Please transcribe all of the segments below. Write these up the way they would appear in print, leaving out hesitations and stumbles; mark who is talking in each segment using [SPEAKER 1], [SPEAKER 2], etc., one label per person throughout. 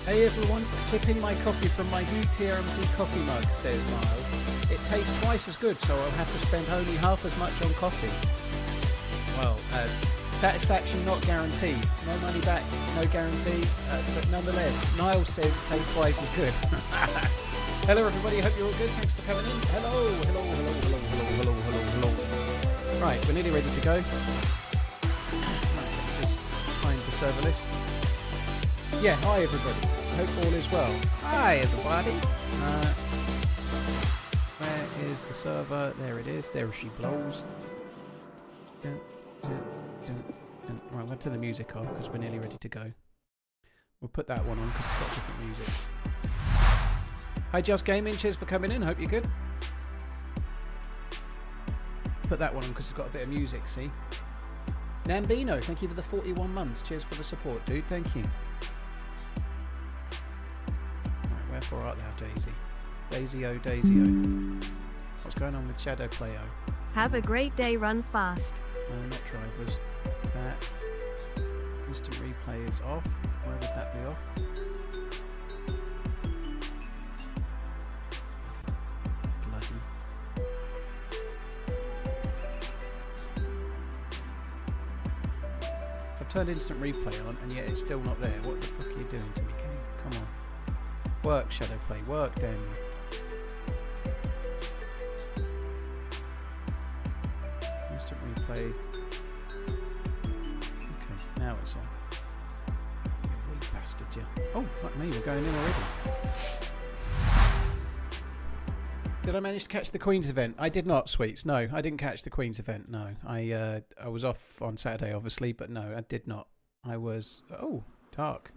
[SPEAKER 1] Hey everyone, sipping my coffee from my new TRMZ coffee mug, says Miles. It tastes twice as good, so I'll have to spend only half as much on coffee. Well, satisfaction not guaranteed. No money back, no guarantee, but nonetheless, Niles said it tastes twice as good. Hello everybody, hope you're all good. Thanks for coming in. Hello. Right, we're nearly ready to go. Right, let me just find the server list. Yeah, hi everybody. Hope all is well. Hi everybody. Where is the server? There it is. There she blows. Right, we'll turn the music off because we're nearly ready to go. We'll put that one on because it's got different music. Hi Just Gaming, cheers for coming in. Hope you're good. Put that one on because it's got a bit of music, see? Nambino, thank you for the 41 months. Cheers for the support, dude. Thank you. Right, wherefore art thou, Daisy? Daisy-o, Daisy-o. What's going on with Shadow Play-o?
[SPEAKER 2] Have a great day, run fast.
[SPEAKER 1] No, not drivers. That. Instant replay is off. Why would that be off? I've turned instant replay on and yet it's still not there. What the fuck are you doing to me, game? Come on. Work, Shadowplay. Work, damn you. Instant replay. Okay, now it's on. You wee bastard, you. Oh, fuck me, we're going in already. Did I manage to catch the Queen's event? I did not, Sweets. No, I didn't catch the Queen's event. No, I was off on Saturday, obviously, but no, I did not. I was... Oh, dark.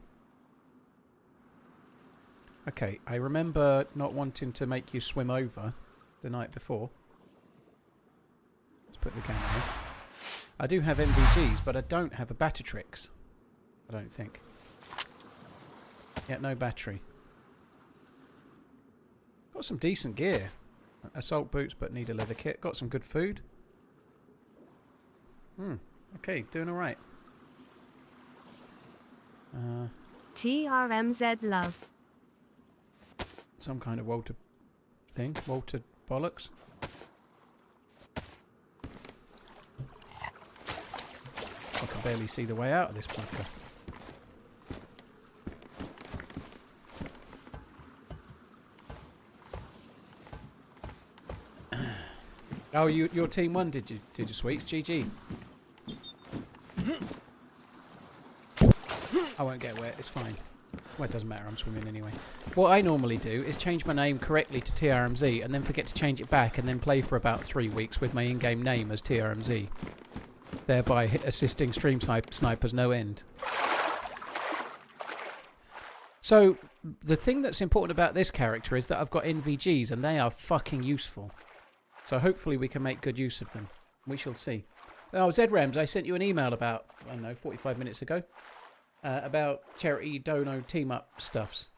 [SPEAKER 1] Okay, I remember not wanting to make you swim over the night before. Let's put the camera on. I do have MVGs, but I don't have a Backtracking. I don't think. Yeah, no battery. Got some decent gear. Assault boots, but need a leather kit. Got some good food. Okay, doing alright.
[SPEAKER 2] TRMZ love.
[SPEAKER 1] Some kind of Walter thing. Walter bollocks. I can barely see the way out of this plucker. Oh, your team won, did you, Sweets? GG. I won't get wet, it's fine. Well, it doesn't matter, I'm swimming anyway. What I normally do is change my name correctly to TRMZ and then forget to change it back and then play for about 3 weeks with my in-game name as TRMZ. Thereby assisting stream snipers no end. So, the thing that's important about this character is that I've got NVGs and they are fucking useful. So hopefully we can make good use of them. We shall see. Oh, ZRAMS, I sent you an email about, I don't know, 45 minutes ago. About charity dono team-up stuffs.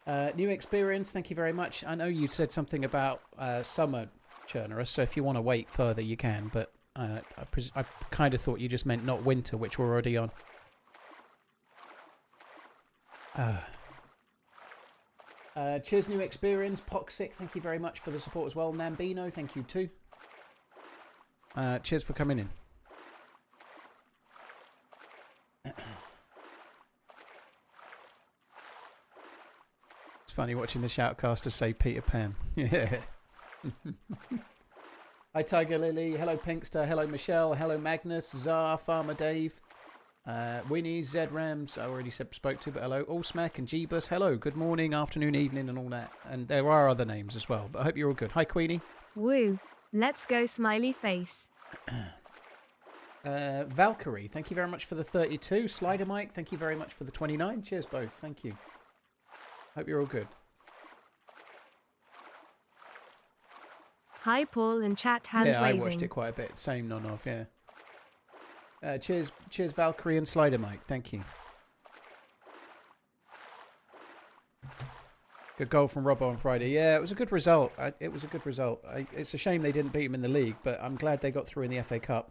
[SPEAKER 1] New experience, thank you very much. I know you said something about summer churnerous, so if you want to wait further you can, but I kind of thought you just meant not winter, which we're already on. Cheers, new experience. Poxic, thank you very much for the support as well. Nambino, thank you too. Cheers for coming in. It's funny watching the shoutcasters say Peter Pan. Yeah. Hi, Tiger Lily. Hello, Pinkster. Hello, Michelle. Hello, Magnus. Czar, Farmer Dave. Winnie, ZRAMS, I already spoke to, but hello. Allsmack and Jeebus, hello. Good morning, afternoon, evening, and all that. And there are other names as well, but I hope you're all good. Hi, Queenie.
[SPEAKER 2] Woo. Let's go, smiley face.
[SPEAKER 1] Valkyrie, thank you very much for the 32. Slider Mike, thank you very much for the 29. Cheers, both. Thank you. Hope you're all good.
[SPEAKER 2] Hi, Paul, and chat hand waving.
[SPEAKER 1] Yeah, I watched it quite a bit. Same non-off, yeah. Cheers, Valkyrie and Slider Mike. Thank you. Good goal from Robbo on Friday. Yeah, it was a good result. It was a good result. It's a shame they didn't beat him in the league, but I'm glad they got through in the FA Cup.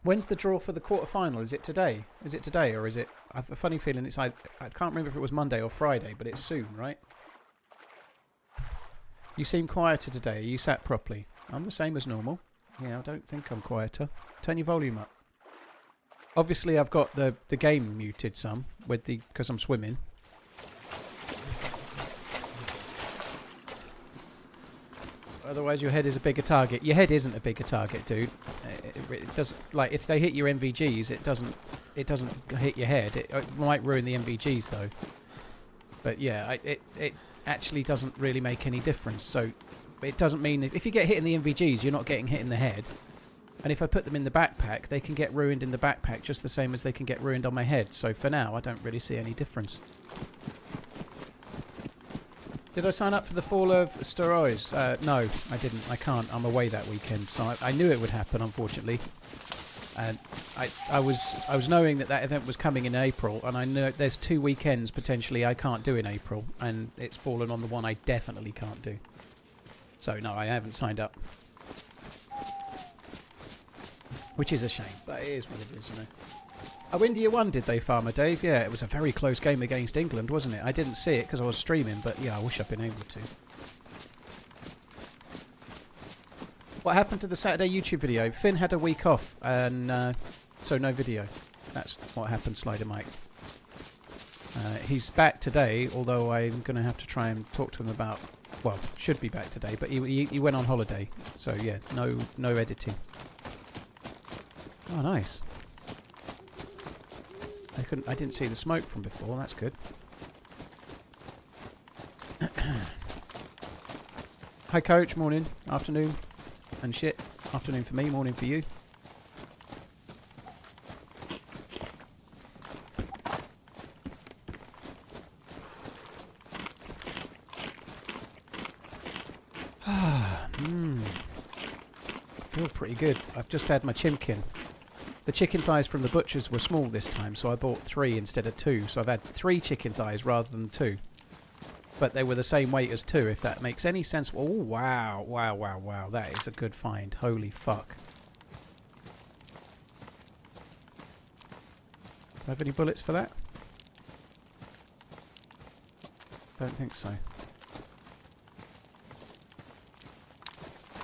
[SPEAKER 1] When's the draw for the quarterfinal? Is it today? Is it today or is it... I have a funny feeling it's... I can't remember if it was Monday or Friday, but it's soon, right? You seem quieter today. Are you sat properly? I'm the same as normal. Yeah, I don't think I'm quieter. Turn your volume up. Obviously, I've got the game muted some with the because I'm swimming. Otherwise, your head is a bigger target. Your head isn't a bigger target, dude. It doesn't like if they hit your MVGs, it doesn't hit your head. It might ruin the MVGs though. But yeah, it actually doesn't really make any difference. So it doesn't mean if you get hit in the MVGs, you're not getting hit in the head. And if I put them in the backpack, they can get ruined in the backpack just the same as they can get ruined on my head. So for now, I don't really see any difference. Did I sign up for the Fall of Steroids? No, I didn't. I can't. I'm away that weekend, so I knew it would happen, unfortunately. And I was knowing that event was coming in April, and I know there's 2 weekends potentially I can't do in April, and it's fallen on the one I definitely can't do. So no, I haven't signed up. Which is a shame, but it is what it is, you know. Oh, India won, did they, Farmer Dave? Yeah, it was a very close game against England, wasn't it? I didn't see it because I was streaming, but yeah, I wish I'd been able to. What happened to the Saturday YouTube video? Finn had a week off, and so no video. That's what happened, Slider Mike. He's back today, although I'm going to have to try and talk to him about... Well, should be back today, but he went on holiday. So yeah, no editing. Oh, nice. I didn't see the smoke from before. That's good. Hi, Coach. Morning, afternoon, and shit. Afternoon for me, morning for you. I feel pretty good. I've just had my chimkin. The chicken thighs from the butchers were small this time, so I bought 3 instead of 2. So I've had 3 chicken thighs rather than 2. But they were the same weight as 2, if that makes any sense. Oh, wow, wow, wow, wow. That is a good find. Holy fuck. Do I have any bullets for that? Don't think so.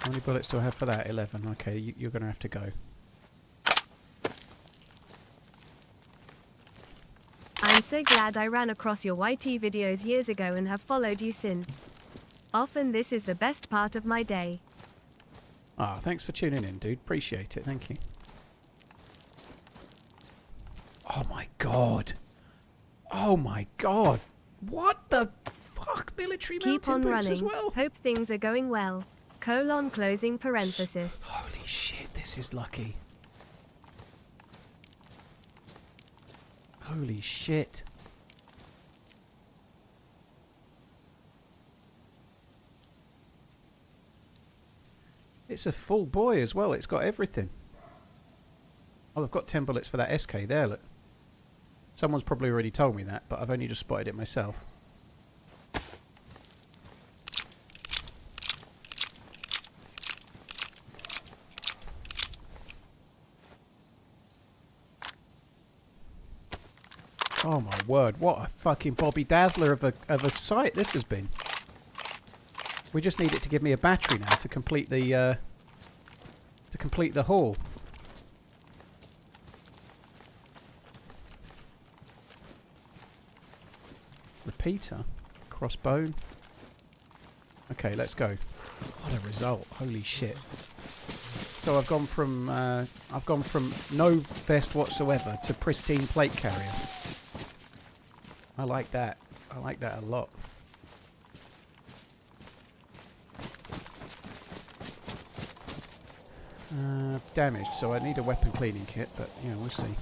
[SPEAKER 1] How many bullets do I have for that? 11. Okay, you're going to have to go.
[SPEAKER 2] I'm so glad I ran across your YT videos years ago and have followed you since. Often this is the best part of my day.
[SPEAKER 1] Ah, thanks for tuning in, dude. Appreciate it. Thank you. Oh my god. Oh my god. What the fuck? Military
[SPEAKER 2] Keep
[SPEAKER 1] mountain
[SPEAKER 2] on
[SPEAKER 1] boots
[SPEAKER 2] running.
[SPEAKER 1] as well?
[SPEAKER 2] Hope things are going well. Closing parenthesis.
[SPEAKER 1] Holy shit, this is lucky. Holy shit. It's a full boy as well. It's got everything. Oh, I've got 10 bullets for that SK there, look. Someone's probably already told me that, but I've only just spotted it myself. Oh my word, what a fucking Bobby Dazzler of a sight this has been. We just need it to give me a battery now to complete the haul. Repeater, crossbow. Okay, let's go. What a result! Holy shit! So I've gone from no vest whatsoever to pristine plate carrier. I like that. I like that a lot. Damaged, so I need a weapon cleaning kit, but yeah, we'll see.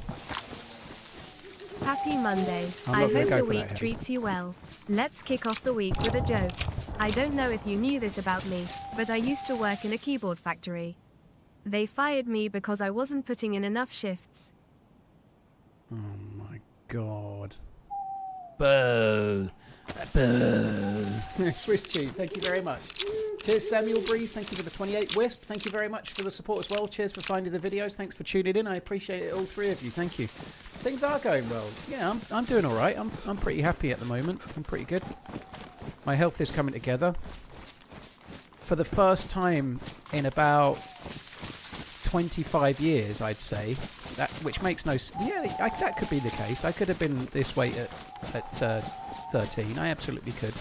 [SPEAKER 2] Happy Monday.
[SPEAKER 1] I'm
[SPEAKER 2] I
[SPEAKER 1] not gonna
[SPEAKER 2] hope
[SPEAKER 1] go
[SPEAKER 2] the
[SPEAKER 1] for that,
[SPEAKER 2] week
[SPEAKER 1] Heavy.
[SPEAKER 2] treats you well. Let's kick off the week with a joke. I don't know if you knew this about me, but I used to work in a keyboard factory. They fired me because I wasn't putting in enough shifts.
[SPEAKER 1] Oh my god. Boo. Boo. Swiss cheese, thank you very much. Cheers, Samuel Breeze. Thank you for the 28. Wisp, thank you very much for the support as well. Cheers for finding the videos. Thanks for tuning in. I appreciate it, all three of you. Thank you. Things are going well. Yeah, I'm doing all right. I'm pretty happy at the moment. I'm pretty good. My health is coming together. For the first time in about 25 years, I'd say, which makes no... Yeah, that could be the case. I could have been this weight at 13. I absolutely could.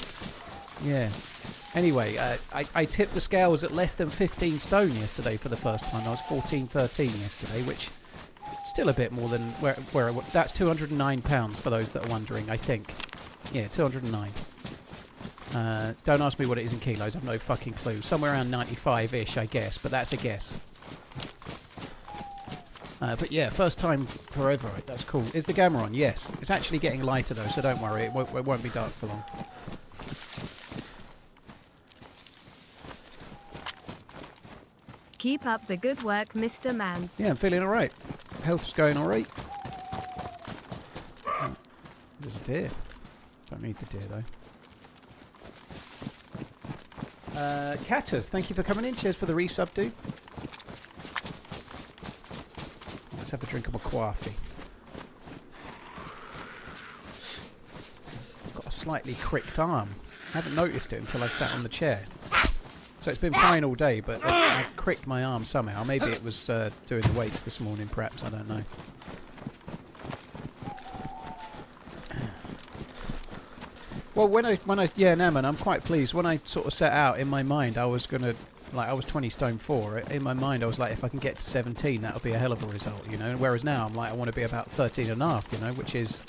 [SPEAKER 1] Yeah. Anyway, I tipped the scales at less than 15 stone yesterday for the first time. I was 14, 13 yesterday, which still a bit more than where that's 209 pounds for those that are wondering, I think. Yeah, 209. Don't ask me what it is in kilos. I've no fucking clue. Somewhere around 95-ish, I guess, but that's a guess. But yeah, first time forever. That's cool. Is the gamma on? Yes. It's actually getting lighter though, so don't worry. It won't be dark for long.
[SPEAKER 2] Keep up the good work, Mr. Man.
[SPEAKER 1] Yeah, I'm feeling alright. Health's going alright. Oh, there's a deer. Don't need the deer though. Catters, thank you for coming in. Cheers for the resub, dude. Let's have a drink of my coffee. I've got a slightly cricked arm. I haven't noticed it until I've sat on the chair. So it's been fine all day, but I cricked my arm somehow. Maybe it was doing the weights this morning, perhaps. I don't know. Well, when I yeah, no, man, I'm quite pleased. When I sort of set out in my mind, I was gonna, like, I was 20 stone 4. In my mind, I was like, if I can get to 17, that'll be a hell of a result, you know. Whereas now, I'm like, I want to be about 13 and a half, you know, which is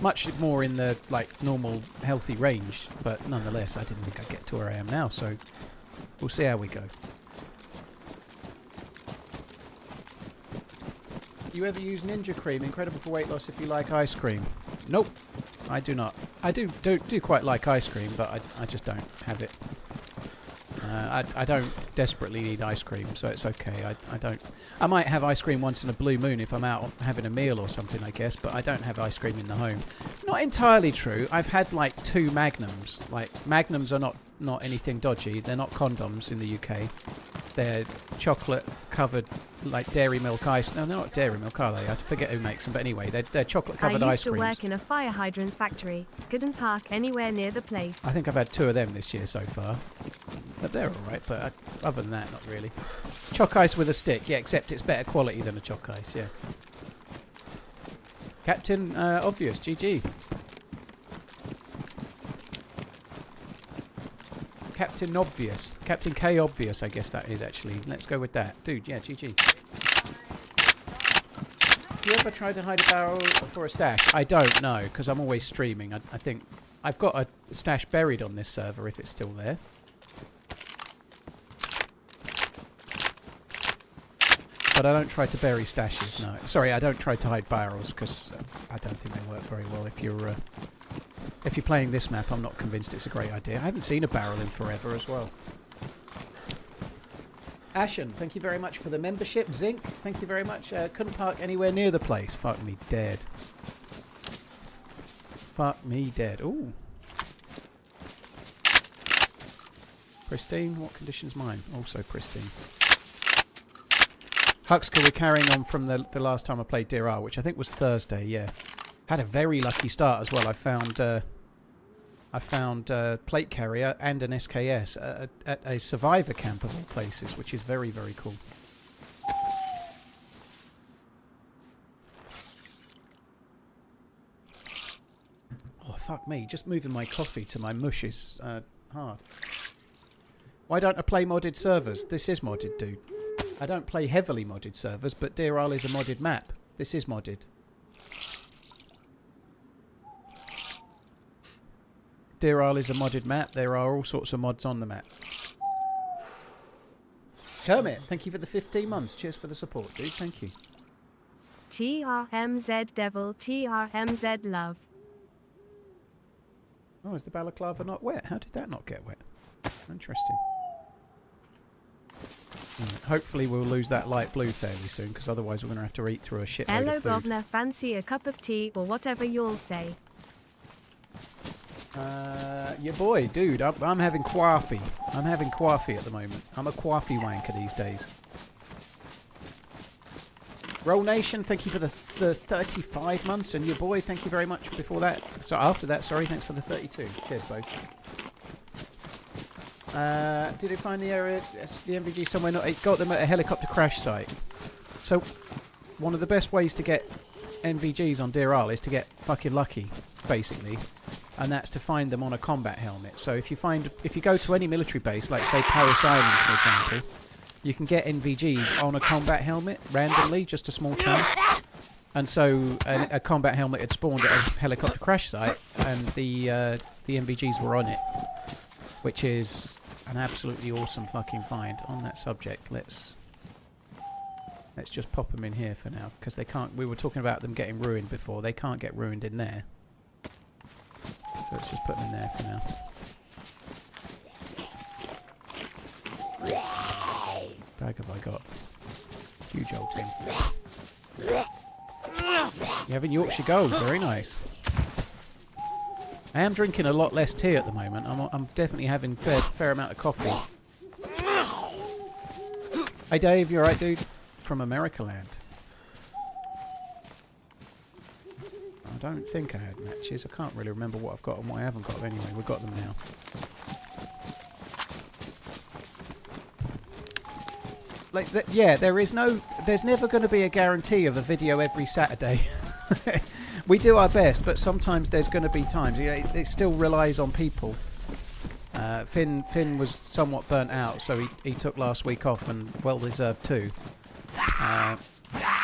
[SPEAKER 1] much more in the like normal healthy range. But nonetheless, I didn't think I'd get to where I am now. So we'll see how we go. You ever use Ninja Cream? Incredible for weight loss if you like ice cream. Nope, I do not. I do quite like ice cream, but I just don't have it. I don't desperately need ice cream, so it's okay. I don't. I might have ice cream once in a blue moon if I'm out having a meal or something, I guess, but I don't have ice cream in the home. Not entirely true. I've had like 2 Magnums. Like, Magnums are not anything dodgy. They're not condoms in the UK. They're chocolate covered, like dairy milk ice. No, they're not dairy milk, are they? I forget who makes them, but anyway, they're chocolate covered ice creams.
[SPEAKER 2] I used to work in a fire hydrant factory. Couldn't park anywhere near the place.
[SPEAKER 1] I think I've had 2 of them this year so far. But they're alright, but other than that, not really. Choc ice with a stick, yeah, except it's better quality than a choc ice, yeah. Captain Obvious, GG. Captain Obvious. Captain K Obvious, I guess that is actually. Let's go with that. Dude, yeah, GG. Have you ever tried to hide a barrel for a stash? I don't know, because I'm always streaming. I think I've got a stash buried on this server if it's still there. But I don't try to bury stashes, no. Sorry, I don't try to hide barrels, because I don't think they work very well. If you're playing this map, I'm not convinced it's a great idea. I haven't seen a barrel in forever as well. Ashen, thank you very much for the membership. Zinc, thank you very much. Couldn't park anywhere near the place. Fuck me dead. Fuck me dead. Ooh. Pristine. What condition's mine? Also pristine. Huxka, we're carrying on from the last time I played Deerisle, which I think was Thursday, yeah. Had a very lucky start as well. I found plate carrier and an SKS at a survivor camp of all places, which is very, very cool. Oh, fuck me. Just moving my coffee to my mush is hard. Why don't I play modded servers? This is modded, dude. I don't play heavily modded servers, but Deerisle is a modded map. This is modded. Deerisle is a modded map. There are all sorts of mods on the map. Kermit, thank you for the 15 months. Cheers for the support, dude. Thank you.
[SPEAKER 2] TRMZ Devil, TRMZ Love.
[SPEAKER 1] Oh, is the balaclava not wet? How did that not get wet? Interesting. Hopefully we'll lose that light blue fairly soon, because otherwise we're going to have to eat through a shitload
[SPEAKER 2] Hello,
[SPEAKER 1] of food.
[SPEAKER 2] Governor. Fancy a cup of tea or whatever you'll say.
[SPEAKER 1] Your boy, dude, I'm having coffee. I'm having coffee at the moment. I'm a coffee wanker these days. Roll Nation, thank you for the 35 months, and your boy, thank you very much before that. So after that, sorry, thanks for the 32. Cheers, both. Did it find the area, the MVG somewhere? Not, it got them at a helicopter crash site. So one of the best ways to get NVGs on Deerisle is to get fucking lucky, basically, and that's to find them on a combat helmet. So if you go to any military base, like say Paris Island, for example, you can get NVGs on a combat helmet randomly, just a small chance. And so a combat helmet had spawned at a helicopter crash site, and the NVGs were on it, which is an absolutely awesome fucking find. On that subject, let's just pop them in here for now, because they can't. We were talking about them getting ruined before. They can't get ruined in there. So let's just put them in there for now. Bag have I got? Huge old tin. You're having Yorkshire Gold. Very nice. I am drinking a lot less tea at the moment. I'm definitely having fair amount of coffee. Hey Dave, you alright, dude? From America Land. I don't think I had matches. I can't really remember what I've got and what I haven't got. Anyway, we've got them now. Like yeah, there's never going to be a guarantee of a video every Saturday. We do our best, but sometimes there's going to be times. You know, it still relies on people. Finn was somewhat burnt out, so he took last week off, and well deserved too.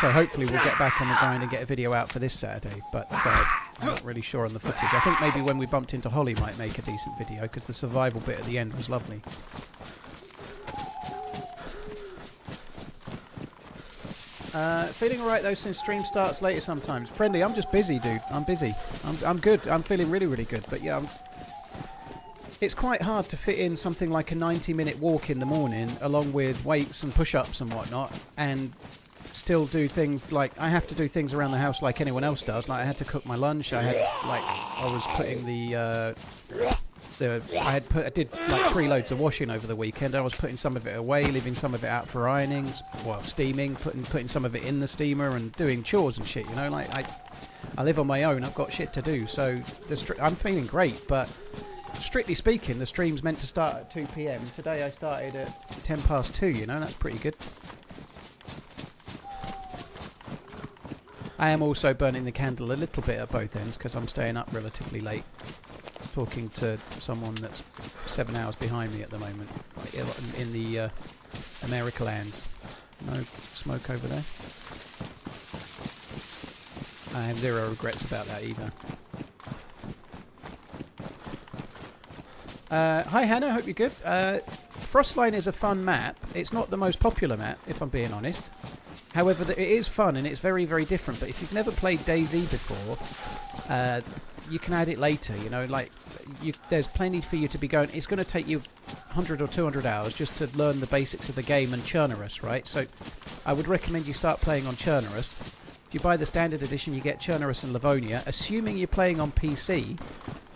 [SPEAKER 1] So hopefully we'll get back on the grind and get a video out for this Saturday. But I'm not really sure on the footage. I think maybe when we bumped into Holly might make a decent video, because the survival bit at the end was lovely. Feeling alright though since stream starts later sometimes. Friendly, I'm just busy, dude. I'm busy. I'm good. I'm feeling really, really good. But yeah, it's quite hard to fit in something like a 90-minute walk in the morning, along with weights and push-ups and whatnot, and still do things like I have to do things around the house like anyone else does. Like I had to cook my lunch. I was putting I did like 3 loads of washing over the weekend. I was putting some of it away, leaving some of it out for ironing, well, steaming, putting some of it in the steamer, and doing chores and shit. You know, like I live on my own. I've got shit to do, so I'm feeling great. But strictly speaking, the stream's meant to start at 2 p.m. Today I started at 10 past 2. You know, that's pretty good. I am also burning the candle a little bit at both ends because I'm staying up relatively late, talking to someone that's 7 hours behind me at the moment, in the America lands. No smoke over there. I have zero regrets about that either. Hi Hannah, hope you're good. Frostline is a fun map. It's not the most popular map, if I'm being honest. However, it is fun and it's very, very different. But if you've never played DayZ before, you can add it later. You know, like there's plenty for you to be going. It's going to take you 100 or 200 hours just to learn the basics of the game and Churnerus, right? So I would recommend you start playing on Churnerus. If you buy the standard edition, you get Churnerus and Livonia. Assuming you're playing on PC,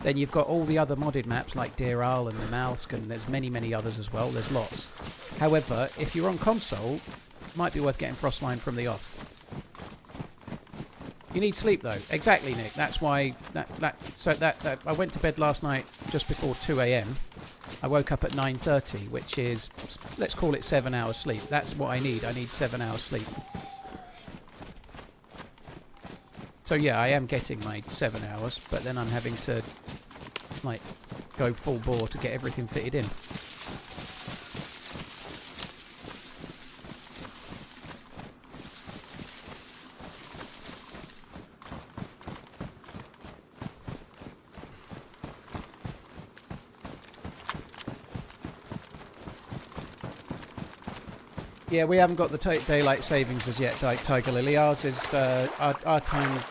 [SPEAKER 1] then you've got all the other modded maps like Deerisle and the Malsk, and there's many, many others as well. There's lots. However, if you're on console, it might be worth getting Frostline from the off. You need sleep though. Exactly, Nick. That's why I went to bed last night just before 2 a.m. I woke up at 9:30, which is, let's call it 7 hours sleep. That's what I need. I need 7 hours sleep. So yeah, I am getting my 7 hours, but then I'm having to like go full bore to get everything fitted in. Yeah, we haven't got the daylight savings as yet, Tiger Lily. Ours is our time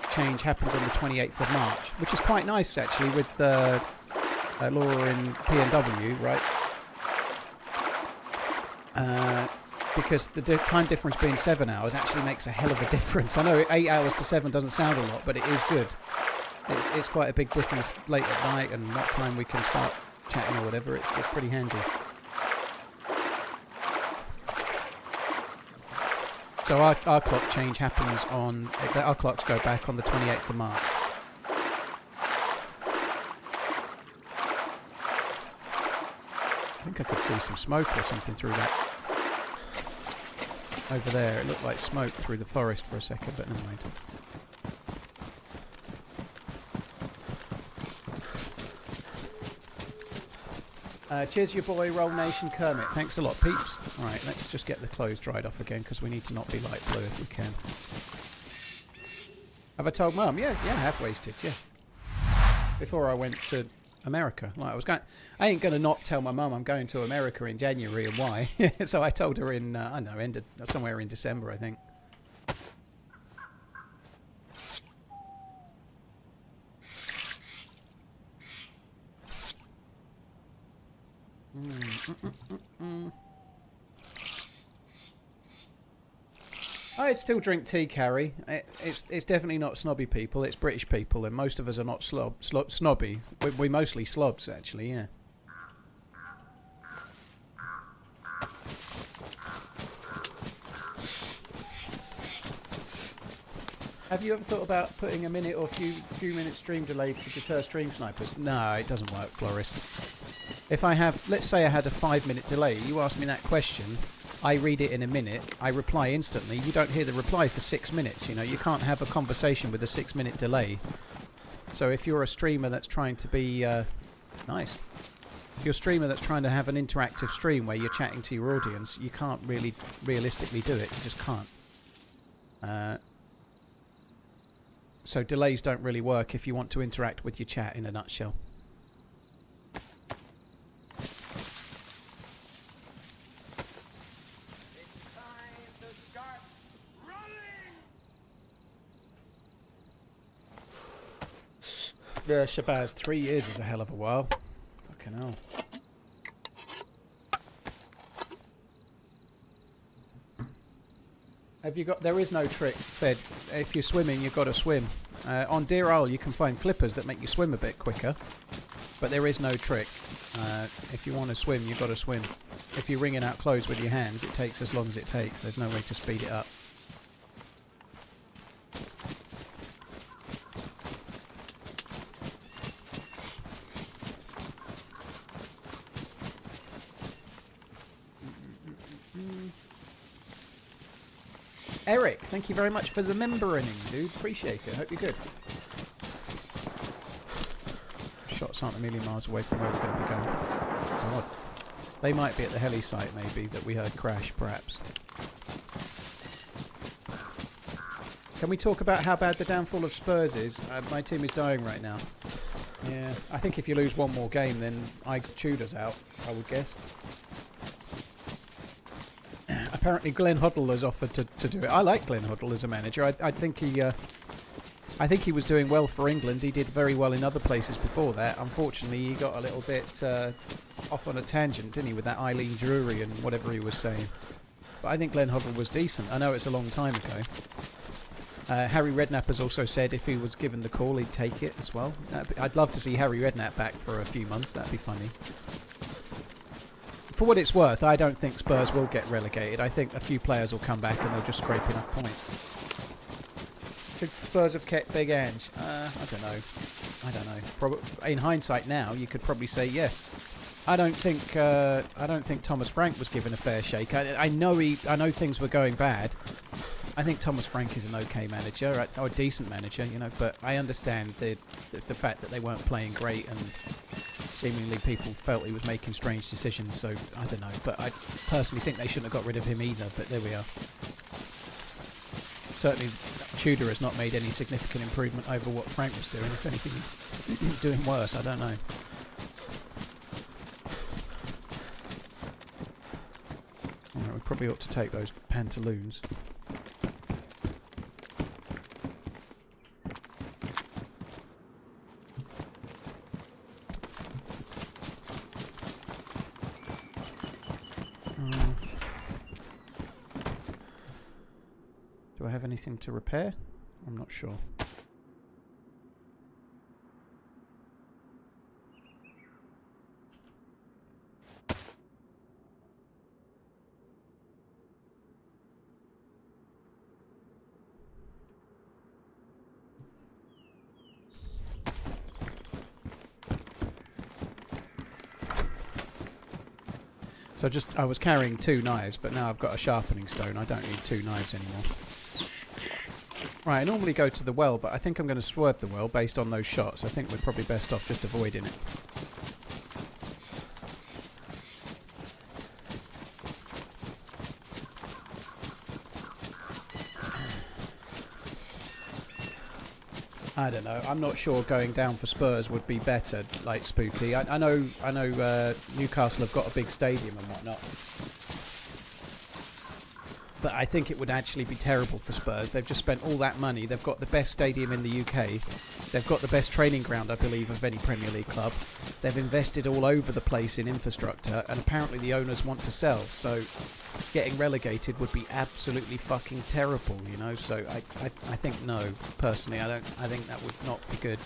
[SPEAKER 1] change happens on the 28th of March, which is quite nice actually with Laura in PNW, right? Because the time difference being 7 hours actually makes a hell of a difference. I know 8 hours to 7 doesn't sound a lot, but it is good. It's quite a big difference late at night and what time we can start chatting or whatever. It's pretty handy. So our clock change happens on... Our clocks go back on the 28th of March. I think I could see some smoke or something through that. Over there, it looked like smoke through the forest for a second, but never mind. Cheers, your boy, Roll Nation Kermit. Thanks a lot, peeps. Alright, let's just get the clothes dried off again, because we need to not be light blue if we can. Have I told Mum? Yeah, I have wasted, yeah. Before I went to America. Like I ain't going to not tell my mum I'm going to America in January and why. So I told her in, I don't know, somewhere in December, I think. I'd still drink tea, Carrie. It's definitely not snobby people. It's British people, and most of us are not snobby. We mostly slobs, actually. Yeah. Have you ever thought about putting a minute or few minute stream delay to deter stream snipers? No, it doesn't work, Floris. If I have, let's say I had a 5-minute delay, you ask me that question, I read it in a minute, I reply instantly, you don't hear the reply for 6 minutes, you know, you can't have a conversation with a 6-minute delay. So if you're a streamer that's trying to be, nice. If you're a streamer that's trying to have an interactive stream where you're chatting to your audience, you can't really realistically do it, you just can't. So delays don't really work if you want to interact with your chat in a nutshell. Yeah, Shabazz, 3 years is a hell of a while. Fucking hell. Have you got... There is no trick, Fed. If you're swimming, you've got to swim. On Deerisle, you can find flippers that make you swim a bit quicker. But there is no trick. If you want to swim, you've got to swim. If you're wringing out clothes with your hands, it takes as long as it takes. There's no way to speed it up. Eric, thank you very much for the membering, dude. Appreciate it. Hope you're good. Shots aren't a million miles away from where we're going to be going. God. They might be at the heli site, maybe, that we heard crash, perhaps. Can we talk about how bad the downfall of Spurs is? My team is dying right now. Yeah, I think if you lose one more game, then Tudor's out, I would guess. Apparently Glenn Hoddle has offered to do it. I like Glenn Hoddle as a manager. I think he was doing well for England. He did very well in other places before that. Unfortunately, he got a little bit off on a tangent, didn't he, with that Eileen Drury and whatever he was saying. But I think Glenn Hoddle was decent. I know it's a long time ago. Harry Redknapp has also said if he was given the call, he'd take it as well. I'd love to see Harry Redknapp back for a few months. That'd be funny. For what it's worth, I don't think Spurs will get relegated. I think a few players will come back and they'll just scrape enough points. Should Spurs have kept Big Ange? I don't know. In hindsight now, you could probably say yes. I don't think Thomas Frank was given a fair shake. I know things were going bad. I think Thomas Frank is an okay manager, or a decent manager, you know. But I understand the fact that they weren't playing great and seemingly people felt he was making strange decisions. So I don't know. But I personally think they shouldn't have got rid of him either. But there we are. Certainly, Tudor has not made any significant improvement over what Frank was doing. If anything, he's doing worse. I don't know. Alright, we probably ought to take those pantaloons. Do I have anything to repair? I'm not sure. So I was carrying 2 knives, but now I've got a sharpening stone. I don't need 2 knives anymore. Right, I normally go to the well, but I think I'm going to swerve the well based on those shots. I think we're probably best off just avoiding it. I don't know. I'm not sure going down for Spurs would be better, like Spooky. I know Newcastle have got a big stadium and whatnot. But I think it would actually be terrible for Spurs. They've just spent all that money. They've got the best stadium in the UK. They've got the best training ground, I believe, of any Premier League club. They've invested all over the place in infrastructure, and apparently the owners want to sell. So getting relegated would be absolutely fucking terrible, you know. So I think no, personally. I think that would not be good.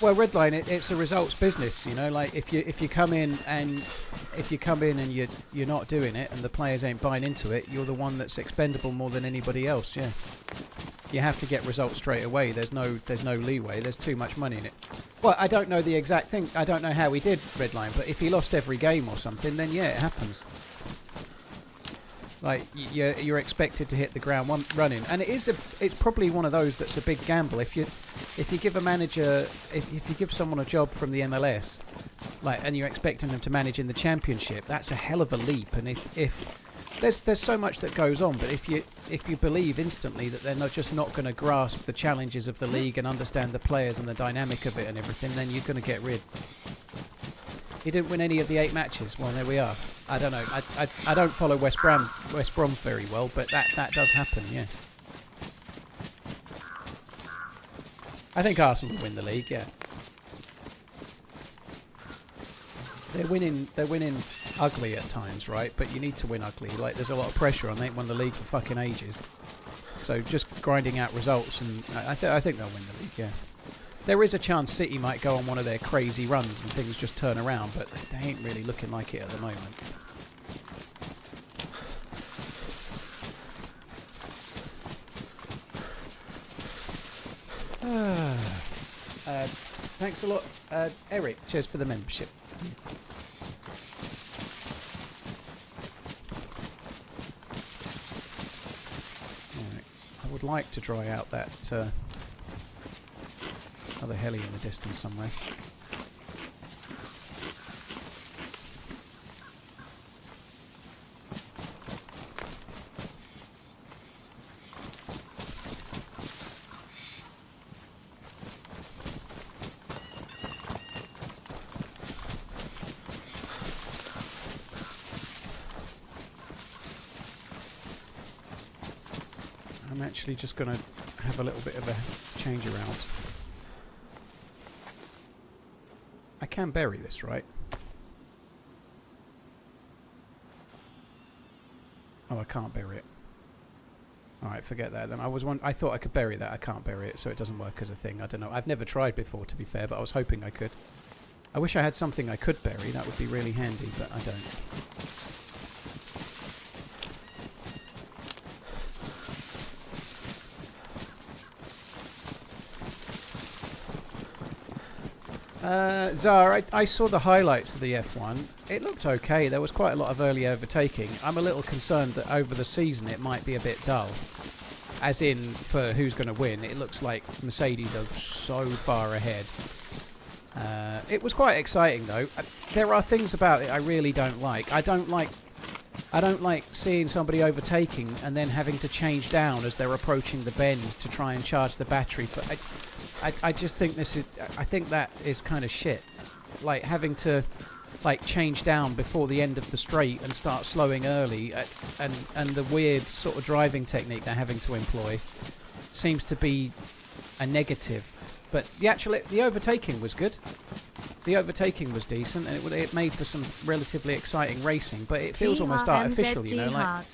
[SPEAKER 1] Well, Redline, it's a results business, you know. Like if you come in and you're not doing it, and the players ain't buying into it, you're the one that's expendable more than anybody else. Yeah, you have to get results straight away. There's no leeway. There's too much money in it. Well, I don't know the exact thing. I don't know how he did, Redline, but if he lost every game or something, then yeah, it happens. Like you're expected to hit the ground running, and it's probably one of those that's a big gamble. If you give a manager, if you give someone a job from the MLS, like, and you're expecting them to manage in the Championship, that's a hell of a leap. And if there's so much that goes on, but if you believe instantly that they're just not going to grasp the challenges of the league and understand the players and the dynamic of it and everything, then you're going to get rid. He didn't win any of the 8 matches. Well, there we are. I don't know. I don't follow West Brom very well, but that does happen, yeah. I think Arsenal will win the league, yeah. They're winning ugly at times, right? But you need to win ugly. Like, there's a lot of pressure on. They ain't won the league for fucking ages. So just grinding out results, and I think they'll win the league, yeah. There is a chance City might go on one of their crazy runs and things just turn around, but they ain't really looking like it at the moment. Thanks a lot, Eric. Cheers for the membership. Right. I would like to dry out that other heli in the distance somewhere. I'm actually just going to have a little bit of a change around. I can bury this, right? Oh, I can't bury it. Alright, forget that then. I thought I could bury that. I can't bury it, so it doesn't work as a thing. I don't know. I've never tried before, to be fair, but I was hoping I could. I wish I had something I could bury. That would be really handy, but I don't. Zara, I saw the highlights of the F1. It looked okay. There was quite a lot of early overtaking. I'm a little concerned that over the season it might be a bit dull. As in, for who's going to win, it looks like Mercedes are so far ahead. It was quite exciting though. There are things about it I really don't like. I don't like seeing somebody overtaking and then having to change down as they're approaching the bend to try and charge the battery. I just think I think that is kind of shit. Like having to change down before the end of the straight and start slowing early, and the weird sort of driving technique they're having to employ seems to be a negative. But the overtaking was good. The overtaking was decent, and it made for some relatively exciting racing. But it feels almost artificial, you know, like.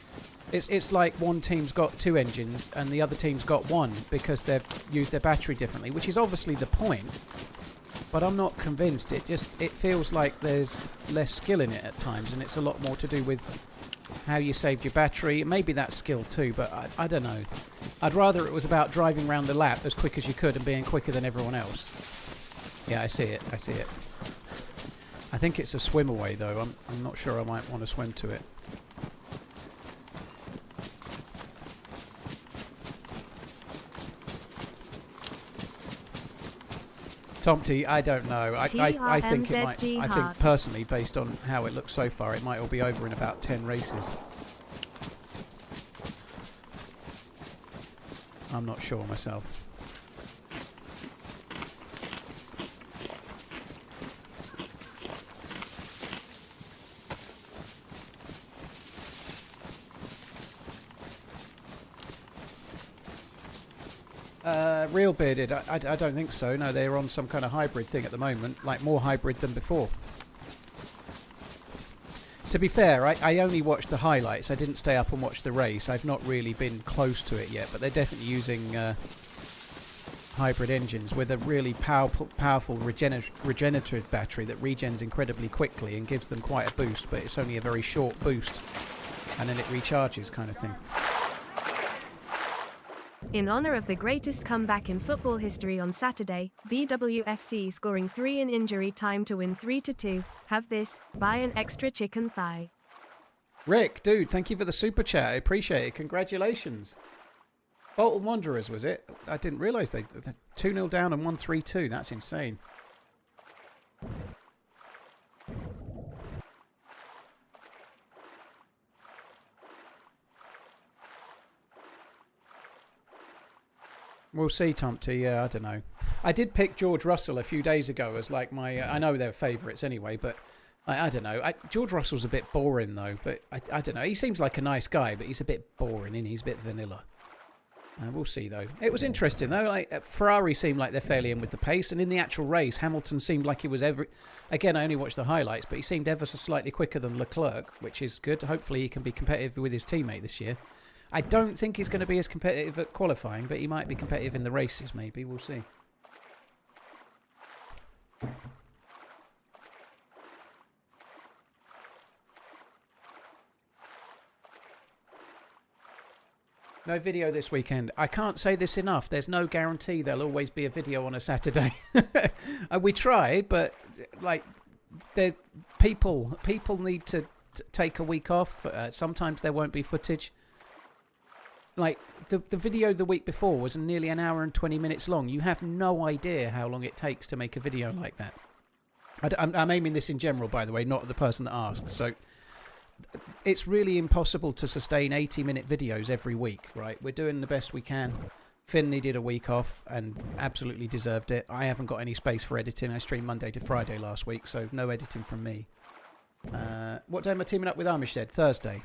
[SPEAKER 1] It's like one team's got 2 engines and the other team's got 1 because they've used their battery differently, which is obviously the point. But I'm not convinced. It feels like there's less skill in it at times, and it's a lot more to do with how you saved your battery. Maybe that's skill too, but I don't know. I'd rather it was about driving around the lap as quick as you could and being quicker than everyone else. Yeah, I see it. I see it. I think it's a swim away though. I'm not sure I might want to swim to it. Tomty, I don't know. I think it might. I think personally, based on how it looks so far, it might all be over in about 10 races. I'm not sure myself. Real bearded, I don't think so. No, they're on some kind of hybrid thing at the moment, like more hybrid than before. To be fair, I only watched the highlights. I didn't stay up and watch the race. I've not really been close to it yet, but they're definitely using hybrid engines with a really powerful regenerative battery that regens incredibly quickly and gives them quite a boost, but it's only a very short boost, and then it recharges kind of thing.
[SPEAKER 2] In honor of the greatest comeback in football history on Saturday, BWFC scoring 3 in injury time to win 3-2. Have this, buy an extra chicken thigh.
[SPEAKER 1] Rick, dude, thank you for the super chat. I appreciate it. Congratulations. Bolton Wanderers, was it? I didn't realise they're 2-0 down and 1-3-2. That's insane. We'll see, Tomty. Yeah, I don't know. I did pick George Russell a few days ago as like my... I know they're favourites anyway, but I don't know. George Russell's a bit boring, though. But I don't know. He seems like a nice guy, but he's a bit boring, isn't he? He's a bit vanilla. We'll see, though. It was interesting, though. Like Ferrari seemed like they're fairly in with the pace, and in the actual race, Hamilton seemed like he was Again, I only watched the highlights, but he seemed ever so slightly quicker than Leclerc, which is good. Hopefully he can be competitive with his teammate this year. I don't think he's going to be as competitive at qualifying, but he might be competitive in the races, maybe. We'll see. No video this weekend. I can't say this enough. There's no guarantee there'll always be a video on a Saturday. We try, but like, people need to take a week off. Sometimes there won't be footage. Like, the video the week before was nearly an hour and 20 minutes long. You have no idea how long it takes to make a video like that. I'm aiming this in general, by the way, not the person that asked. So it's really impossible to sustain 80-minute videos every week, right? We're doing the best we can. Finn needed a week off and absolutely deserved it. I haven't got any space for editing. I streamed Monday to Friday last week, so no editing from me. What day am I teaming up with Amish said? Thursday.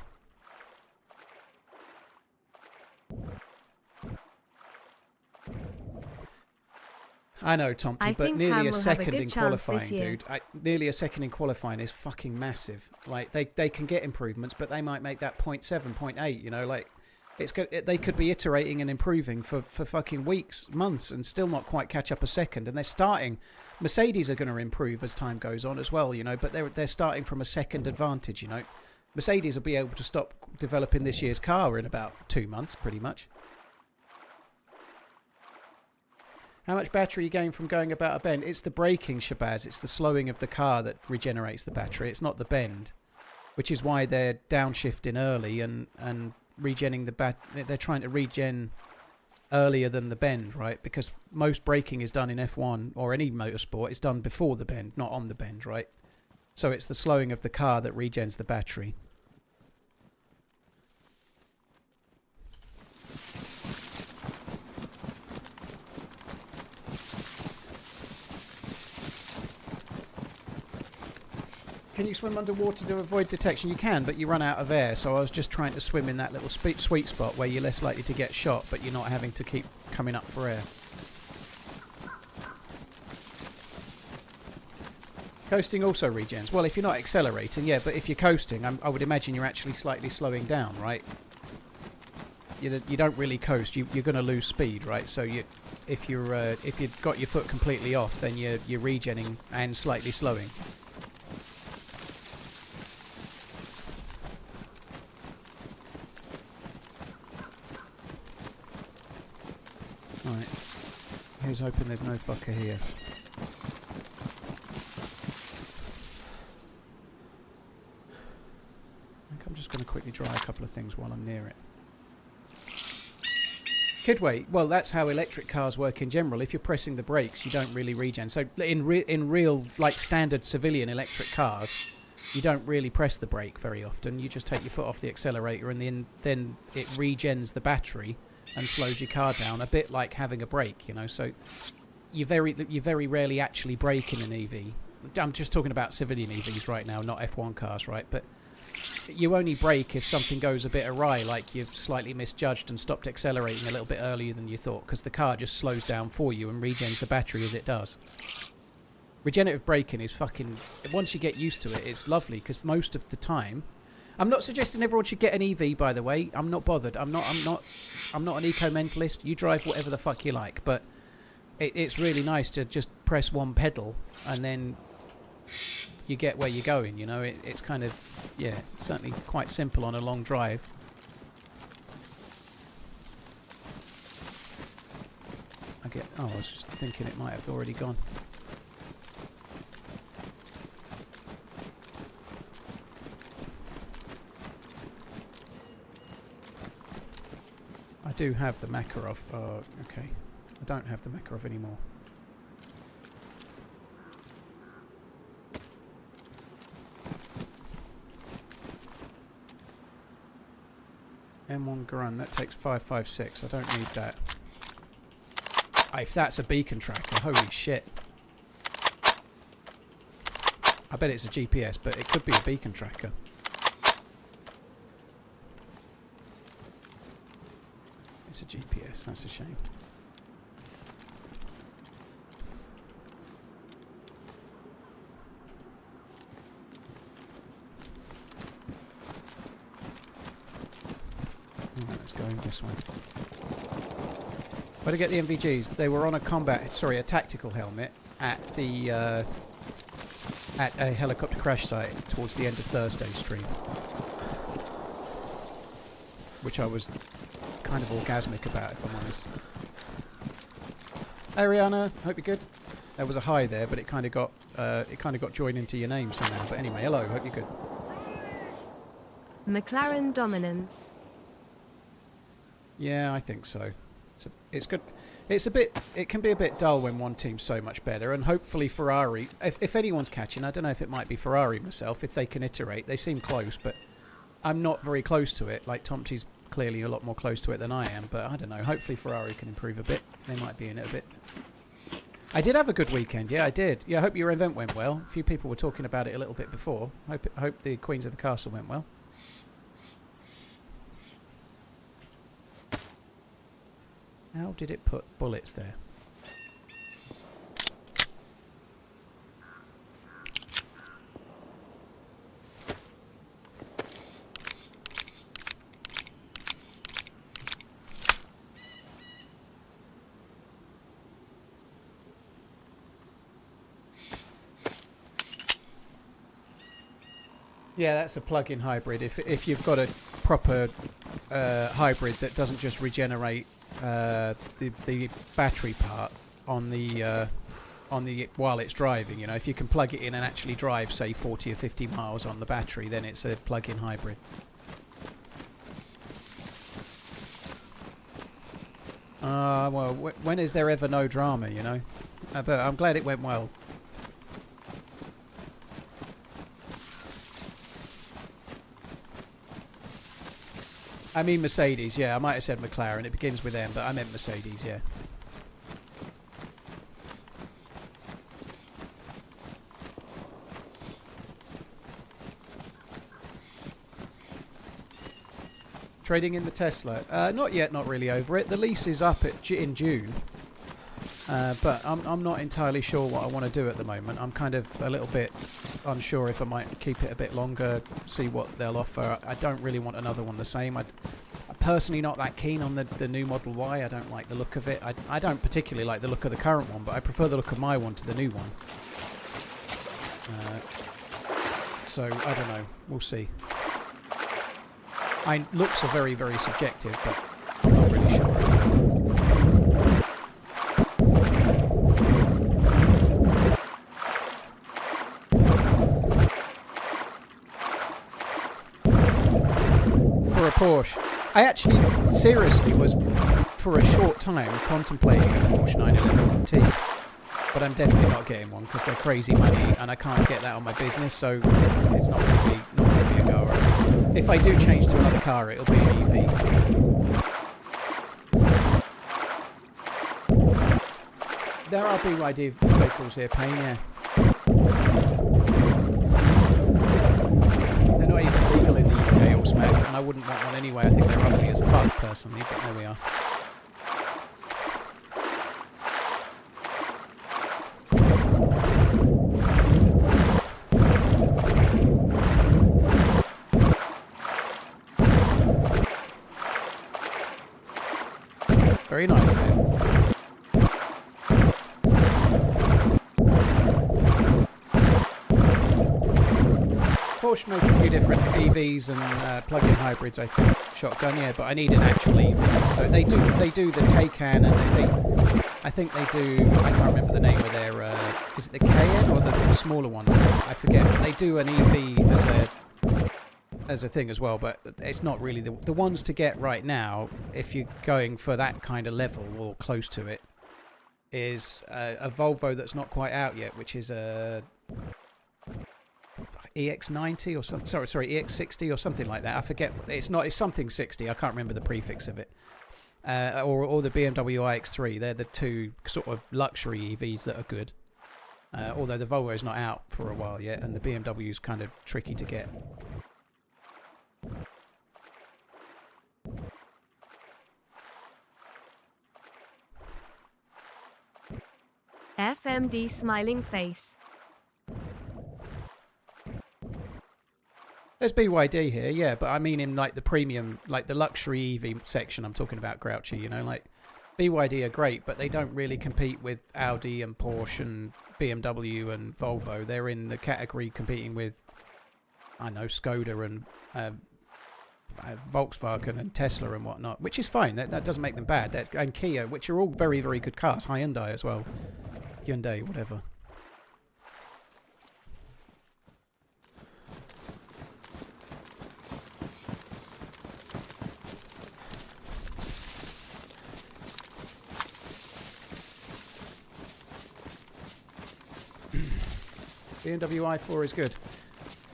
[SPEAKER 1] I know, Tomty, but nearly a second in qualifying, dude. Nearly a second in qualifying is fucking massive. Like, they can get improvements, but they might make that 0.7, 0.8, you know, like, they could be iterating and improving for fucking weeks, months, and still not quite catch up a second. And they're starting, Mercedes are going to improve as time goes on as well, you know, but they're starting from a second advantage, you know. Mercedes will be able to stop developing this year's car in about 2 months, pretty much. How much battery you gain from going about a bend? It's the braking, Shabazz. It's the slowing of the car that regenerates the battery. It's not the bend, which is why they're downshifting early and regenning the they're trying to regen earlier than the bend, right? Because most braking is done in F1 or any motorsport. It's done before the bend, not on the bend, right? So it's the slowing of the car that regens the battery. Can you swim underwater to avoid detection? You can, but you run out of air. So I was just trying to swim in that little sweet spot where you're less likely to get shot, but you're not having to keep coming up for air. Coasting also regens. Well, if you're not accelerating, yeah, but if you're coasting, I would imagine you're actually slightly slowing down, right? You don't really coast. You're going to lose speed, right? So if you've got your foot completely off, then you're regenning and slightly slowing. Right. Here's hoping there's no fucker here. I think I'm just going to quickly try a couple of things while I'm near it. Kidway, well, that's how electric cars work in general. If you're pressing the brakes, you don't really regen. So in real, like, standard civilian electric cars, you don't really press the brake very often. You just take your foot off the accelerator and then it regens the battery and slows your car down, a bit like having a brake, you know. So you very rarely actually brake in an EV. I'm just talking about civilian EVs right now, not F1 cars, right? But you only brake if something goes a bit awry, like you've slightly misjudged and stopped accelerating a little bit earlier than you thought, because the car just slows down for you and regens the battery as it does. Regenerative braking is fucking... Once you get used to it, it's lovely, because most of the time... I'm not suggesting everyone should get an EV, by the way. I'm not bothered. I'm not an eco-mentalist. You drive whatever the fuck you like, but it's really nice to just press one pedal and then you get where you're going, you know. It's kind of, yeah, certainly quite simple on a long drive. Oh, I was just thinking it might have already gone. I do have the Makarov. Oh, okay. I don't have the Makarov anymore. M1 Garand, that takes 556. I don't need that. If that's a beacon tracker, holy shit. I bet it's a GPS, but it could be a beacon tracker. It's a GPS, that's a shame. Right, let's go this way. Where to get the MVGs? They were on a tactical helmet at the at a helicopter crash site towards the end of Thursday's stream, which I was kind of orgasmic about, if I'm honest. Hey Rihanna, hope you're good. There was a hi there, but it kind of got joined into your name somehow. But anyway, hello, hope you're good.
[SPEAKER 2] McLaren dominance.
[SPEAKER 1] Yeah, I think so. It's good. It can be a bit dull when one team's so much better, and hopefully Ferrari, if anyone's catching, I don't know if it might be Ferrari myself, if they can iterate. They seem close, but I'm not very close to it. Like Tomty's clearly a lot more close to it than I am, but I don't know. Hopefully Ferrari can improve a bit. They might be in it a bit. I did have a good weekend. Yeah, I did. Yeah, I hope your event went well. A few people were talking about it a little bit before. Hope the Queens of the Castle went well. How did it put bullets there? Yeah, that's a plug-in hybrid. If you've got a proper hybrid that doesn't just regenerate the battery part on the while it's driving, you know, if you can plug it in and actually drive, say 40 or 50 miles on the battery, then it's a plug-in hybrid. Well, when is there ever no drama, you know? But I'm glad it went well. I mean Mercedes, yeah. I might have said McLaren. It begins with M, but I meant Mercedes, yeah. Trading in the Tesla? Not yet, not really over it. The lease is up in June. But I'm not entirely sure what I want to do at the moment. I'm kind of a little bit unsure if I might keep it a bit longer, see what they'll offer. I don't really want another one the same. I'm personally not that keen on the new Model Y. I don't like the look of it. I don't particularly like the look of the current one, but I prefer the look of my one to the new one. So, I don't know. We'll see. Looks are very, very subjective, but I'm not really sure. I actually seriously was, for a short time, contemplating a Porsche 911T. But I'm definitely not getting one because they're crazy money and I can't get that on my business, so it's not going to be a goer. If I do change to another car, it'll be an EV. There are BYD vehicles here, Payne, yeah. They're not even legal in the UK or smack, and I wouldn't want one anyway. I think they're ugly as fuck, personally, but there we are. Very nice. Porsche make a few different EVs and plug-in hybrids, I think. Shotgun, yeah, but I need an actual EV. So they do the Taycan, and I think they do. I can't remember the name of their. Is it the KN or the smaller one? I forget. But they do an EV as a thing as well, but it's not really the ones to get right now. If you're going for that kind of level or close to it, is a Volvo that's not quite out yet, which is a EX90 or something. Sorry, EX60 or something like that. I forget. It's something 60. I can't remember the prefix of it. Or the BMW iX3. They're the two sort of luxury EVs that are good. Although the Volvo is not out for a while yet, and the BMW is kind of tricky to get.
[SPEAKER 2] FMD smiling face.
[SPEAKER 1] There's BYD here, yeah, but I mean in like the premium, like the luxury EV section. I'm talking about Grouchy, you know, like BYD are great, but they don't really compete with Audi and Porsche and BMW and Volvo. They're in the category competing with, I know, Skoda and Volkswagen and Tesla and whatnot, which is fine. That doesn't make them bad. And Kia, which are all very, very good cars. Hyundai as well. Hyundai, whatever. BMW i4 is good.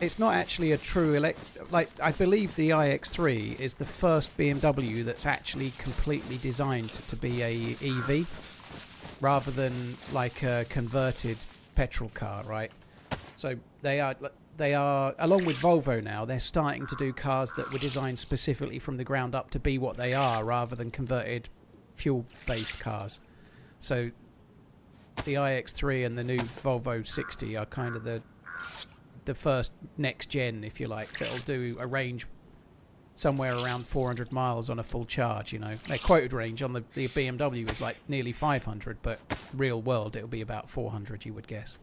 [SPEAKER 1] It's not actually a true I believe the iX3 is the first BMW that's actually completely designed to be a EV rather than like a converted petrol car, right? So they are along with Volvo now, they're starting to do cars that were designed specifically from the ground up to be what they are rather than converted fuel-based cars. So the iX3 and the new Volvo 60 are kind of the first next gen, if you like, that'll do a range somewhere around 400 miles on a full charge, you know. Their quoted range on the BMW is like nearly 500, but real world it'll be about 400, you would guess.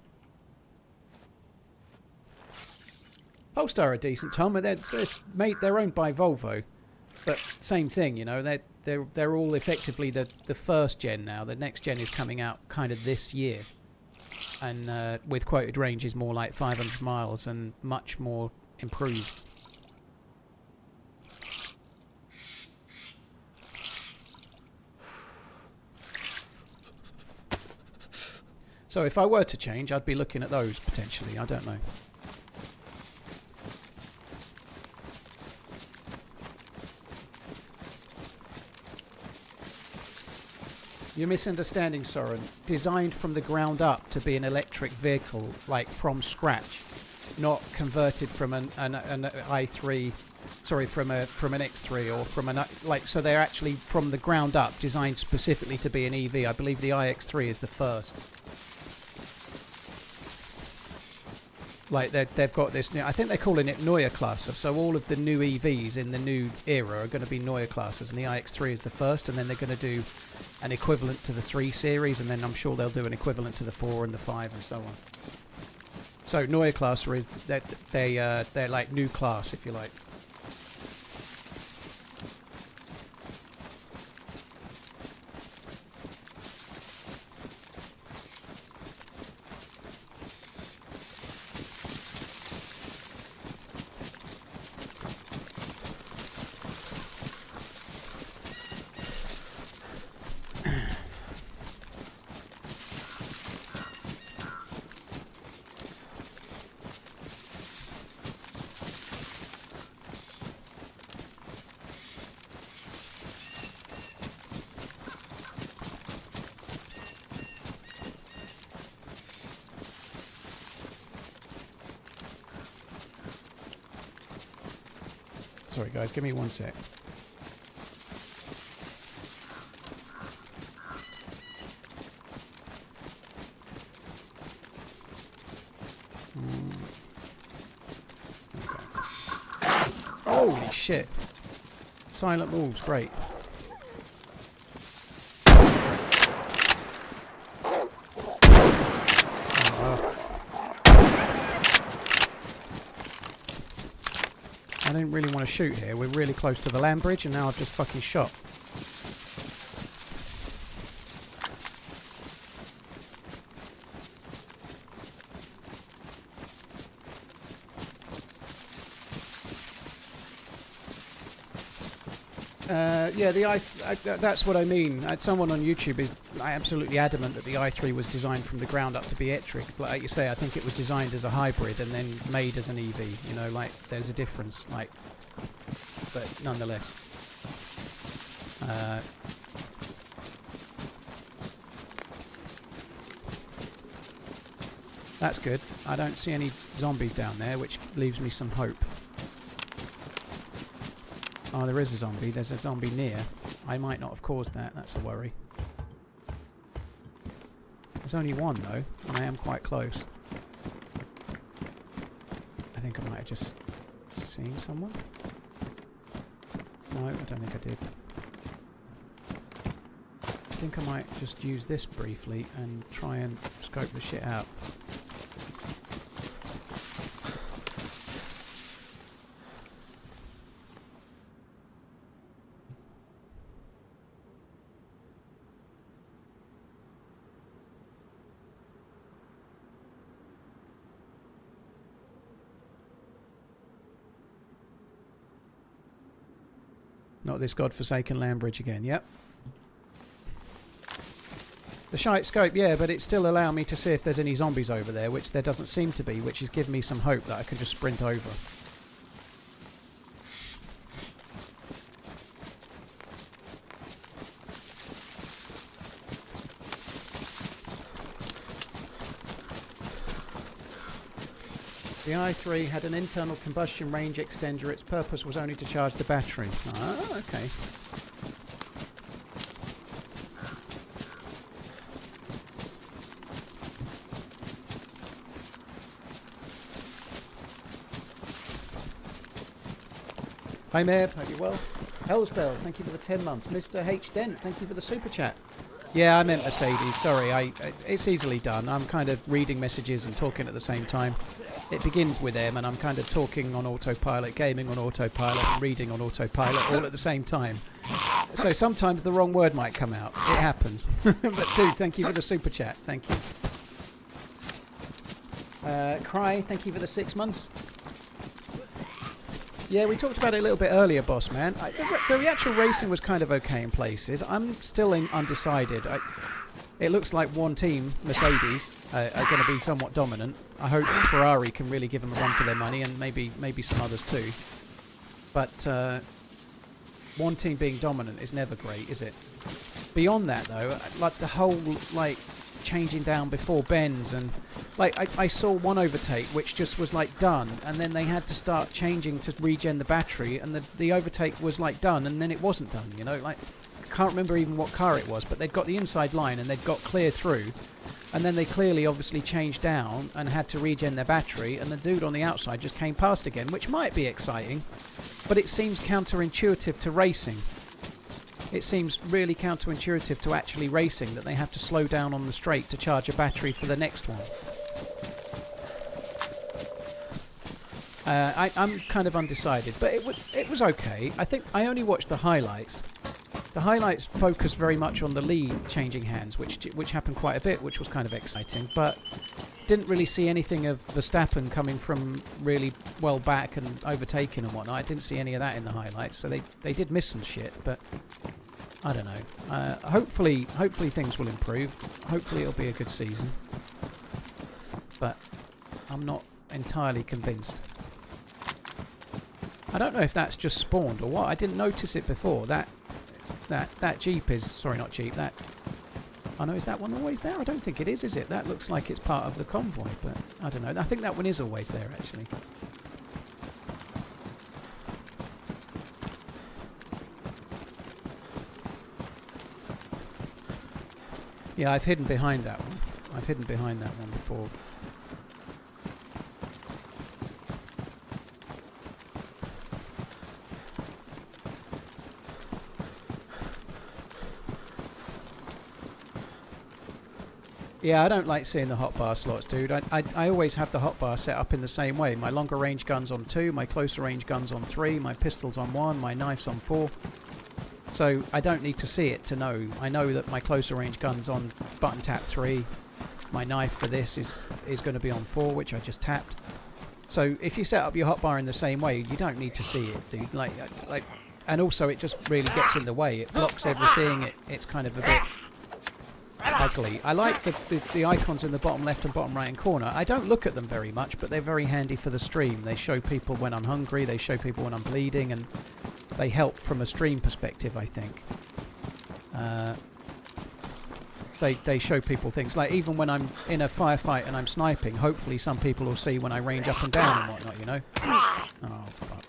[SPEAKER 1] Polestar are decent, Tom. They're owned by Volvo, but same thing, you know. They're all effectively the first gen now. The next gen is coming out kind of this year. And with quoted range is more like 500 miles and much more improved. So if I were to change, I'd be looking at those potentially. I don't know. You're misunderstanding, Soren. Designed from the ground up to be an electric vehicle, like from scratch, not converted from an i3, sorry, from an X3 or from an like. So they're actually from the ground up, designed specifically to be an EV. I believe the iX3 is the first. Like they've got this new, I think they're calling it Neue Klasse. So all of the new EVs in the new era are going to be Neue Klasses, and the iX3 is the first, and then they're going to do an equivalent to the 3 Series, and then I'm sure they'll do an equivalent to the 4 and the 5 and so on. So Neue Klasse is they're like new class, if you like. Sorry guys, give me 1 sec. Holy shit. Silent wolves, great. I didn't really want to shoot here. We're really close to the land bridge and now I've just fucking shot. Yeah, that's what I mean. Someone on YouTube is absolutely adamant that the i3 was designed from the ground up to be electric. But like you say, I think it was designed as a hybrid and then made as an EV. You know, like there's a difference. Like, but nonetheless. That's good. I don't see any zombies down there, which leaves me some hope. Oh, there is a zombie. There's a zombie near. I might not have caused that. That's a worry. There's only one, though, and I am quite close. I think I might have just seen someone. No, I don't think I did. I think I might just use this briefly and try and scope the shit out. Not this godforsaken land bridge again, yep. The shite scope, yeah, but it still allows me to see if there's any zombies over there, which there doesn't seem to be, which is giving me some hope that I can just sprint over. The i3 had an internal combustion range extender. Its purpose was only to charge the battery. Ah, okay. Hi Meb, hope you're well. Hellspells, thank you for the 10 months. Mr. H. Dent, thank you for the super chat. Yeah, I meant Mercedes, sorry, it's easily done. I'm kind of reading messages and talking at the same time. It begins with M and I'm kind of talking on autopilot, gaming on autopilot, and reading on autopilot all at the same time. So sometimes the wrong word might come out. It happens. But dude, thank you for the super chat. Thank you. Cry, thank you for the 6 months. Yeah, we talked about it a little bit earlier, boss man. The actual racing was kind of okay in places. I'm still undecided. It looks like one team, Mercedes, are going to be somewhat dominant. I hope Ferrari can really give them a run for their money, and maybe some others too. But one team being dominant is never great, is it? Beyond that, though, like the whole changing down before bends, and I saw one overtake which just was done, and then they had to start changing to regen the battery, and the overtake was done, and then it wasn't done. You know, I can't remember even what car it was, but they'd got the inside line and they'd got clear through, and then they clearly obviously changed down and had to regen their battery, and the dude on the outside just came past again, which might be exciting, but it seems counterintuitive to racing. It seems really counterintuitive to actually racing that they have to slow down on the straight to charge a battery for the next one. I'm kind of undecided, but it was okay. I think I only watched the highlights. The highlights focused very much on the lead changing hands, which happened quite a bit, which was kind of exciting, but didn't really see anything of Verstappen coming from really well back and overtaking and whatnot. I didn't see any of that in the highlights, so they did miss some shit, but I don't know. Hopefully things will improve. Hopefully it'll be a good season, but I'm not entirely convinced. I don't know if that's just spawned or what. I didn't notice it before. That Jeep is... Sorry, not Jeep. That... Oh no, is that one always there? I don't think it is it? That looks like it's part of the convoy, but I don't know. I think that one is always there, actually. Yeah, I've hidden behind that one. I've hidden behind that one before. Yeah, I don't like seeing the hotbar slots, dude. I always have the hotbar set up in the same way. My longer range gun's on 2, my closer range gun's on 3, my pistol's on 1, my knife's on 4. So I don't need to see it to know. I know that my closer range gun's on button tap 3. My knife for this is going to be on 4, which I just tapped. So if you set up your hotbar in the same way, you don't need to see it, dude. Like, and also it just really gets in the way. It blocks everything. It's kind of a bit ugly. I like the icons in the bottom left and bottom right hand corner. I don't look at them very much, but they're very handy for the stream. They show people when I'm hungry, they show people when I'm bleeding, and they help from a stream perspective, I think. They show people things, like even when I'm in a firefight and I'm sniping, hopefully some people will see when I range up and down and whatnot, you know? Oh, fuck.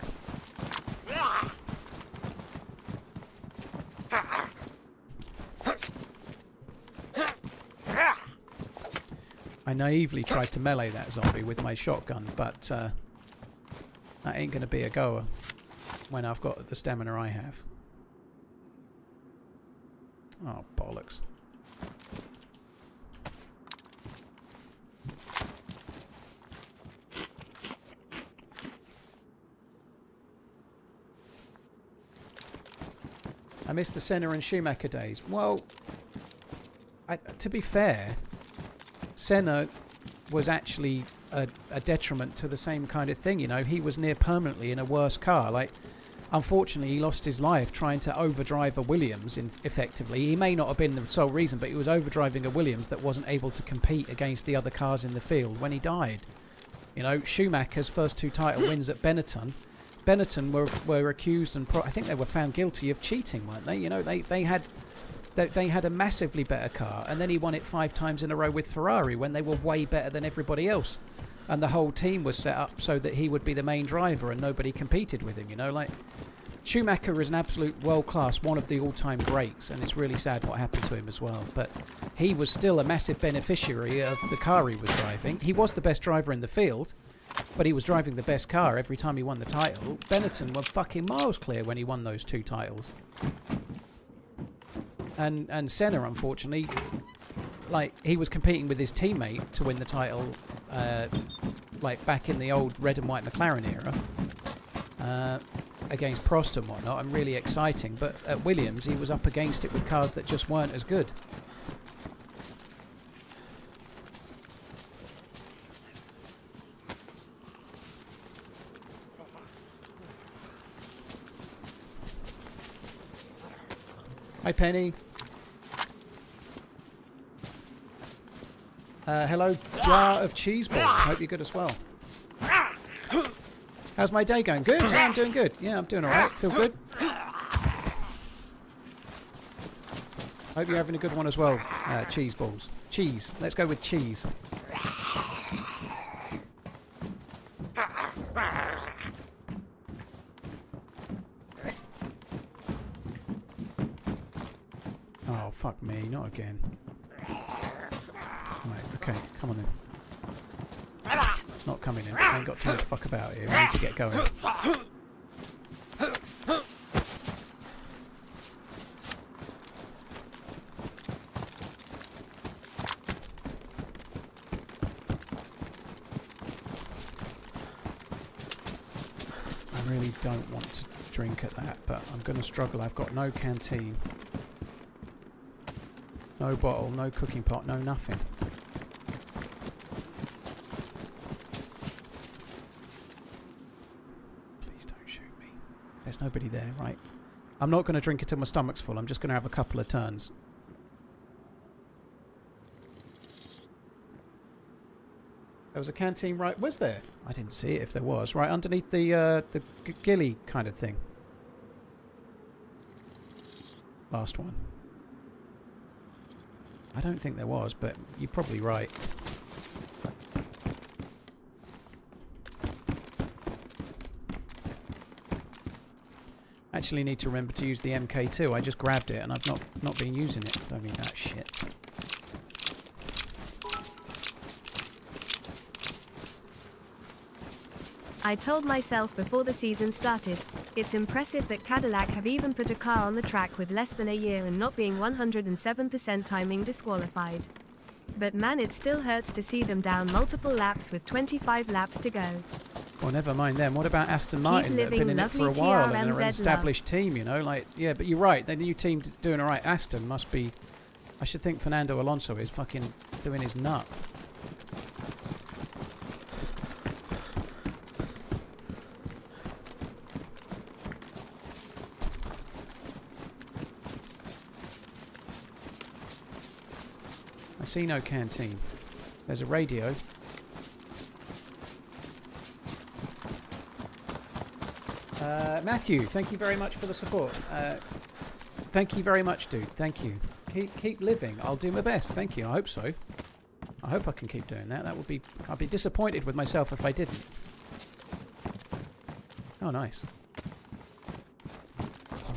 [SPEAKER 1] I naively tried to melee that zombie with my shotgun, but that ain't going to be a goer when I've got the stamina I have. Oh, bollocks. I miss the Senna and Schumacher days. Well, to be fair, Senna was actually a detriment to the same kind of thing, you know. He was near permanently in a worse car. Like, unfortunately, he lost his life trying to overdrive a Williams, effectively. He may not have been the sole reason, but he was overdriving a Williams that wasn't able to compete against the other cars in the field when he died. You know, Schumacher's first 2 title wins at Benetton. Benetton were accused and I think they were found guilty of cheating, weren't they? You know, they had a massively better car, and then he won it 5 times in a row with Ferrari when they were way better than everybody else, and the whole team was set up so that he would be the main driver and nobody competed with him, you know. Like, Schumacher is an absolute world class, one of the all-time greats, and it's really sad what happened to him as well, but he was still a massive beneficiary of the car he was driving. He was the best driver in the field, but he was driving the best car every time he won the title. Benetton were fucking miles clear when he won those 2 titles. And Senna, unfortunately, like, he was competing with his teammate to win the title, like back in the old red and white McLaren era, against Prost and whatnot, and really exciting. But at Williams, he was up against it with cars that just weren't as good. Hi, Penny. Hello, jar of cheese balls. Hope you're good as well. How's my day going? Good? Yeah, I'm doing good. Yeah, I'm doing alright. Feel good? Hope you're having a good one as well. Cheese balls. Cheese. Let's go with cheese. Oh, fuck me. Not again. Right, okay. Come on then. It's not coming in. I ain't got time to fuck about here. I need to get going. I really don't want to drink at that, but I'm going to struggle. I've got no canteen. No bottle, no cooking pot, no nothing. Please don't shoot me. There's nobody there, right? I'm not going to drink until my stomach's full. I'm just going to have a couple of turns. There was a canteen right... Was there? I didn't see it if there was. Right underneath the ghillie kind of thing. Last one. I don't think there was, but you're probably right. Actually need to remember to use the MK2. I just grabbed it and I've not been using it. Don't need that shit.
[SPEAKER 2] I told myself before the season started, it's impressive that Cadillac have even put a car on the track with less than a year and not being 107% timing disqualified. But man, it still hurts to see them down multiple laps with 25 laps to go.
[SPEAKER 1] Well, never mind them. What about Aston Martin that have been in it for a while and are an established team, you know? Like, yeah, but you're right. The new team doing all right. Aston must be... I should think Fernando Alonso is fucking doing his nut. I see no canteen. There's a radio. Matthew, thank you very much for the support. Thank you very much, dude. Thank you. Keep living. I'll do my best. Thank you. I hope so. I hope I can keep doing that. That would be... I'd be disappointed with myself if I didn't. Oh, nice. I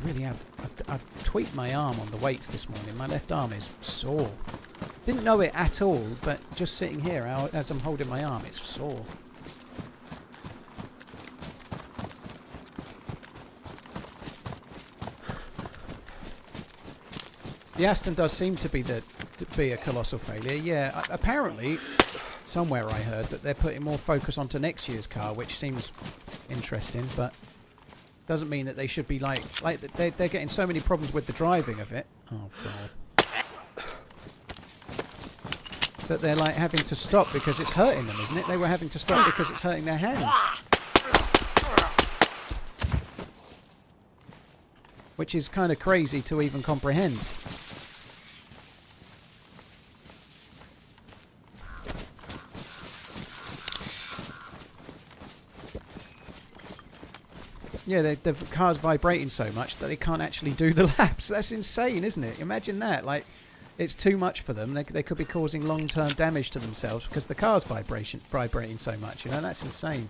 [SPEAKER 1] really have... I've tweaked my arm on the weights this morning. My left arm is sore. Didn't know it at all, but just sitting here as I'm holding my arm, it's sore. The Aston does seem to be a colossal failure. Yeah, apparently, somewhere I heard that they're putting more focus onto next year's car, which seems interesting, but doesn't mean that they should be like they're getting so many problems with the driving of it. Oh god. That they're like having to stop because it's hurting them, isn't it? They were having to stop because it's hurting their hands. Which is kind of crazy to even comprehend. Yeah, the car's vibrating so much that they can't actually do the laps. That's insane, isn't it? Imagine that. Like, it's too much for them. They could be causing long-term damage to themselves because the car's vibrating so much. You know, that's insane.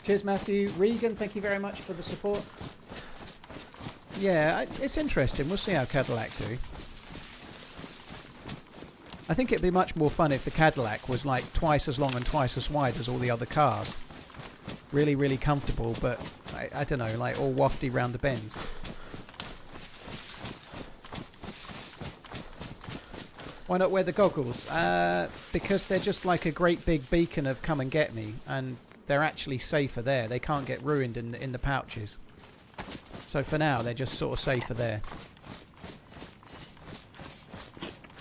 [SPEAKER 1] Cheers, Matthew. Regan, thank you very much for the support. Yeah, it's interesting. We'll see how Cadillac do. I think it'd be much more fun if the Cadillac was like twice as long and twice as wide as all the other cars. Really, really comfortable, but I don't know, like all wafty round the bends. Why not wear the goggles? Because they're just like a great big beacon of come and get me, and they're actually safer there. They can't get ruined in the pouches. So for now, they're just sort of safer there.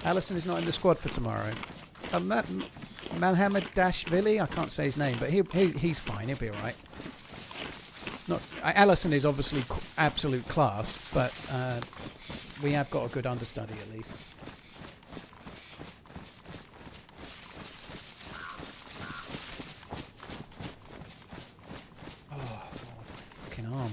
[SPEAKER 1] Allison is not in the squad for tomorrow. Mohammed Dashvili, I can't say his name, but he's fine. He'll be all right. Allison is obviously absolute class, but we have got a good understudy at least. Oh, fucking arm.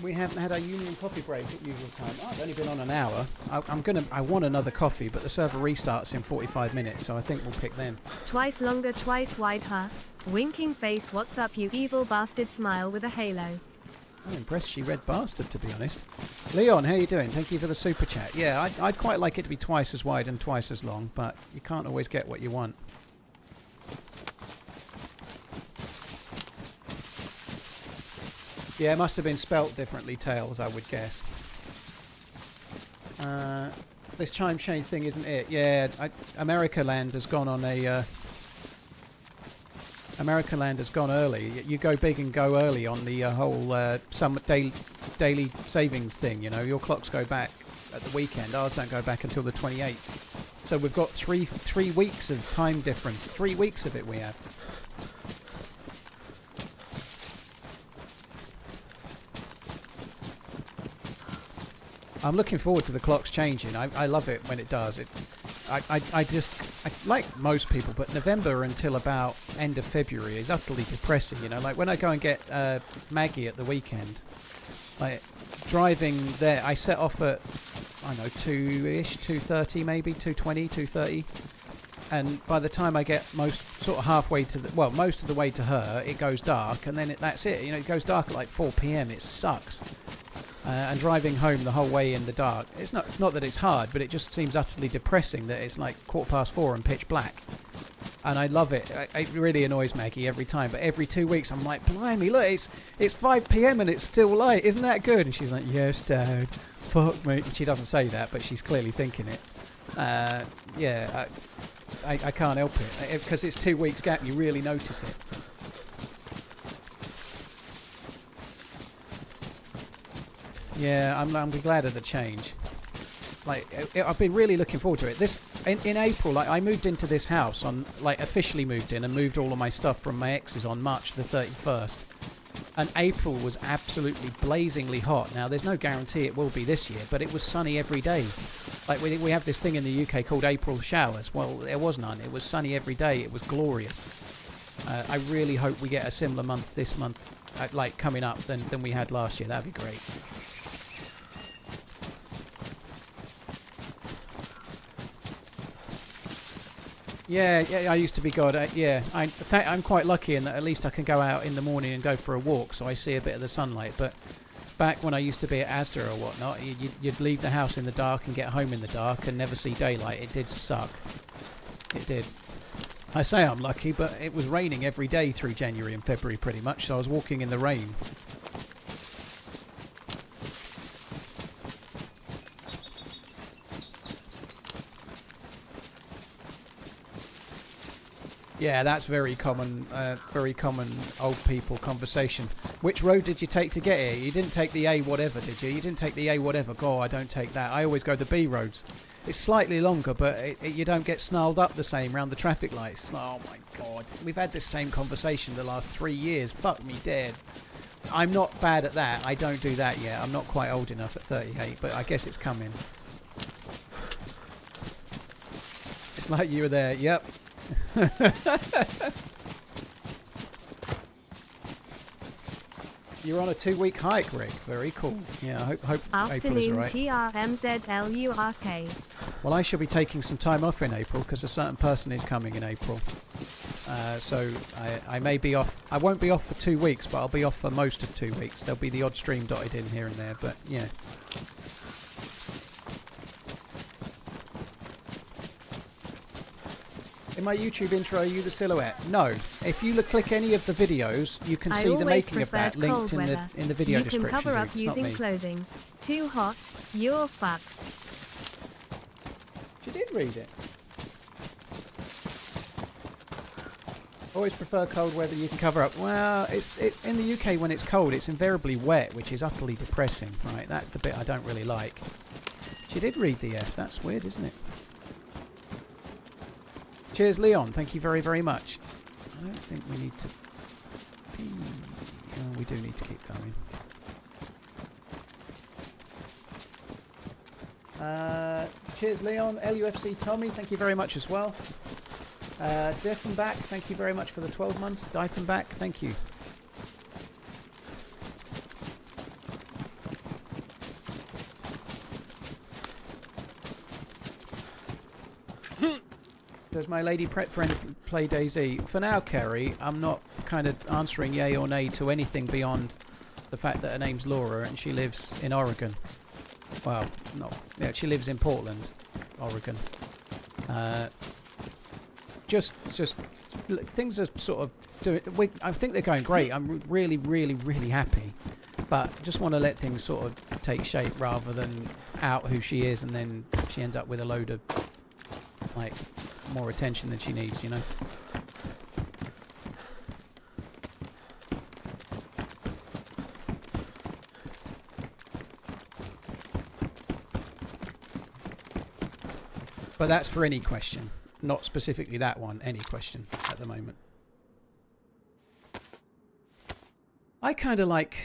[SPEAKER 1] We haven't had our union coffee break at usual time. Oh, I've only been on an hour. I want another coffee, but the server restarts in 45 minutes, so I think we'll pick then.
[SPEAKER 2] Twice longer, twice wide, huh? Winking face, what's up, you evil bastard? Smile with a halo.
[SPEAKER 1] I'm impressed she read bastard, to be honest. Leon, how you doing? Thank you for the super chat. Yeah, I'd quite like it to be twice as wide and twice as long, but you can't always get what you want. Yeah, it must have been spelt differently, Tails, I would guess. This chime change thing isn't it? Yeah, America Land has gone on a American Land has gone early. You go big and go early on the whole daily savings thing. You know, your clocks go back at the weekend. Ours don't go back until the 28th. So we've got three weeks of time difference. 3 weeks of it we have. I'm looking forward to the clocks changing. I love it when it does. I like most people, but November until about end of February is utterly depressing. You know, like when I go and get Maggie at the weekend, like driving there, I set off at, I don't know, 2-ish, 2:30 maybe, 2:20, 2:30. And by the time I get most of the way to her, it goes dark, and then that's it. You know, it goes dark at like 4 p.m. It sucks. And driving home the whole way in the dark, it's not that it's hard, but it just seems utterly depressing that it's like 4:15 and pitch black. And I love it. It really annoys Maggie every time. But every 2 weeks, I'm like, blimey, look, it's 5 p.m. and it's still light. Isn't that good? And she's like, yes, Dad. Fuck me. She doesn't say that, but she's clearly thinking it. Yeah, I can't help it. Because it's 2 weeks gap, you really notice it. Yeah, I'm glad of the change. Like, I've been really looking forward to it. In April, like, I moved into this house officially moved in and moved all of my stuff from my ex's on March the 31st. And April was absolutely blazingly hot. Now, there's no guarantee it will be this year, but it was sunny every day. Like, we have this thing in the UK called April showers. Well, there was none. It was sunny every day. It was glorious. I really hope we get a similar month this month, like coming up, than we had last year. That'd be great. Yeah, I used to be God. I'm quite lucky in that at least I can go out in the morning and go for a walk, so I see a bit of the sunlight. But back when I used to be at Asda or whatnot, you'd leave the house in the dark and get home in the dark and never see daylight. It did suck. It did. I say I'm lucky, but it was raining every day through January and February pretty much, so I was walking in the rain. Yeah, that's very common old people conversation. Which road did you take to get here? You didn't take the A whatever, did you? You didn't take the A whatever. God, I don't take that. I always go the B roads. It's slightly longer, but you don't get snarled up the same round the traffic lights. Oh my God. We've had this same conversation the last 3 years. Fuck me dead. I'm not bad at that. I don't do that yet. I'm not quite old enough at 38, but I guess it's coming. It's like you were there. Yep. You're on a 2-week hike, Rick. Very cool. Yeah, I hope April is alright.
[SPEAKER 2] TRMZ.
[SPEAKER 1] Well, I shall be taking some time off in April because a certain person is coming in April. So I may be off. I won't be off for 2 weeks, but I'll be off for most of 2 weeks. There'll be the odd stream dotted in here and there, but yeah. In my YouTube intro, are you the silhouette? No. If you click any of the videos, you can see the making of that linked in the video description.
[SPEAKER 2] You can cover up
[SPEAKER 1] it's not
[SPEAKER 2] using
[SPEAKER 1] me.
[SPEAKER 2] clothing. Too hot, you're fucked.
[SPEAKER 1] She did read it. Always prefer cold weather. You can cover up. Well, in the UK when it's cold, it's invariably wet, which is utterly depressing. Right, that's the bit I don't really like. She did read the F. That's weird, isn't it? Cheers, Leon. Thank you very, very much. I don't think we need to pee. Oh, we do need to keep going. Cheers, Leon. LUFC Tommy, thank you very much as well. Diefenbach, thank you very much for the 12 months. Diefenbach, thank you. Does my lady prep friend play DayZ? For now, Kerry, I'm not kind of answering yay or nay to anything beyond the fact that her name's Laura and she lives in Oregon. Well, no, yeah, she lives in Portland, Oregon. Just things are sort of doing. I think they're going great. I'm really, really, really happy, but just want to let things sort of take shape rather than out who she is and then she ends up with a load of like more attention than she needs, you know. But that's for any question. Not specifically that one. Any question at the moment. I kind of like...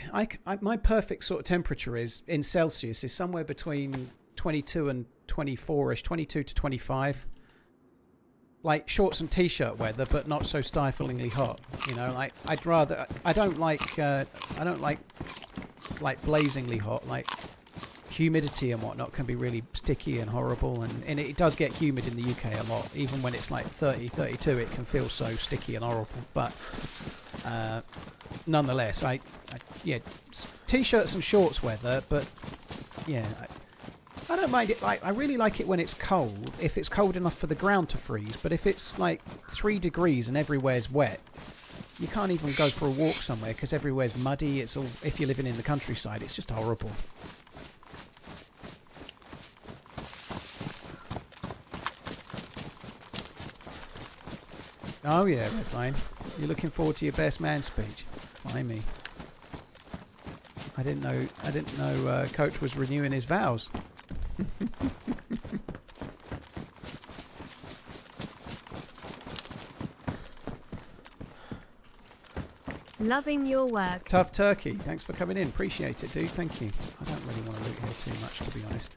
[SPEAKER 1] my perfect sort of temperature is, in Celsius, is somewhere between 22 and 24-ish. 22 to 25. Like shorts and t-shirt weather, but not so stiflingly hot. You know, like I'd rather... I don't like blazingly hot. Like humidity and whatnot can be really sticky and horrible, and it does get humid in the UK a lot. Even when it's like 30, 32, it can feel so sticky and horrible. But nonetheless, yeah, t-shirts and shorts weather. But yeah, I don't mind it. Like I really like it when it's cold. If it's cold enough for the ground to freeze. But if it's like 3 degrees and everywhere's wet, you can't even go for a walk somewhere because everywhere's muddy. It's all, if you're living in the countryside, it's just horrible. Oh yeah, Redline. You're looking forward to your best man speech. Blimey. I didn't know Coach was renewing his vows.
[SPEAKER 2] Loving your work.
[SPEAKER 1] Tough Turkey, thanks for coming in. Appreciate it, dude. Thank you. I don't really want to loot here too much, to be honest.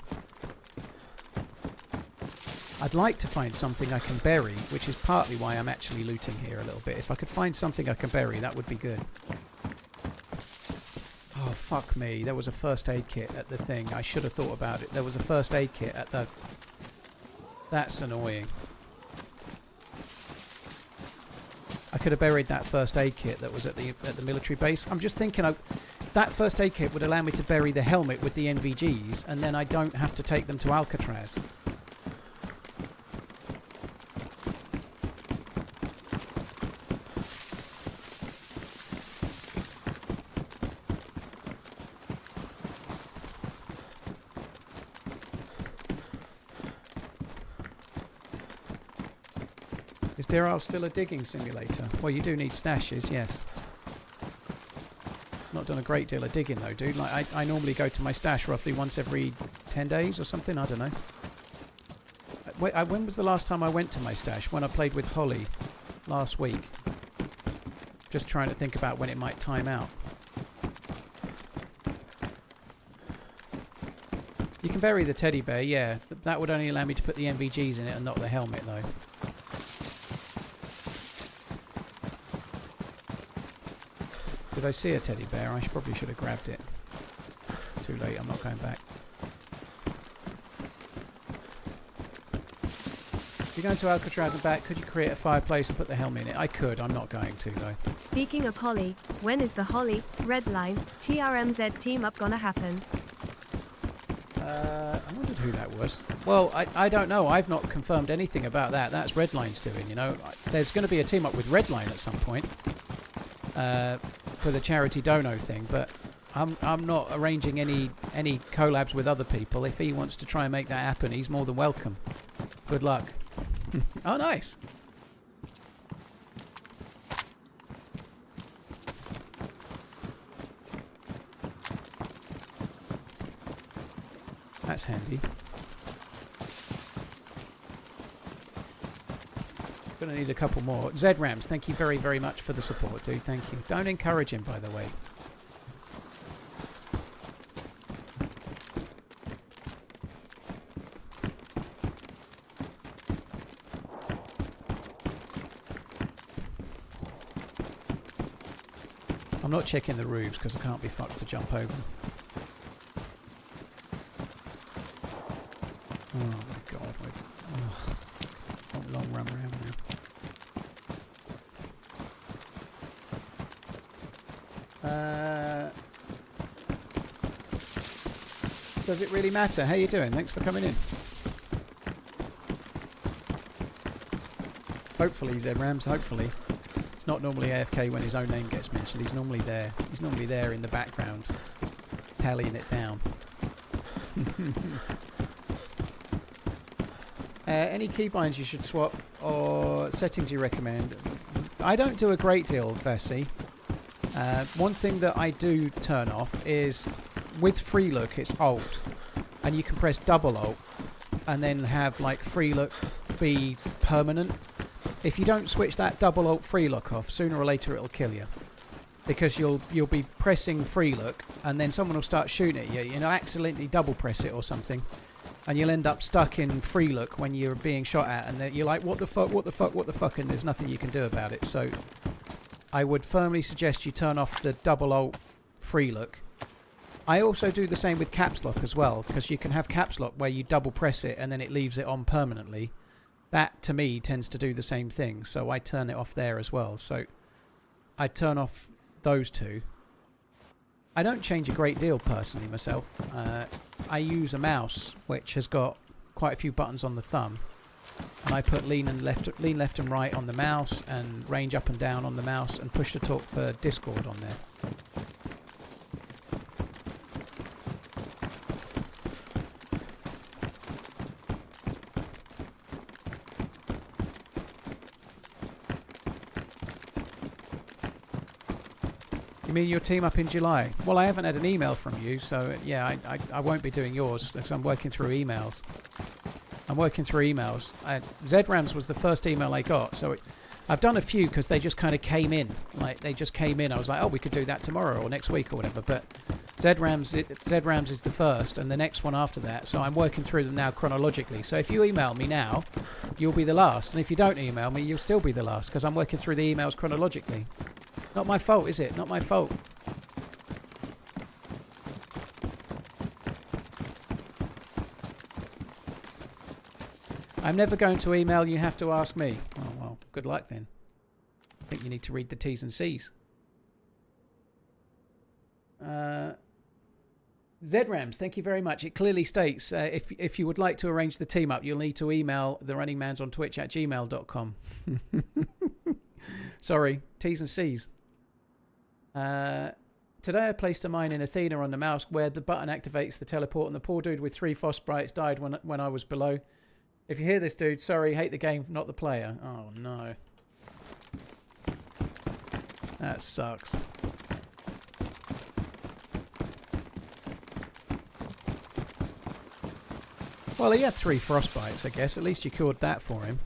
[SPEAKER 1] I'd like to find something I can bury, which is partly why I'm actually looting here a little bit. If I could find something I can bury, that would be good. Oh, fuck me. There was a first aid kit at the thing. I should have thought about it. There was a first aid kit at the... That's annoying. I could have buried that first aid kit that was at the military base. I'm just thinking that first aid kit would allow me to bury the helmet with the NVGs, and then I don't have to take them to Alcatraz. Is Deerisle still a digging simulator? Well, you do need stashes, yes. Not done a great deal of digging though, dude. Like I normally go to my stash roughly once every 10 days or something. I don't know. When was the last time I went to my stash? When I played with Holly last week. Just trying to think about when it might time out. You can bury the teddy bear, yeah. That would only allow me to put the NVGs in it and not the helmet though. Did I see a teddy bear? I probably should have grabbed it. Too late, I'm not going back. If you're going to Alcatraz and back, could you create a fireplace and put the helmet in it? I could, I'm not going to though.
[SPEAKER 2] Speaking of Holly, when is the Holly, Redline, TRMZ team up gonna happen?
[SPEAKER 1] I wondered who that was. Well, I don't know. I've not confirmed anything about that. That's Redline's doing, you know. There's going to be a team up with Redline at some point. For the charity dono thing, but I'm not arranging any collabs with other people. If he wants to try and make that happen, he's more than welcome. Good luck. Oh, nice. That's handy. Gonna need a couple more. ZRAMS, thank you very, very much for the support, dude. Thank you. Don't encourage him, by the way. I'm not checking the roofs because I can't be fucked to jump over. Oh my god. Long run around now. Does it really matter? How you doing? Thanks for coming in. Hopefully, ZRAMS, hopefully. It's not normally AFK when his own name gets mentioned. He's normally there. He's normally there in the background, tallying it down. Any keybinds you should swap or settings you recommend? I don't do a great deal, Vessi. One thing that I do turn off is with free look, it's Alt, and you can press double Alt, and then have like free look be permanent. If you don't switch that double alt free look off, sooner or later it'll kill you. Because you'll be pressing free look, and then someone will start shooting at you. You know, accidentally double press it or something, and you'll end up stuck in free look when you're being shot at, and then you're like, what the fuck, what the fuck, what the fuck, and there's nothing you can do about it. So I would firmly suggest you turn off the double alt free look. I also do the same with caps lock as well, because you can have caps lock where you double press it and then it leaves it on permanently. That to me tends to do the same thing, so I turn it off there as well. So I turn off those two. I don't change a great deal personally myself. I use a mouse which has got quite a few buttons on the thumb, and I put lean left and right on the mouse, and range up and down on the mouse, and push to talk for Discord on there. You mean your team up in July? Well, I haven't had an email from you, so yeah, I won't be doing yours because I'm working through emails. ZRAMZ was the first email I got, so I've done a few because they just kind of came in. Like, they just came in. I was like, oh, we could do that tomorrow or next week or whatever, but ZRAMZ is the first, and the next one after that, so I'm working through them now chronologically. So if you email me now, you'll be the last, and if you don't email me, you'll still be the last because I'm working through the emails chronologically. Not my fault, is it? Not my fault. I'm never going to email, you have to ask me. Oh, well, good luck then. I think you need to read the T's and C's. ZRAMZ, thank you very much. It clearly states, if you would like to arrange the team up, you'll need to email TheRunningManZ on Twitch at gmail.com. Sorry, T's and C's. Today I placed a mine in Athena on the mouse where the button activates the teleport, and the poor dude with 3 frostbites died when I was below. If you hear this, dude, sorry, hate the game, not the player. Oh no. That sucks. Well, he had 3 frostbites, I guess. At least you cured that for him.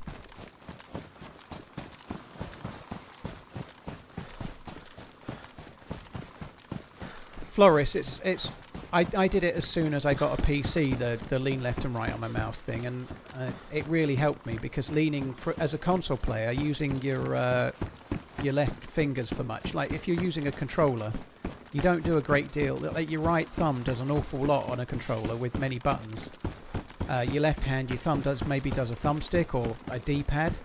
[SPEAKER 1] Floris, I did it as soon as I got a PC, the lean left and right on my mouse thing, and it really helped me because leaning as a console player, using your left fingers for much. Like if you're using a controller, you don't do a great deal. Like your right thumb does an awful lot on a controller with many buttons. Your left hand, your thumb maybe does a thumbstick or a D-pad,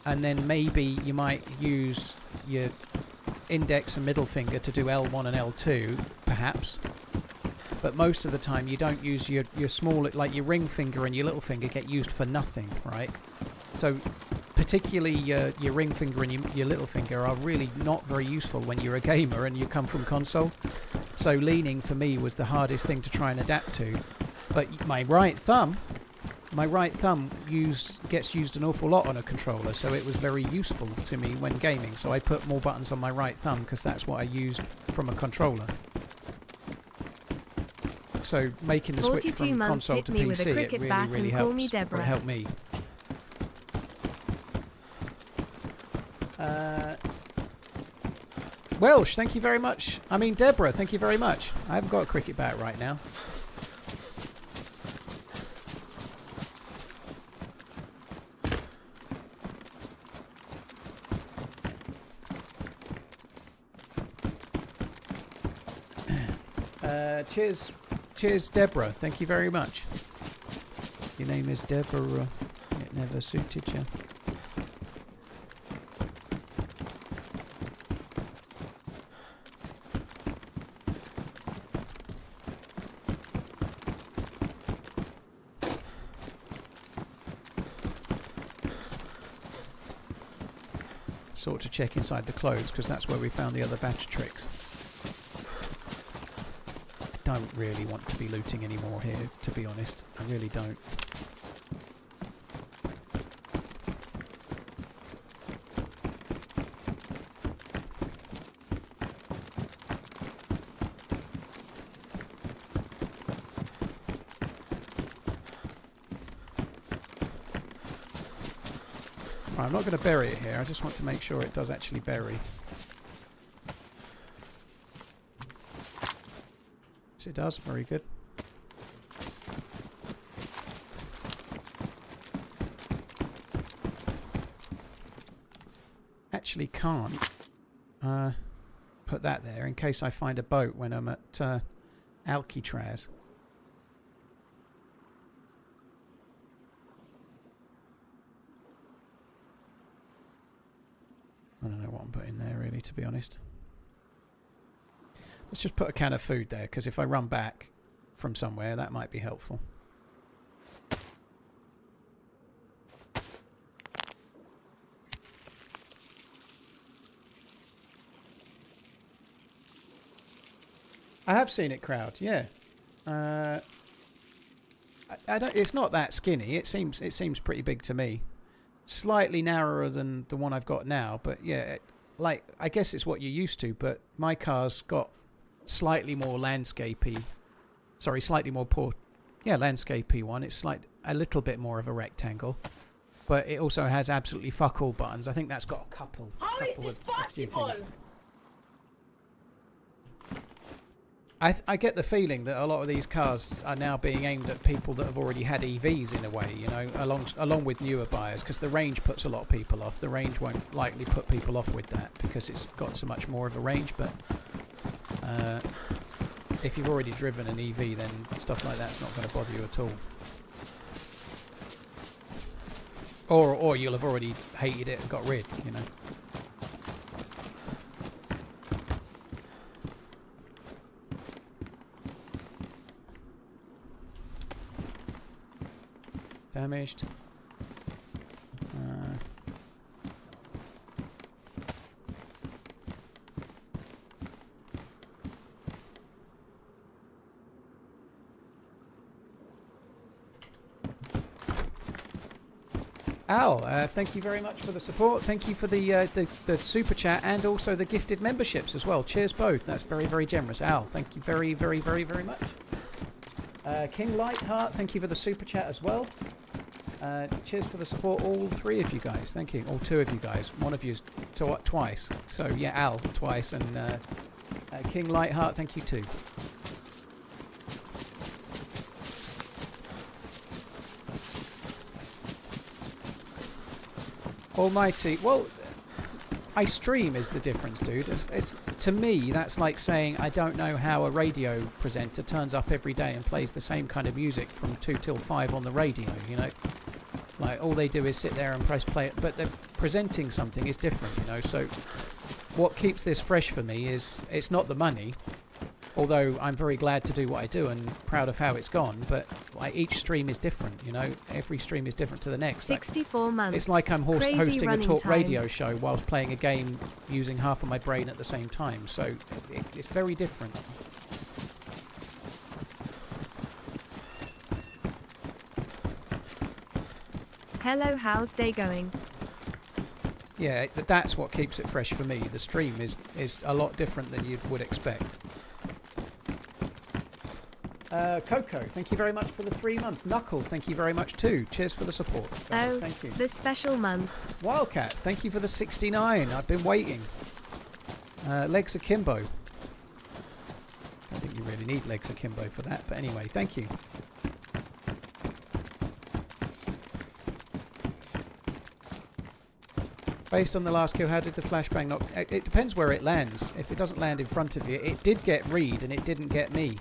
[SPEAKER 1] and then maybe you might use your index and middle finger to do L1 and L2, perhaps. But most of the time you don't use your small, like your ring finger and your little finger get used for nothing, right? So particularly your ring finger and your little finger are really not very useful when you're a gamer and you come from console. So leaning for me was the hardest thing to try and adapt to. But my right thumb gets used an awful lot on a controller, so it was very useful to me when gaming. So I put more buttons on my right thumb because that's what I used from a controller. So making the switch from console to PC, it really helps. It helped me. Welsh, thank you very much. I mean, Deborah, thank you very much. I haven't got a cricket bat right now. Cheers, Deborah. Thank you very much. Your name is Deborah. It never suited you. Sort to check inside the clothes because that's where we found the other batch tricks. Don't really want to be looting anymore here, to be honest. I really don't. Right, I'm not going to bury it here. I just want to make sure it does actually bury. Yes, it does. Very good. Actually can't put that there in case I find a boat when I'm at Alcatraz. I don't know what I'm putting there really, to be honest. Let's just put a can of food there, because if I run back from somewhere, that might be helpful. I have seen it, Crowd. Yeah, I don't. It's not that skinny. It seems pretty big to me. Slightly narrower than the one I've got now, but yeah, like I guess it's what you're used to. But my car's got slightly more landscapey. Sorry, slightly more landscapey one. It's a little bit more of a rectangle, but it also has absolutely fuck all buttons. I think that's got a couple of a few things. I get the feeling that a lot of these cars are now being aimed at people that have already had EVs in a way, you know, along with newer buyers, because the range puts a lot of people off. The range won't likely put people off with that because it's got so much more of a range, but if you've already driven an EV, then stuff like that's not going to bother you at all. Or you'll have already hated it and got rid, you know. Damaged. Al, thank you very much for the support. Thank you for the super chat and also the gifted memberships as well. Cheers both. That's very, very generous. Al, thank you very, very, very, very much. King Lightheart, thank you for the super chat as well. Cheers for the support, all three of you guys. Thank you. All two of you guys. One of you is twice. So, yeah, Al, twice. And King Lightheart, thank you too. Almighty. Well, I stream is the difference, dude. It's to me, that's like saying I don't know how a radio presenter turns up every day and plays the same kind of music from 2 till 5 on the radio, you know? Like, all they do is sit there and press play, but they're presenting something is different, you know? So what keeps this fresh for me is it's not the money, although I'm very glad to do what I do and proud of how it's gone, but like each stream is different, you know? Every stream is different to the next.
[SPEAKER 2] 64 months.
[SPEAKER 1] It's like I'm hosting a talk
[SPEAKER 2] time.
[SPEAKER 1] radio show whilst playing a game using half of my brain at the same time, so it's very different.
[SPEAKER 2] Hello, how's day going?
[SPEAKER 1] Yeah, that's what keeps it fresh for me. The stream is a lot different than you would expect. Coco, thank you very much for the 3 months. Knuckle, thank you very much too. Cheers for the support.
[SPEAKER 2] Oh,
[SPEAKER 1] thank you.
[SPEAKER 2] the special month.
[SPEAKER 1] Wildcats, thank you for the 69. I've been waiting. Legs Akimbo. I don't think you really need Legs Akimbo for that, but anyway, thank you. Based on the last kill, how did the flashbang knock? It depends where it lands. If it doesn't land in front of you, it did get Reed and it didn't get me.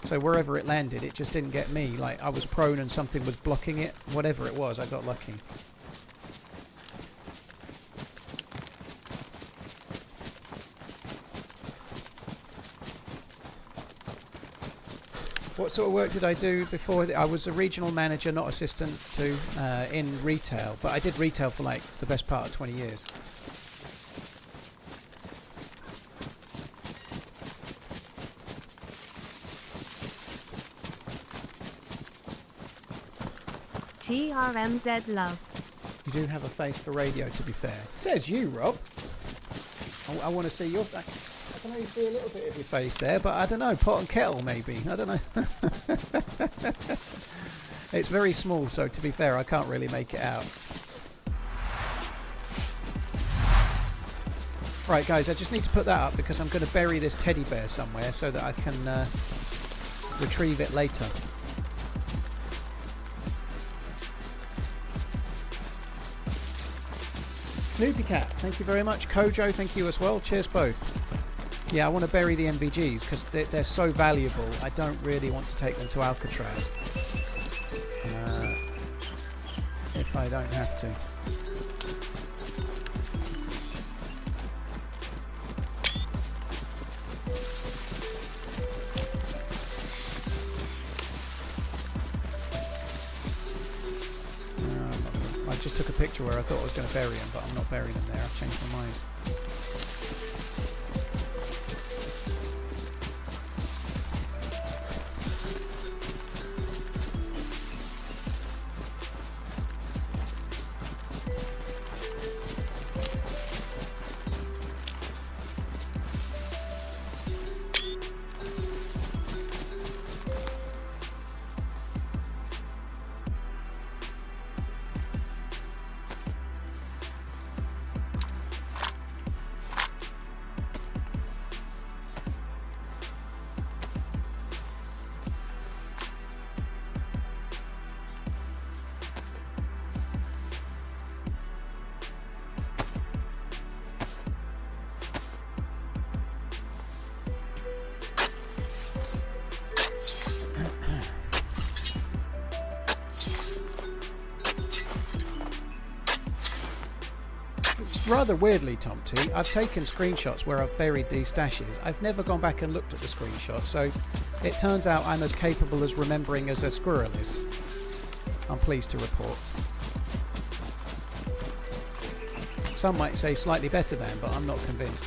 [SPEAKER 1] So wherever it landed, it just didn't get me. Like, I was prone and something was blocking it. Whatever it was, I got lucky. What sort of work did I do before? I was a regional manager, not assistant to, in retail. But I did retail for like the best part of 20 years.
[SPEAKER 2] TRMZ love.
[SPEAKER 1] You do have a face for radio, to be fair. Says you, Rob. I want to see your face. I can only see a little bit of your face there, but I don't know. Pot and kettle, maybe. I don't know. It's very small, so to be fair, I can't really make it out. Right, guys, I just need to put that up because I'm going to bury this teddy bear somewhere so that I can retrieve it later. Snoopy Cat, thank you very much. Kojo, thank you as well. Cheers both. Yeah, I want to bury the NVGs because they're so valuable. I don't really want to take them to Alcatraz. If I don't have to. I just took a picture where I thought I was going to bury them, but I'm not burying them there. I've changed my mind. Rather weirdly, Tom T, I've taken screenshots where I've buried these stashes. I've never gone back and looked at the screenshot, so it turns out I'm as capable as remembering as a squirrel is. I'm pleased to report. Some might say slightly better than, but I'm not convinced.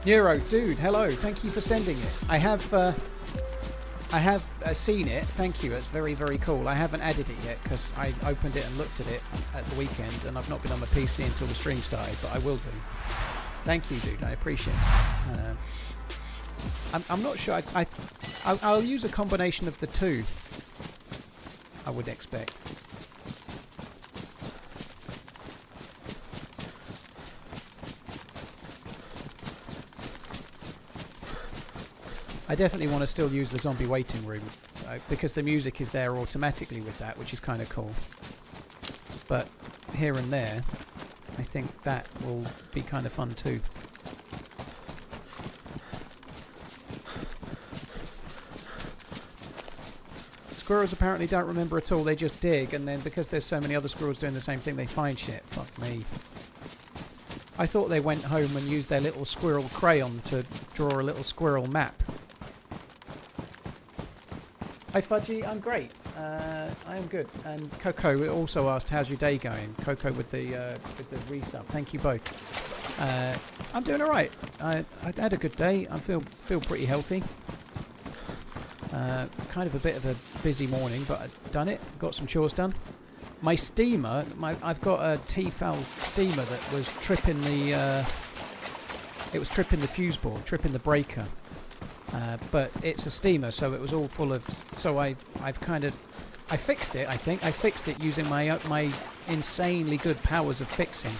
[SPEAKER 1] Neuro, dude, hello. Thank you for sending it. I have seen it. Thank you. It's very, very cool. I haven't added it yet because I opened it and looked at it at the weekend, and I've not been on my PC until the stream started, but I will do. Thank you, dude. I appreciate it. I'm not sure. I'll use a combination of the two, I would expect. I definitely want to still use the zombie waiting room because the music is there automatically with that, which is kind of cool. But here and there, I think that will be kind of fun too. Squirrels apparently don't remember at all. They just dig, and then because there's so many other squirrels doing the same thing, they find shit. Fuck me. I thought they went home and used their little squirrel crayon to draw a little squirrel map. Hi Fudgy, I'm great. I am good. And Coco also asked, "How's your day going?" Coco with the resub. Thank you both. I'm doing all right. I had a good day. I feel pretty healthy. Kind of a bit of a busy morning, but I've done it. Got some chores done. My steamer, I've got a T-foul steamer that was tripping the. It was tripping the fuse board, tripping the breaker. But it's a steamer, so it was all full of. So I fixed it. I think I fixed it using my insanely good powers of fixing.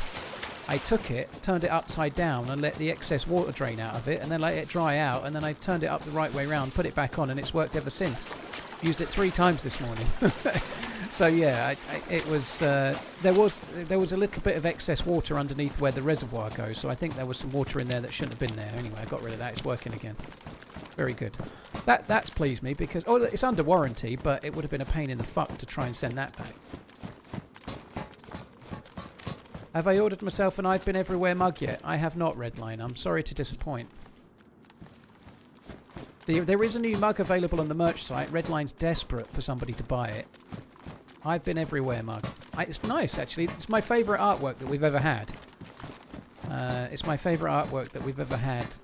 [SPEAKER 1] I took it, turned it upside down, and let the excess water drain out of it, and then let it dry out, and then I turned it up the right way round, put it back on, and it's worked ever since. Used it 3 times this morning. So yeah, it was. There was a little bit of excess water underneath where the reservoir goes, so I think there was some water in there that shouldn't have been there. Anyway, I got rid of that. It's working again. Very good. That's pleased me because it's under warranty, but it would have been a pain in the fuck to try and send that back. Have I ordered myself an I've Been Everywhere mug yet? I have not, Redline. I'm sorry to disappoint. There is a new mug available on the merch site. Redline's desperate for somebody to buy it. I've Been Everywhere mug. It's nice, actually. It's my favourite artwork that we've ever had. It's my favourite artwork that we've ever had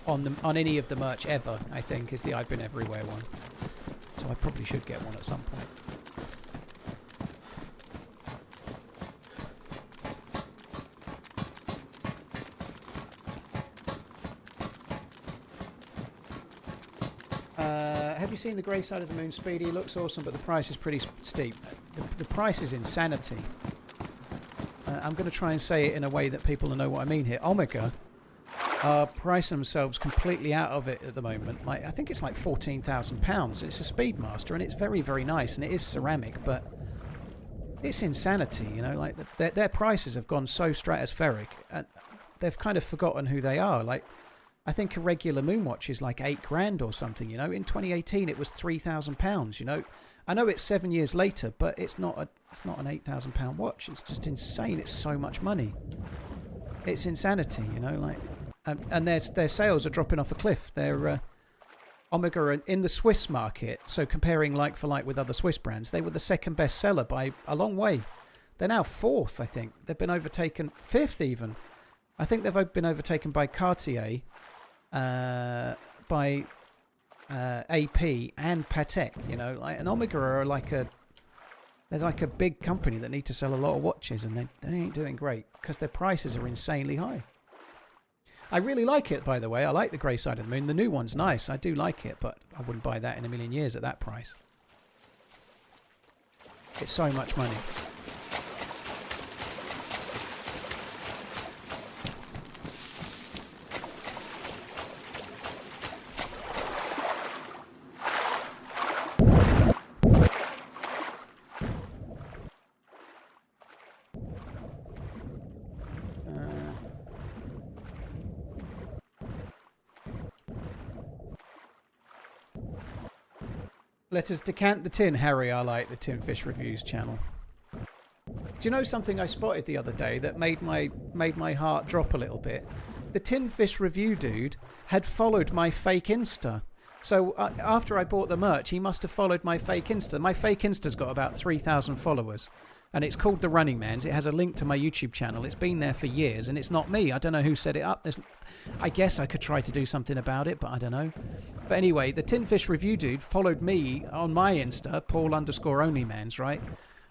[SPEAKER 1] on any of the merch ever, I think, is the I've Been Everywhere one. So I probably should get one at some point. you seen the grey side of the moon, Speedy? Looks awesome, but the price is pretty steep. The price is insanity. I'm going to try and say it in a way that people will know what I mean here. Omega are pricing themselves completely out of it at the moment. Like, I think it's like £14,000. It's a Speedmaster, and it's very, very nice, and it is ceramic, but it's insanity, you know. Like, their prices have gone so stratospheric, and they've kind of forgotten who they are. Like, I think a regular Moonwatch is like £8,000 or something, you know. In 2018, it was £3,000, you know. I know it's 7 years later, but it's not an £8,000 watch. It's just insane. It's so much money. It's insanity, you know. Like, and their sales are dropping off a cliff. They're Omega are in the Swiss market. So comparing like for like with other Swiss brands, they were the second best seller by a long way. They're now fourth, I think. They've been overtaken, fifth even. I think they've been overtaken by Cartier, by AP and Patek, you know. Like, and Omega are they're like a big company that need to sell a lot of watches, and they ain't doing great because their prices are insanely high. I really like it, by the way. I like the grey side of the moon. The new one's nice. I do like it, but I wouldn't buy that in a million years at that price. It's so much money. Let us decant the tin, Harry. I like the Tin Fish Reviews channel. Do you know something I spotted the other day that made my heart drop a little bit? The Tin Fish Review dude had followed my fake Insta. So after I bought the merch, he must have followed my fake Insta. My fake Insta's got about 3,000 followers. And it's called TheRunningManZ. It has a link to my YouTube channel. It's been there for years, and it's not me. I don't know who set it up. I guess I could try to do something about it, but I don't know. But anyway, the Tin Fish Review dude followed me on my Insta, Paul_OnlyManZ, right?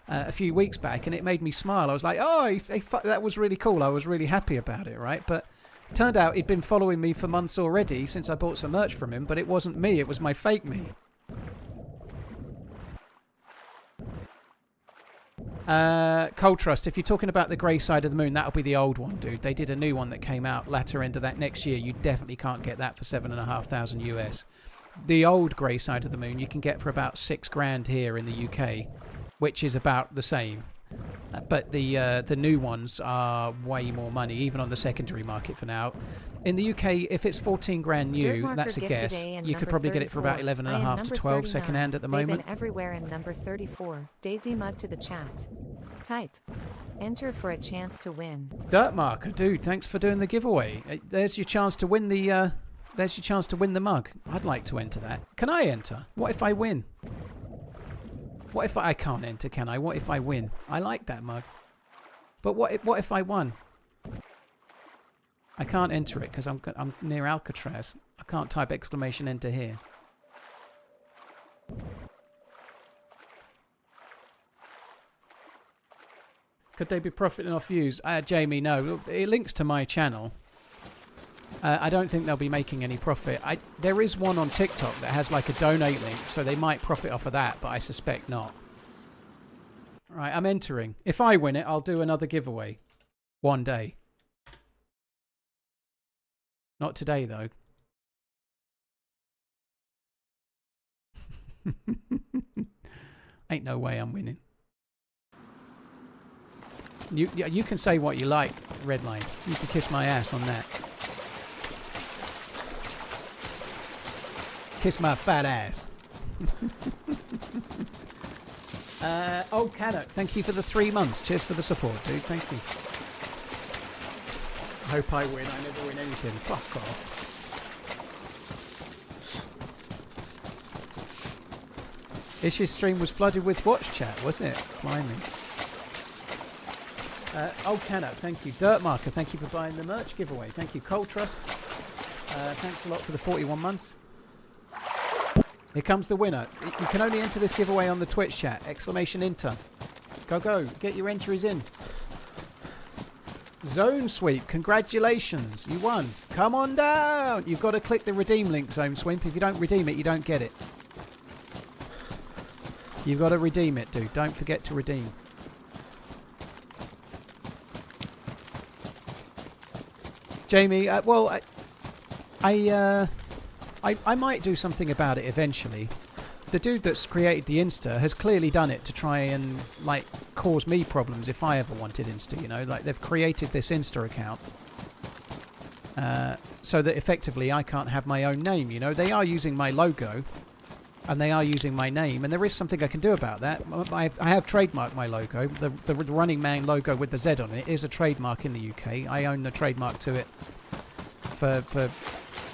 [SPEAKER 1] A few weeks back, and it made me smile. I was like, oh, that was really cool. I was really happy about it, right? But it turned out he'd been following me for months already since I bought some merch from him, but it wasn't me. It was my fake me. Cold Trust, if you're talking about the grey side of the moon, that'll be the old one, dude. They did a new one that came out latter end of that next year. You definitely can't get that for $7,500 US. The old grey side of the moon you can get for about $6,000 here in the UK, which is about the same. But the new ones are way more money, even on the secondary market for now. In the UK, if it's $14,000 new, that's a guess. You could probably get it for about 11.5 to 12 second-hand at the moment.
[SPEAKER 3] They've been everywhere in number 34. DayZ mug to the chat. Type. Enter for a chance to win.
[SPEAKER 1] Dirtmarker, dude, thanks for doing the giveaway. There's your chance to win the. There's your chance to win the mug. I'd like to enter that. Can I enter? What if I win? What if I can't enter? Can I? What if I win? I like that mug. But what if I won? I can't enter it because I'm near Alcatraz. I can't type !enter here. Could they be profiting off views? Jamie, no. It links to my channel. I don't think they'll be making any profit. There is one on TikTok that has like a donate link, so they might profit off of that, but I suspect not. Right, I'm entering. If I win it, I'll do another giveaway. One day. Not today, though. Ain't no way I'm winning. You can say what you like, Redline. You can kiss my ass on that. Kiss my fat ass. Old Canuck, thank you for the 3 months. Cheers for the support, dude. Thank you. I hope I win. I never win anything. Fuck off. Ish's stream was flooded with watch chat, was it? Blimey. Old Canuck, thank you. Dirtmarker, thank you for buying the merch giveaway. Thank you. Cold Trust, thanks a lot for the 41 months. Here comes the winner. You can only enter this giveaway on the Twitch chat. !Enter. Go. Get your entries in. Zone Sweep, congratulations. You won. Come on down. You've got to click the redeem link, Zone Sweep. If you don't redeem it, you don't get it. You've got to redeem it, dude. Don't forget to redeem. Jamie, well, I might do something about it eventually. The dude that's created the Insta has clearly done it to try and, like, cause me problems if I ever wanted Insta, you know? Like, they've created this Insta account so that effectively I can't have my own name, you know? They are using my logo and they are using my name, and there is something I can do about that. I have trademarked my logo. The Running Man logo with the Z on it is a trademark in the UK. I own the trademark to it for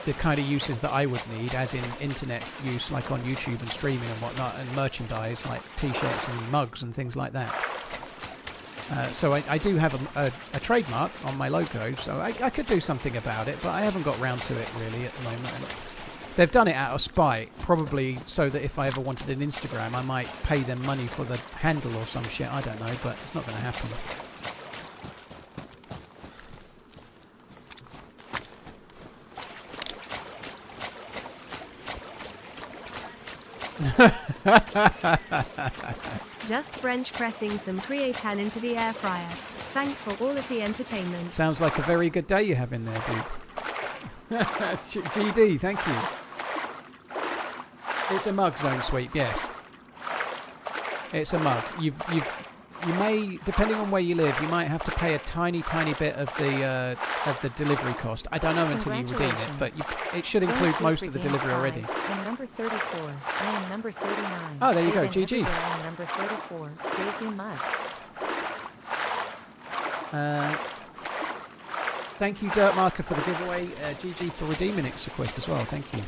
[SPEAKER 1] the kind of uses that I would need, as in internet use, like on YouTube and streaming and whatnot, and merchandise like t-shirts and mugs and things like that. So I do have a trademark on my logo, so I could do something about it, but I haven't got round to it really at the moment. They've done it out of spite, probably so that if I ever wanted an Instagram, I might pay them money for the handle or some shit. I don't know, but it's not going to happen.
[SPEAKER 2] Just French pressing some creatine into the air fryer. Thanks for all of the entertainment.
[SPEAKER 1] Sounds like a very good day you have in there, dude. GD, thank you. It's a mug, Zone Sweep, yes. It's a mug. You may, depending on where you live, you might have to pay a tiny bit of the delivery cost. I don't know until you redeem it, but it should include most of the delivery already.
[SPEAKER 3] I'm number 34. I am number 39.
[SPEAKER 1] Oh, there you go, GG.
[SPEAKER 3] I am number 34. DayZ mug.
[SPEAKER 1] Thank you, Dirt Marker, for the giveaway. GG for redeeming it so quick as well. Thank you.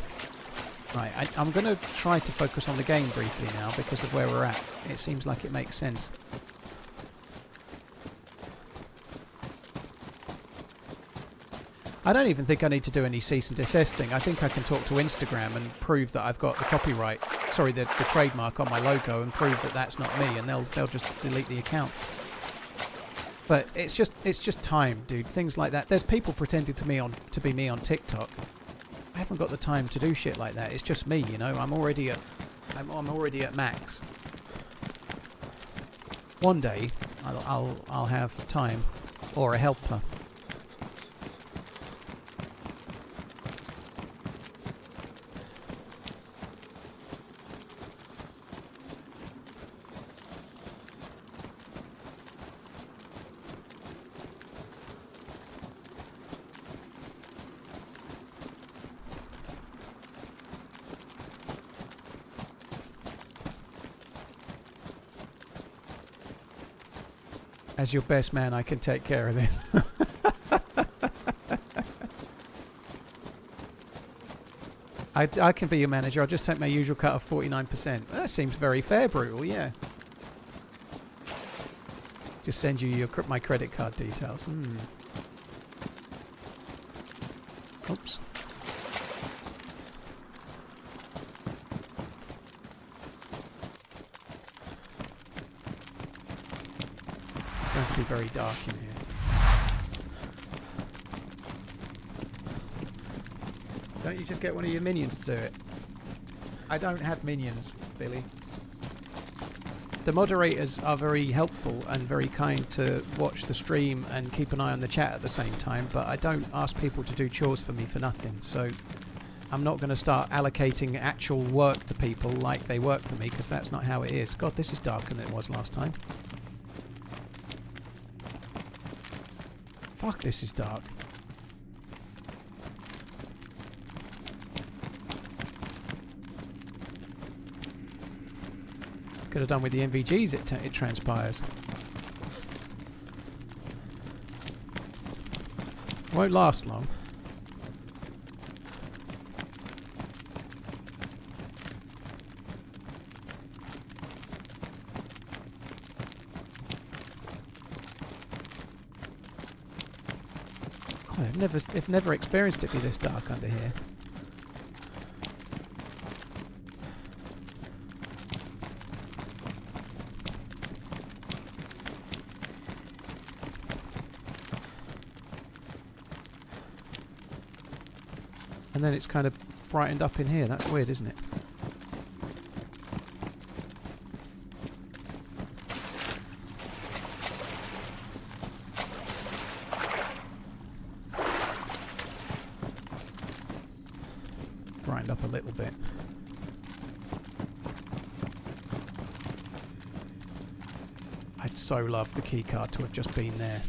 [SPEAKER 1] Right, I'm going to try to focus on the game briefly now because of where we're at. It seems like it makes sense. I don't even think I need to do any cease and desist thing. I think I can talk to Instagram and prove that I've got the copyright, sorry, the trademark on my logo, and prove that that's not me, and they'll just delete the account. But it's just time, dude. Things like that. There's people pretending to be me on TikTok. I haven't got the time to do shit like that. It's just me, you know. I'm already at max. One day, I'll have time, or a helper. As your best man, I can take care of this. I can be your manager. I'll just take my usual cut of 49%. That seems very fair, Brutal, yeah. Just send you my credit card details. Oops. It's going to be very dark in here. Don't you just get one of your minions to do it? I don't have minions, Billy. The moderators are very helpful and very kind to watch the stream and keep an eye on the chat at the same time, but I don't ask people to do chores for me for nothing, so I'm not going to start allocating actual work to people like they work for me, because that's not how it is. God, this is darker than it was last time. Fuck, this is dark. Could have done with the NVGs, it transpires. Won't last long. God, I've never experienced it be this dark under here. And then it's kind of brightened up in here. That's weird, isn't it? brightened up a little bit. I'd so love the keycard to have just been there.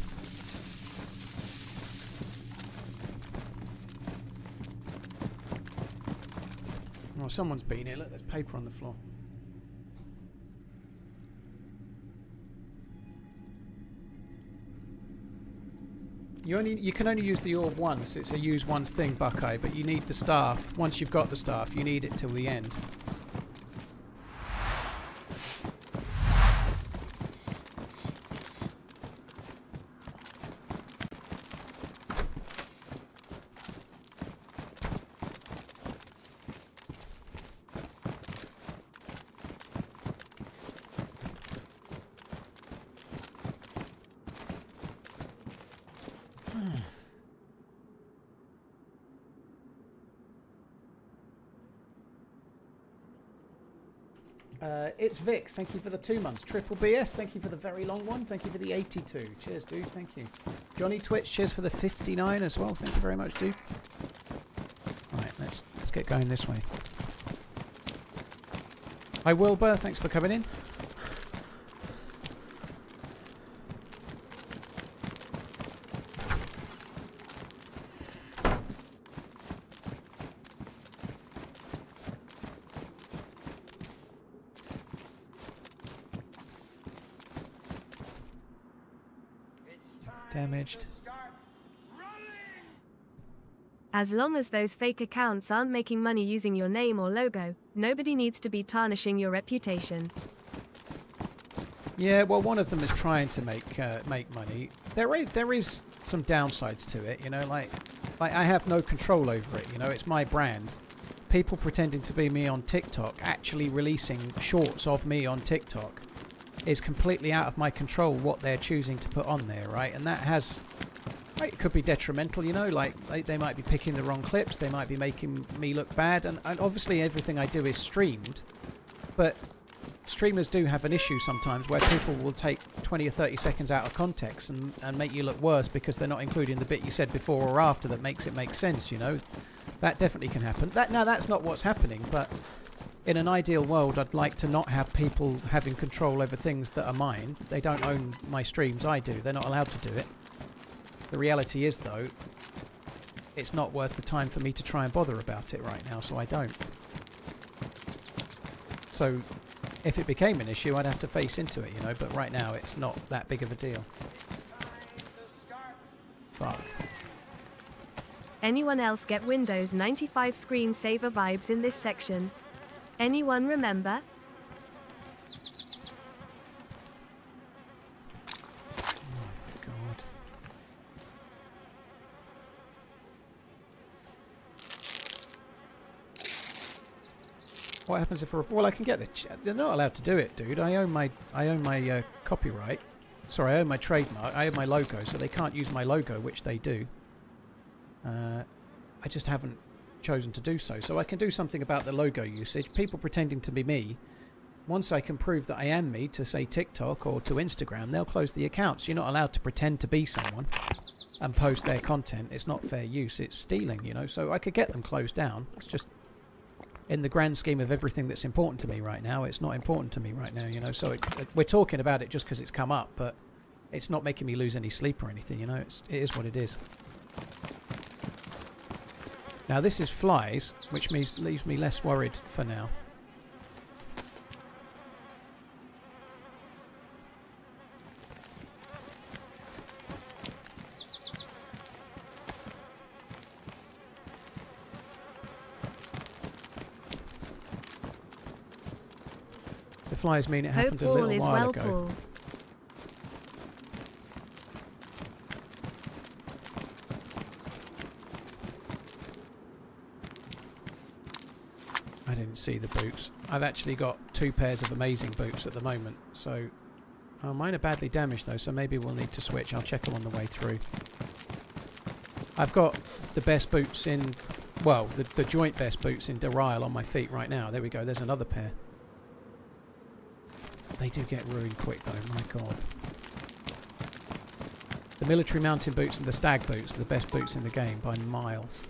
[SPEAKER 1] Oh, someone's been here. Look, there's paper on the floor. You can only use the orb once. It's a use once thing, Buckeye, but you need the staff. Once you've got the staff, you need it till the end. It's Vix, thank you for the 2 months. Triple BS, thank you for the very long one. Thank you for the 82. Cheers, dude, thank you. Johnny Twitch, cheers for the 59 as well. Thank you very much, dude. Right, let's get going this way. Hi, Wilbur, thanks for coming in. Damaged.
[SPEAKER 2] As long as those fake accounts aren't making money using your name or logo, nobody needs to be tarnishing your reputation.
[SPEAKER 1] Yeah, well, one of them is trying to make money. There is some downsides to it, you know, like I have no control over it, you know, it's my brand. People pretending to be me on TikTok, actually releasing shorts of me on TikTok, is completely out of my control what they're choosing to put on there, right? And that has, like, it could be detrimental, you know, like they might be picking the wrong clips, they might be making me look bad, and obviously everything I do is streamed, but streamers do have an issue sometimes where people will take 20 or 30 seconds out of context and make you look worse because they're not including the bit you said before or after that makes it make sense, you know. That definitely can happen. Now that's not what's happening, but in an ideal world, I'd like to not have people having control over things that are mine. They don't own my streams, I do. They're not allowed to do it. The reality is, though, it's not worth the time for me to try and bother about it right now, so I don't. So, if it became an issue, I'd have to face into it, you know, but right now it's not that big of a deal. Fuck.
[SPEAKER 2] Anyone else get Windows 95 screensaver vibes in this section? Anyone remember?
[SPEAKER 1] Oh my god. What happens if well, I can get the they're not allowed to do it, dude. I own my copyright. Sorry, I own my trademark. I own my logo, so they can't use my logo, which they do. I just haven't chosen to do so. So I can do something about the logo usage. People pretending to be me. Once I can prove that I am me to, say, TikTok or to Instagram, they'll close the accounts. You're not allowed to pretend to be someone and post their content. It's not fair use. It's stealing, you know. So I could get them closed down. It's just, in the grand scheme of everything that's important to me right now, it's not important to me right now, you know. So we're talking about it just because it's come up, but it's not making me lose any sleep or anything, you know. It is what it is. Now this is flies, which leaves me less worried for now. The flies mean it happened a little while ago. I didn't see the boots. I've actually got 2 pairs of amazing boots at the moment, so mine are badly damaged though, so maybe we'll need to switch. I'll check them on the way through. I've got the best boots in, well, the joint best boots in Deerisle on my feet right now. There we go, there's another pair. They do get ruined quick though, my god. The military mountain boots and the stag boots are the best boots in the game by miles.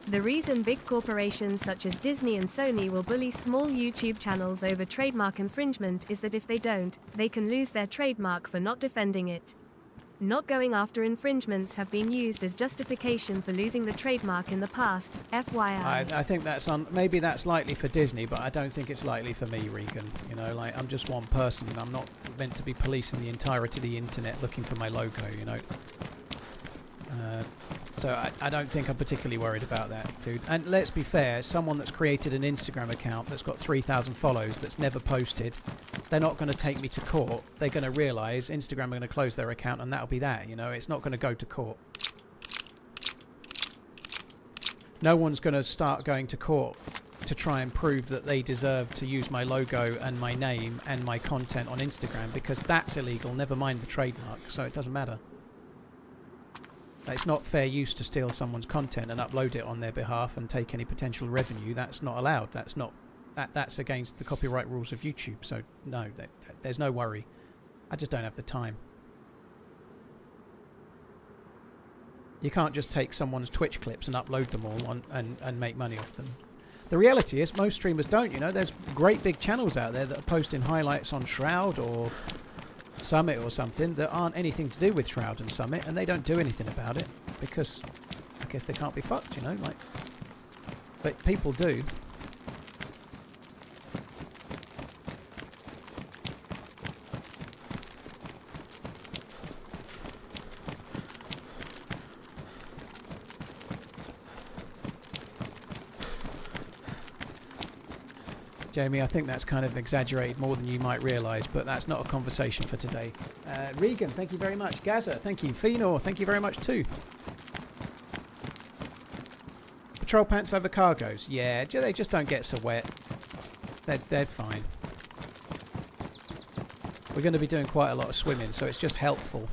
[SPEAKER 2] The reason big corporations such as Disney and Sony will bully small YouTube channels over trademark infringement is that if they don't, they can lose their trademark for not defending it. Not going after infringements have been used as justification for losing the trademark in the past, FYI.
[SPEAKER 1] I think that's maybe that's likely for Disney, but I don't think it's likely for me, Regan. You know, like, I'm just one person. I'm not meant to be policing the entirety of the internet looking for my logo, you know. So I don't think I'm particularly worried about that, dude. And let's be fair, someone that's created an Instagram account that's got 3,000 follows that's never posted, they're not going to take me to court. They're going to realise Instagram are going to close their account and that'll be that, you know. It's not going to go to court. No one's going to start going to court to try and prove that they deserve to use my logo and my name and my content on Instagram, because that's illegal, never mind the trademark, so it doesn't matter. It's not fair use to steal someone's content and upload it on their behalf and take any potential revenue. That's not allowed. That's against the copyright rules of YouTube. So no, there's no worry. I just don't have the time. You can't just take someone's Twitch clips and upload them all on and make money off them. The reality is most streamers don't, you know. There's great big channels out there that are posting highlights on Shroud or Summit or something that aren't anything to do with Shroud and Summit, and they don't do anything about it because I guess they can't be fucked, you know, like, but people do. Jamie, I think that's kind of exaggerated more than you might realise, but that's not a conversation for today. Regan, thank you very much. Gaza, thank you. Fenor, thank you very much too. Patrol pants over cargos. Yeah, they just don't get so wet. They're fine. We're going to be doing quite a lot of swimming, so it's just helpful.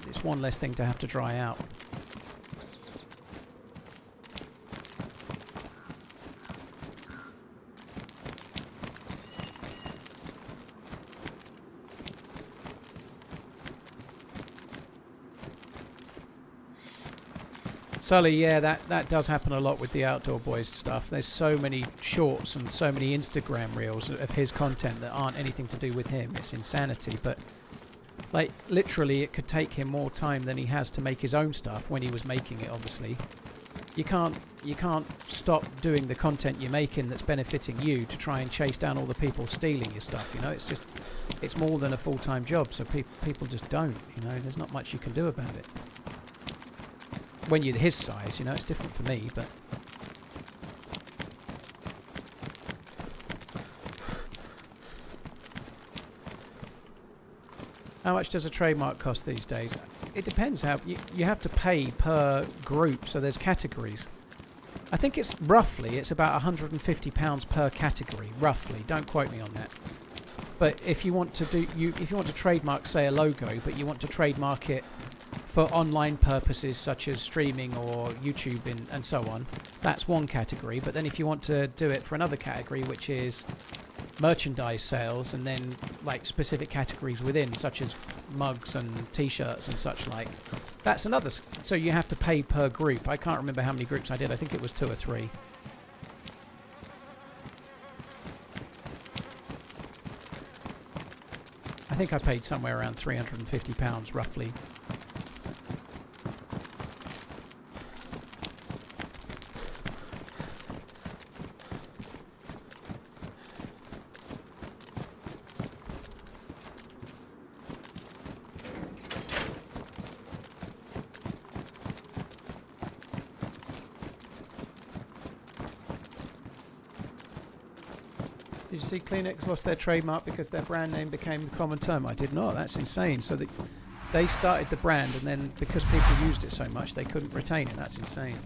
[SPEAKER 1] It's one less thing to have to dry out. Sully, yeah, that does happen a lot with the Outdoor Boys stuff. There's so many shorts and so many Instagram reels of his content that aren't anything to do with him. It's insanity, but like literally it could take him more time than he has to make his own stuff when he was making it, obviously. You can't stop doing the content you're making that's benefiting you to try and chase down all the people stealing your stuff, you know. It's more than a full-time job, so people just don't, you know. There's not much you can do about it. When you're his size, you know, it's different for me, but... How much does a trademark cost these days? It depends how... You have to pay per group, so there's categories. I think it's roughly, it's about £150 per category, roughly. Don't quote me on that. But if you want to if you want to trademark, say, a logo, but you want to trademark it for online purposes such as streaming or YouTube and so on, that's one category. But then if you want to do it for another category, which is merchandise sales, and then like specific categories within, such as mugs and t-shirts and such like, that's another. So you have to pay per group. I can't remember how many groups I did. I think it was 2 or 3. I think I paid somewhere around £350 roughly. Did you see Kleenex lost their trademark because their brand name became a common term? I did not. That's insane. So they started the brand, and then because people used it so much, they couldn't retain it. That's insane.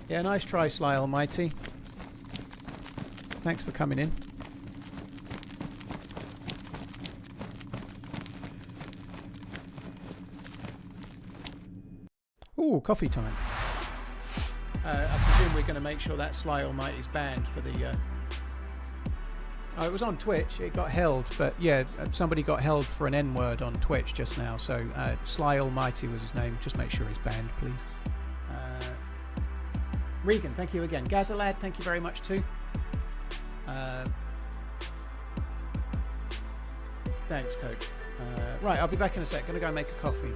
[SPEAKER 1] Yeah, nice try, Sly Almighty. Thanks for coming in. Ooh, coffee time. I presume we're going to make sure that Sly Almighty's banned for the Oh, it was on Twitch. It got held, but yeah, somebody got held for an N-word on Twitch just now. So Sly Almighty was his name. Just make sure he's banned, please. Regan, thank you again. Gazalad, thank you very much too. Thanks, Coach. Right, I'll be back in a sec. Gonna go make a coffee.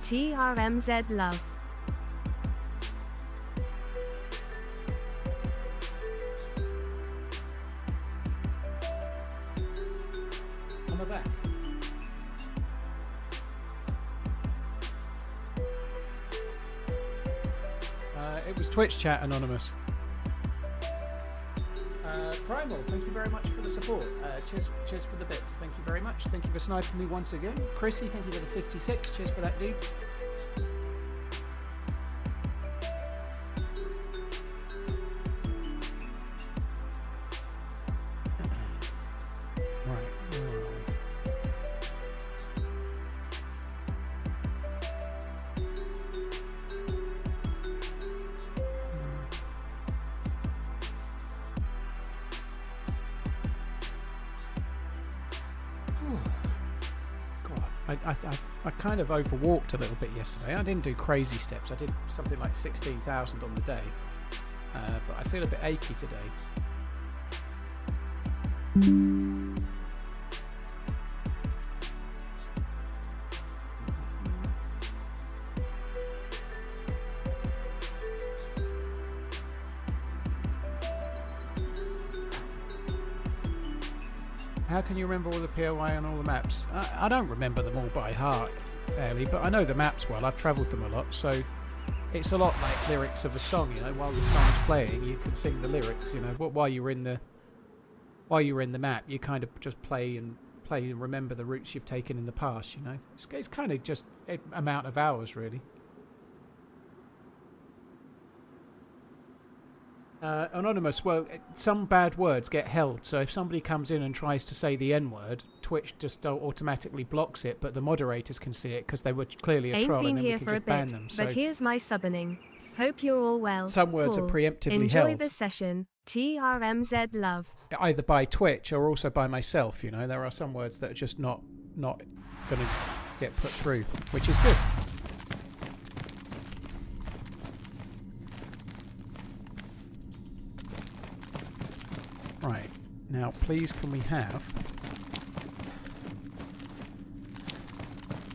[SPEAKER 2] TRMZ love.
[SPEAKER 1] On the back. It was Twitch chat, Anonymous. Primal, thank you very much for the support. Cheers for the bits. Thank you very much. Thank you for sniping me once again. Chrissy, thank you for the 56. Cheers for that, dude. I kind of overwalked a little bit yesterday. I didn't do crazy steps. I did something like 16,000 on the day. But I feel a bit achy today. How can you remember all the POI on all the maps? I don't remember them all by heart, Ellie, but I know the maps well. I've travelled them a lot, so it's a lot like lyrics of a song. You know, while the song's playing, you can sing the lyrics. You know, while you're in the map, you kind of just play and remember the routes you've taken in the past. You know, it's kind of just an amount of hours, really. Anonymous, well, some bad words get held, so if somebody comes in and tries to say the N-word, Twitch just automatically blocks it, but the moderators can see it because they were clearly a troll, and then we can just ban them.
[SPEAKER 2] But here's my subinning. Hope you're all well.
[SPEAKER 1] Some words are preemptively held.
[SPEAKER 2] Enjoy the session. TRMZ love.
[SPEAKER 1] Either by Twitch or also by myself, you know. There are some words that are just not going to get put through, which is good. Right, now please can we have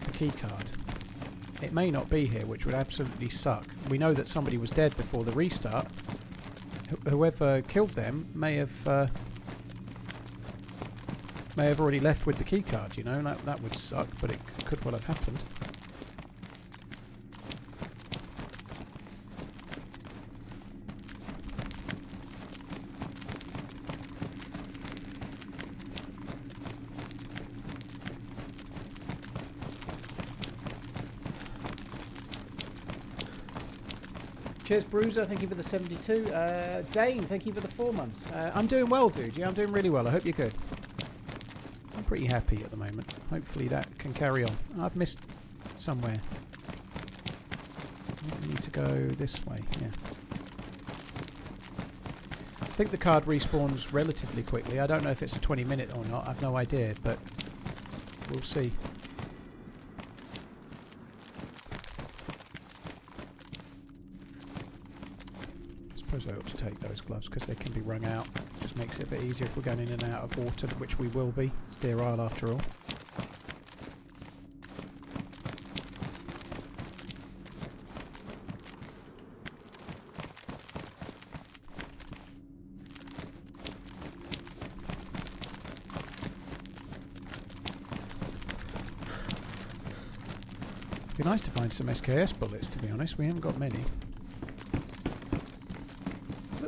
[SPEAKER 1] the key card? It may not be here, which would absolutely suck. We know that somebody was dead before the restart. Whoever killed them may have already left with the key card, you know, and that would suck, but it could well have happened. Cheers, Bruiser. Thank you for the 72. Dane, thank you for the 4 months. I'm doing well, dude. Yeah, I'm doing really well. I hope you're good. I'm pretty happy at the moment. Hopefully that can carry on. I've missed somewhere. I need to go this way. Yeah. I think the card respawns relatively quickly. I don't know if it's a 20-minute or not. I've no idea, but we'll see. I suppose I ought to take those gloves because they can be wrung out. Just makes it a bit easier if we're going in and out of water, which we will be. It's Deerisle after all. It'd be nice to find some SKS bullets, to be honest. We haven't got many.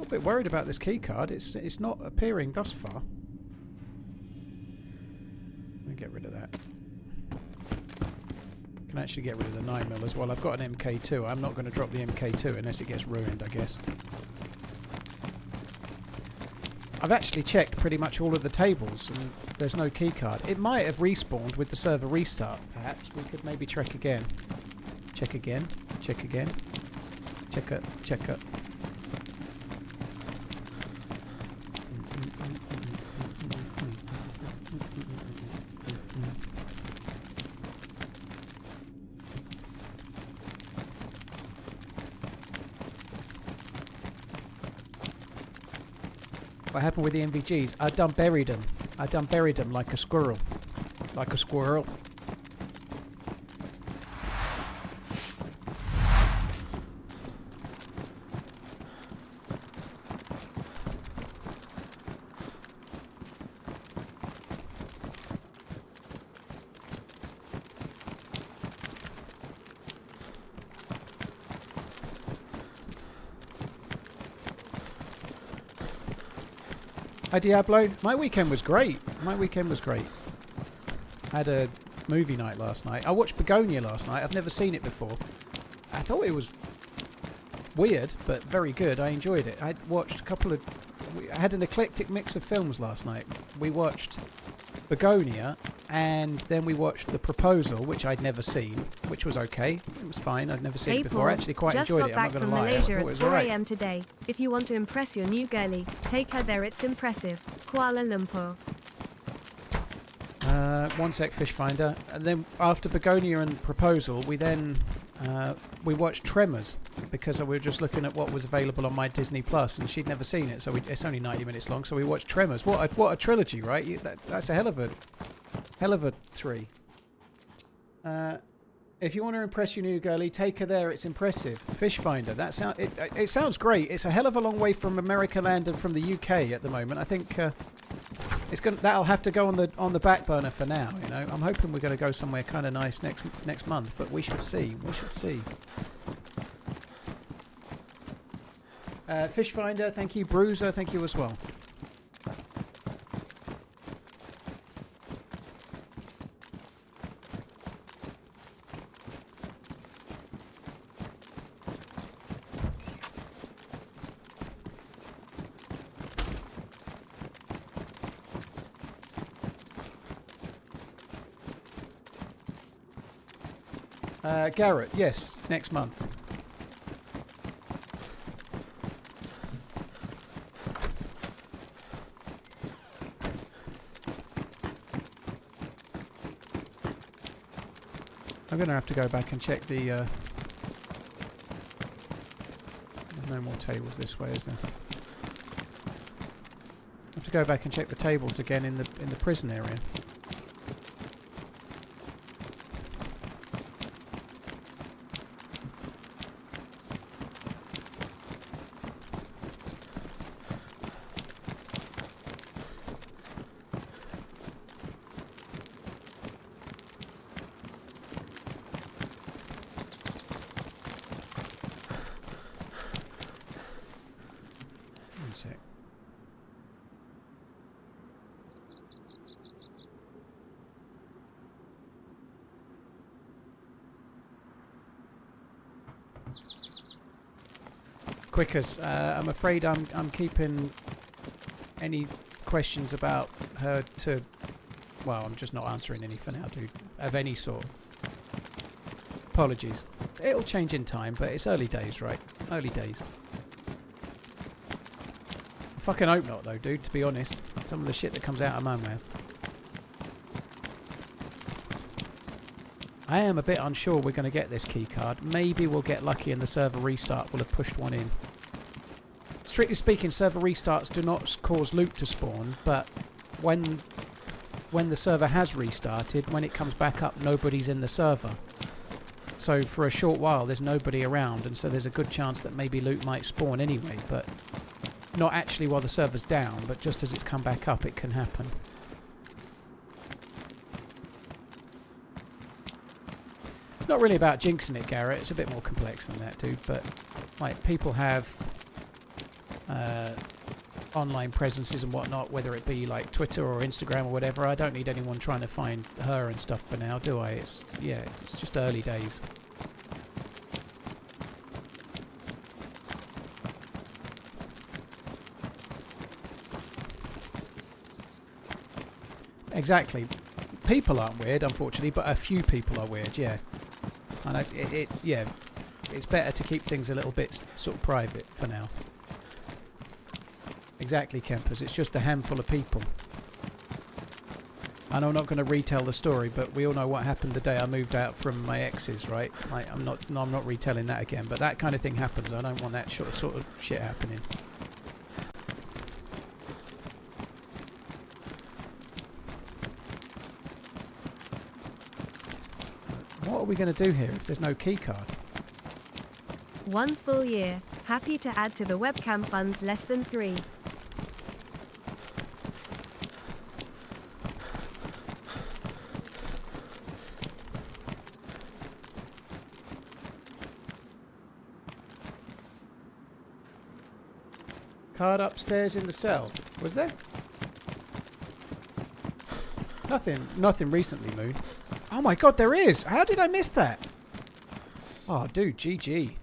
[SPEAKER 1] Bit worried about this key card. It's not appearing thus far. Let me get rid of that. Can actually get rid of the 9mm as well. I've got an MK2. I'm not going to drop the MK2 unless it gets ruined, I guess. I've actually checked pretty much all of the tables and there's no key card. It might have respawned with the server restart, perhaps. We could maybe check again. Check again. Check again. Check it. Check it. What happened with the MVGs? I done buried them. I done buried them like a squirrel. Like a squirrel. Hi Diablo. My weekend was great. My weekend was great. I had a movie night last night. I watched Begonia last night. I've never seen it before. I thought it was weird, but very good. I enjoyed it. I watched a couple of... I had an eclectic mix of films last night. We watched Begonia, and then we watched The Proposal, which I'd never seen, which was okay. It was fine. I'd never seen it before. I actually quite enjoyed it. I'm not going to lie. I thought it was
[SPEAKER 2] Just got back from Malaysia
[SPEAKER 1] alright.
[SPEAKER 2] at 4 a.m. today. If you want to impress your new girlie, take her there. It's impressive. Kuala Lumpur.
[SPEAKER 1] One sec, Fish Finder. And then after Begonia and Proposal, we then we watched Tremors because we were just looking at what was available on my Disney Plus, and she'd never seen it. So it's only 90 minutes long. So we watched Tremors. What a trilogy, right? That's a hell of a three. If you want to impress your new girlie, take her there. It's impressive. Fish Finder. It sounds great. It's a hell of a long way from America Land and from the UK at the moment. I think. That'll have to go on the back burner for now. You know, I'm hoping we're going to go somewhere kind of nice next month, but we shall see. We shall see. Fish Finder, thank you. Bruiser, thank you as well. Garrett, yes, next month. I'm going to have to go back and check the... There's no more tables this way, is there? I have to go back and check the tables again in the prison area. Quickers, I'm afraid I'm keeping any questions about her to... Well, I'm just not answering any for now, dude. Of any sort. Apologies. It'll change in time, but it's early days, right? Early days. I fucking hope not, though, dude, to be honest. Some of the shit that comes out of my mouth. I am a bit unsure we're going to get this keycard. Maybe we'll get lucky and the server restart will have pushed one in. Strictly speaking, server restarts do not cause loot to spawn, but when the server has restarted, when it comes back up, nobody's in the server. So for a short while, there's nobody around, and so there's a good chance that maybe loot might spawn anyway, but not actually while the server's down, but just as it's come back up, it can happen. It's not really about jinxing it, Garrett. It's a bit more complex than that, dude. But like, people have online presences and whatnot, whether it be like Twitter or Instagram or whatever. I don't need anyone trying to find her and stuff for now, do I? It's just early days. Exactly. People aren't weird, unfortunately, but a few people are weird, yeah. And it's better to keep things a little bit sort of private for now. Exactly, Kempers. It's just a handful of people. And I'm not going to retell the story, but we all know what happened the day I moved out from my exes, right? Like, I'm not retelling that again. But that kind of thing happens. I don't want that sort of shit happening. What are we going to do here if there's no keycard?
[SPEAKER 2] 1 full year. Happy to add to the webcam funds less than 3.
[SPEAKER 1] Card upstairs in the cell. Was there? Nothing recently, Moon. Oh my god, there is! How did I miss that? Oh, dude, GG.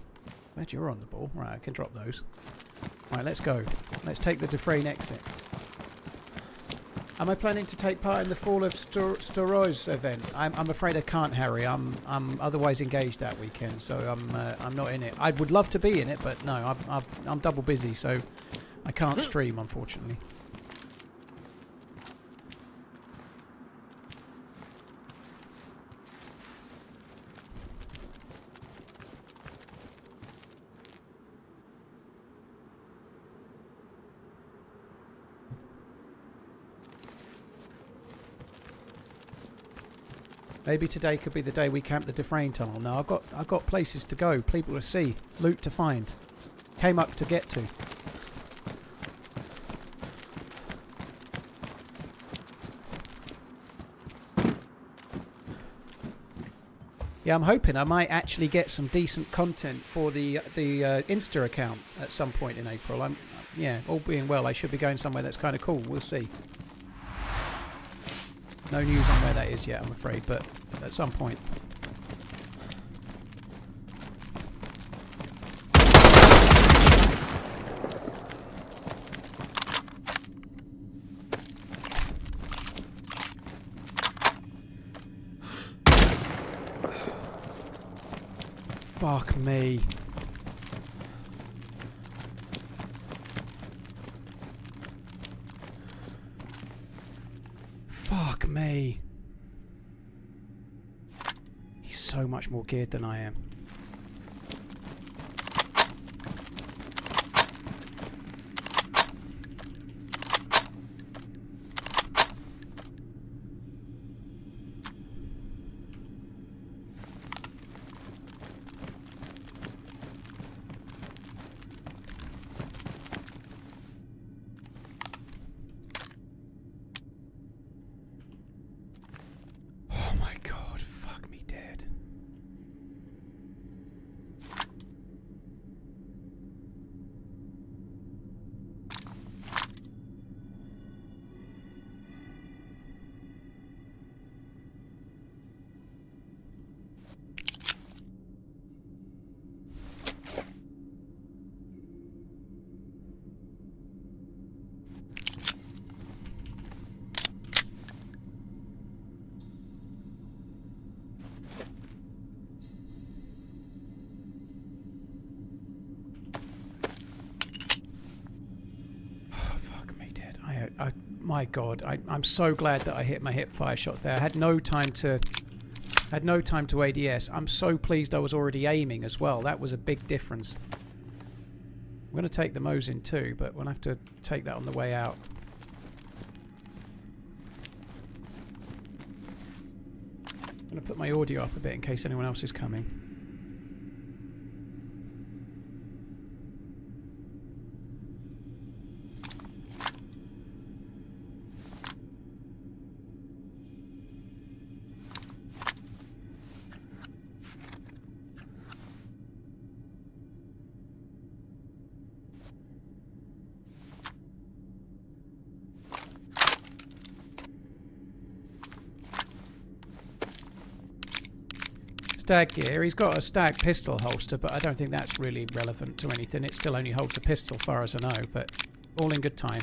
[SPEAKER 1] Glad you're on the ball. Right, I can drop those. Right, let's go. Let's take the Defrain exit. Am I planning to take part in the Fall of Storoz event? I'm afraid I can't, Harry. I'm otherwise engaged that weekend, so I'm not in it. I would love to be in it, but no, I'm double busy, so I can't stream, unfortunately. Maybe today could be the day we camp the Defrain tunnel. No, I've got places to go, people to see, loot to find, came up to get to. Yeah, I'm hoping I might actually get some decent content for the Insta account at some point in April. Yeah, all being well, I should be going somewhere that's kind of cool. We'll see. No news on where that is yet, I'm afraid, but at some point. Fuck me. Fuck me. He's so much more geared than I am. My God, I'm so glad that I hit my hip fire shots there. I had no time to ADS. I'm so pleased I was already aiming as well. That was a big difference. I'm going to take the Mosin too, but we'll have to take that on the way out. I'm going to put my audio up a bit in case anyone else is coming. Stag gear. He's got a stag pistol holster, but I don't think that's really relevant to anything. It still only holds a pistol, far as I know, but all in good time.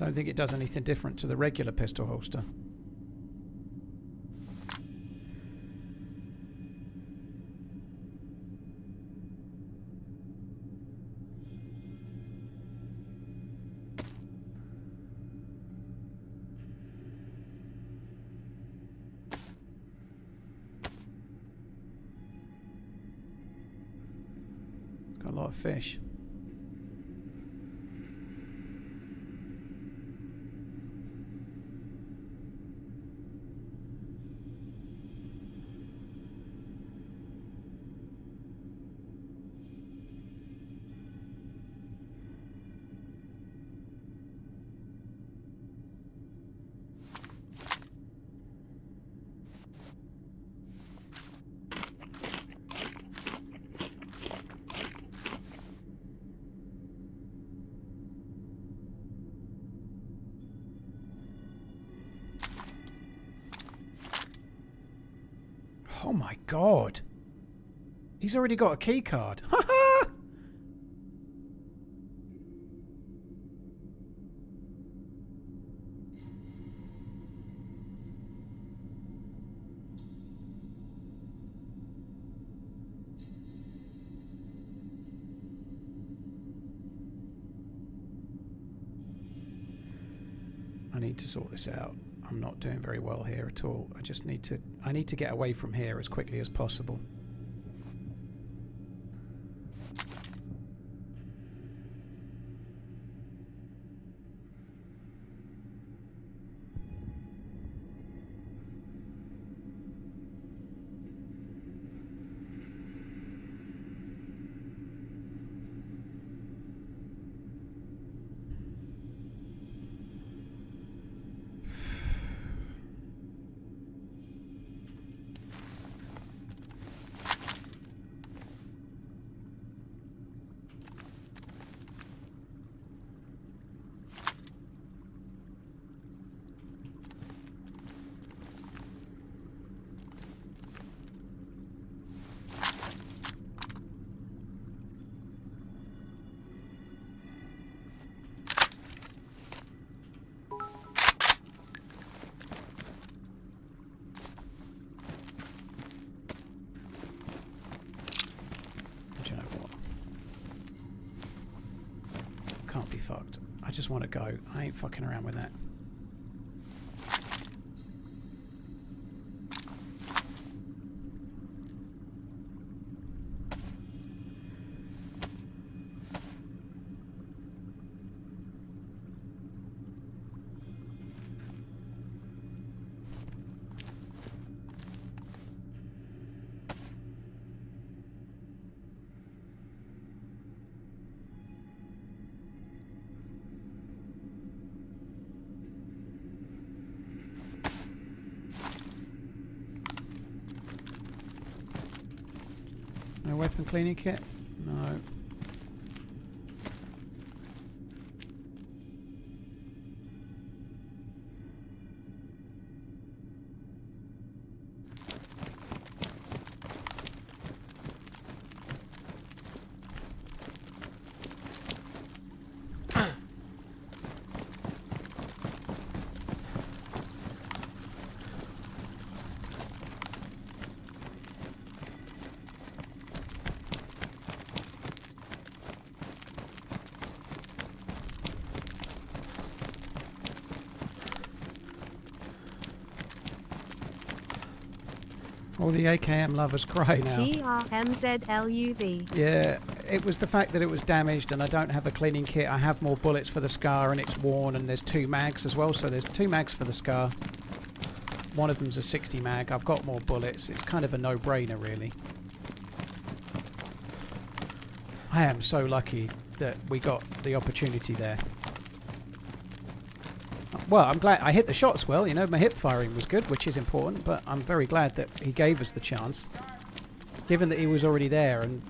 [SPEAKER 1] I don't think it does anything different to the regular pistol holster. Got a lot of fish. Oh my god. He's already got a key card. Ha ha! I need to sort this out. I'm not doing very well here at all. I need to get away from here as quickly as possible. Can't be fucked. I just want to go. I ain't fucking around with that. No weapon cleaning kit? No. All the AKM lovers cry now.
[SPEAKER 2] TRMZ.
[SPEAKER 1] Yeah, it was the fact that it was damaged and I don't have a cleaning kit. I have more bullets for the Scar and it's worn, and there's 2 mags as well. So there's 2 mags for the Scar. One of them's a 60 mag. I've got more bullets. It's kind of a no-brainer, really. I am so lucky that we got the opportunity there. Well, I'm glad I hit the shots well, you know, my hip firing was good, which is important, but I'm very glad that he gave us the chance. Given that he was already there and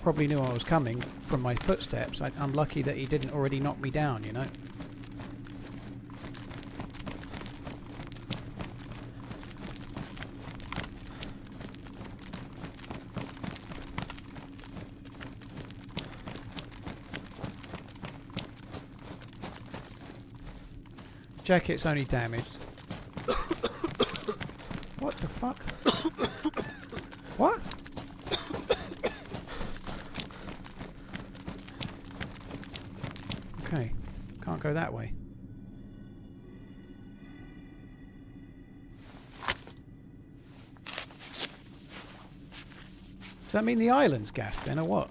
[SPEAKER 1] probably knew I was coming from my footsteps, I'm lucky that he didn't already knock me down, you know. Jacket's only damaged. What the fuck? What? Okay, can't go that way. Does that mean the island's gassed then, or what?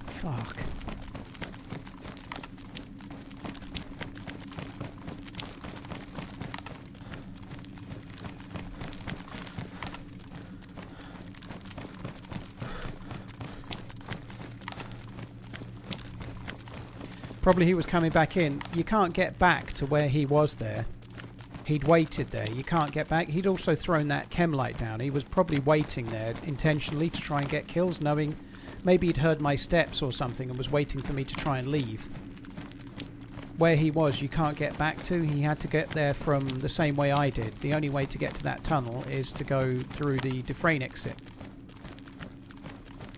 [SPEAKER 1] Fuck. Probably he was coming back in. You can't get back to where he was there. He'd waited there. You can't get back. He'd also thrown that chem light down. He was probably waiting there intentionally to try and get kills, knowing maybe he'd heard my steps or something and was waiting for me to try and leave. Where he was, you can't get back to. He had to get there from the same way I did. The only way to get to that tunnel is to go through the Defrain exit.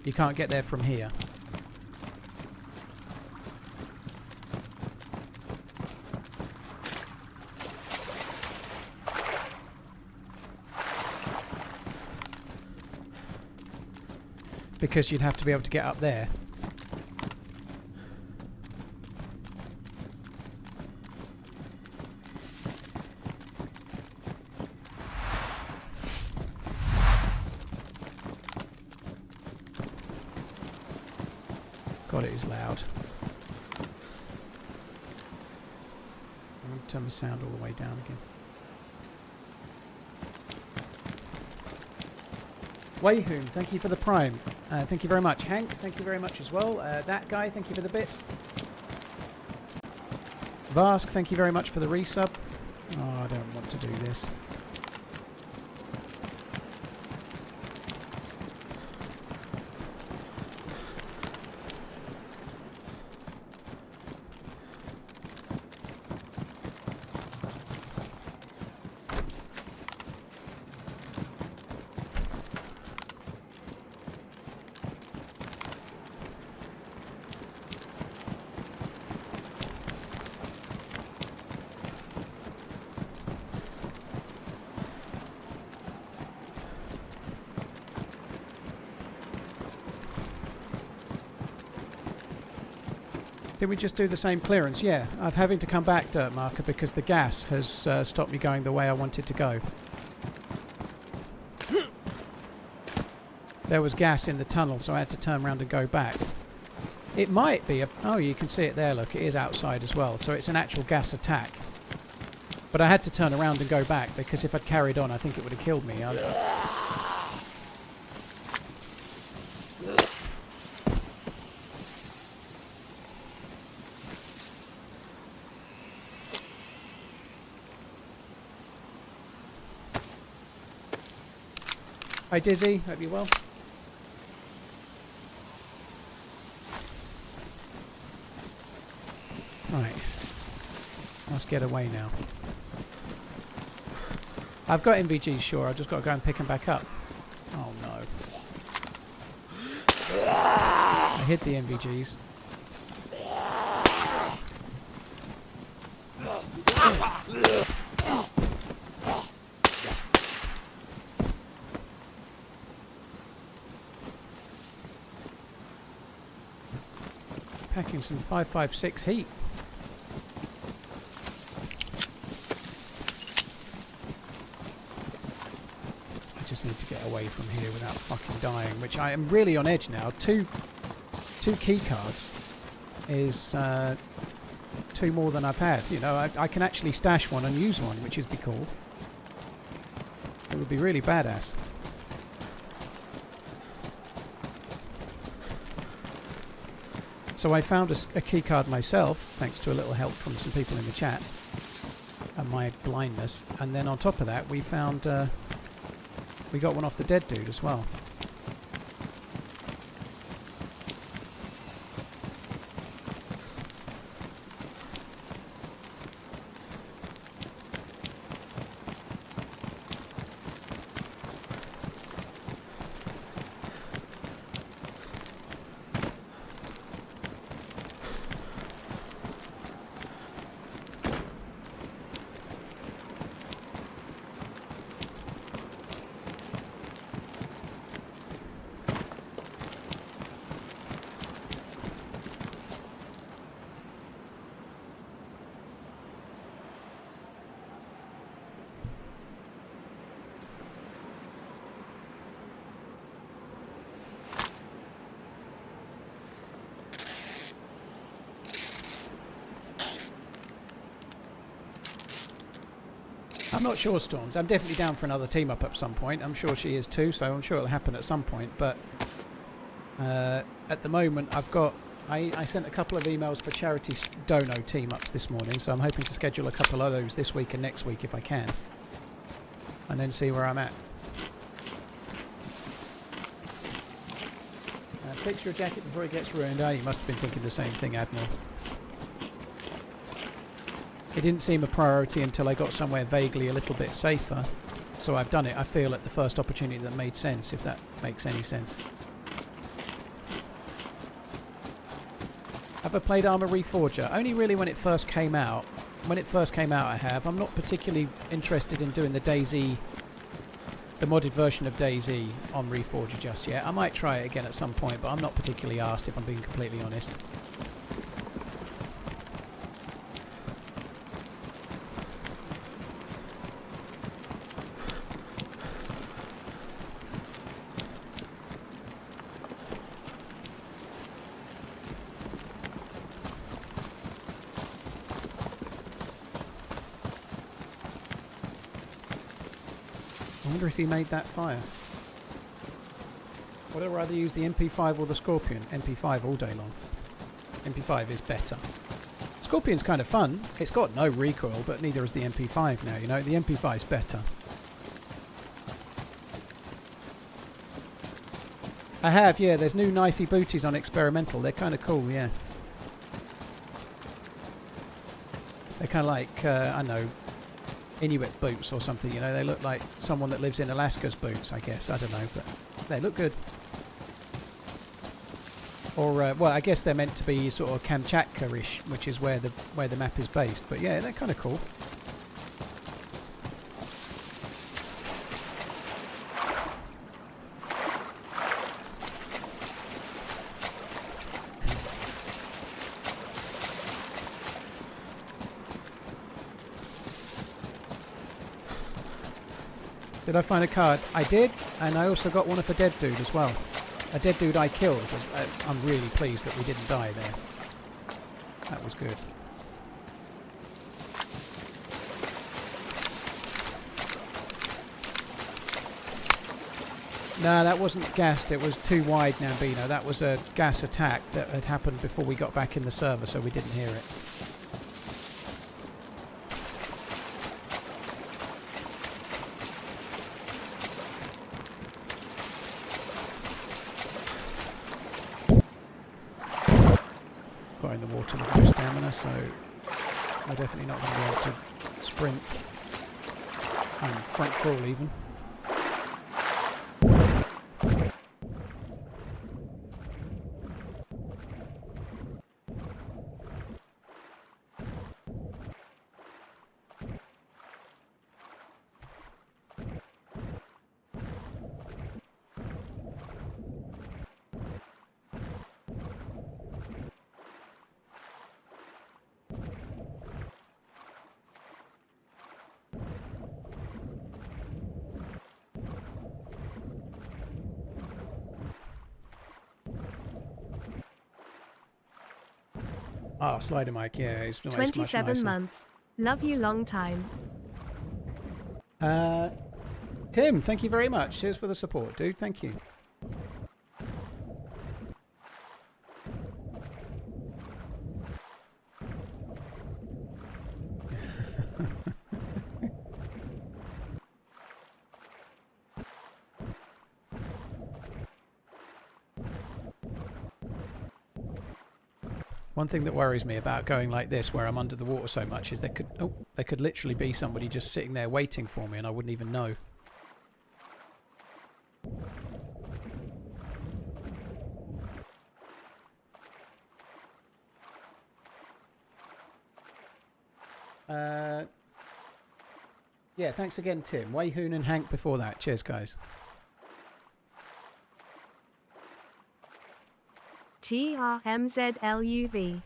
[SPEAKER 1] You can't get there from here. Because you'd have to be able to get up there. God, it is loud. I'm going to turn the sound all the way down again. Wayhoon, thank you for the prime. Thank you very much. Hank, thank you very much as well. That guy, thank you for the bits. Vask, thank you very much for the resub. Oh, I don't want to do this. Did we just do the same clearance? Yeah, I'm having to come back, Dirt Marker, because the gas has stopped me going the way I wanted to go. There was gas in the tunnel, so I had to turn around and go back. It might be a... Oh, you can see it there, look. It is outside as well, so it's an actual gas attack. But I had to turn around and go back, because if I'd carried on, I think it would have killed me. Hi Dizzy, hope you're well. Right, must get away now. I've got NVGs, sure, I've just got to go and pick them back up. Oh no. I hid the NVGs. Packing some 5.56 heat. I just need to get away from here without fucking dying, which I am really on edge now. Two keycards is 2 more than I've had. You know, I can actually stash one and use one, which is be cool. It would be really badass. So I found a key card myself, thanks to a little help from some people in the chat, and my blindness. And then on top of that, we found we got one off the dead dude as well. I'm not sure, Storms. I'm definitely down for another team up at some point. I'm sure she is too, so I'm sure it'll happen at some point. But at the moment, I've got... I sent a couple of emails for charity dono team ups this morning, so I'm hoping to schedule a couple of those this week and next week if I can. And then see where I'm at. fix your jacket before it gets ruined. Oh, you must have been thinking the same thing, Admiral. It didn't seem a priority until I got somewhere vaguely a little bit safer. So I've done it, I feel, at the first opportunity that made sense, if that makes any sense. Have I played Arma Reforger? Only really when it first came out. When it first came out I have. I'm not particularly interested in doing the DayZ, the modded version of DayZ on Reforger just yet. I might try it again at some point, but I'm not particularly arsed if I'm being completely honest. I wonder if he made that fire. Would I rather use the MP5 or the Scorpion? MP5 all day long. MP5 is better. Scorpion's kind of fun. It's got no recoil, but neither is the MP5 now, you know. The MP5's better. I have, yeah. There's new knifey booties on Experimental. They're kind of cool, yeah. They're kind of like, I don't know, Inuit boots or something, you know. They look like someone that lives in Alaska's boots, I guess. I don't know, but they look good. Or, well, I guess they're meant to be sort of Kamchatka-ish, which is where the map is based. But yeah, they're kind of cool. Did I find a card? I did, and I also got one of a dead dude as well. A dead dude I killed. I'm really pleased that we didn't die there. That was good. No, that wasn't gassed. It was too wide, Nambino. That was a gas attack that had happened before we got back in the server, so we didn't hear it. Got in the water with no stamina, so I'm definitely not going to be able to sprint and front crawl even. Oh, Slider Mike, yeah, it's much
[SPEAKER 2] 27
[SPEAKER 1] nicer.
[SPEAKER 2] months. Love you long time.
[SPEAKER 1] Tim, thank you very much. Cheers for the support, dude. Thank you. One thing that worries me about going like this, where I'm under the water so much, is there could literally be somebody just sitting there waiting for me, and I wouldn't even know. Yeah, thanks again, Tim. Wayhoon and Hank before that. Cheers, guys.
[SPEAKER 2] TRMZ.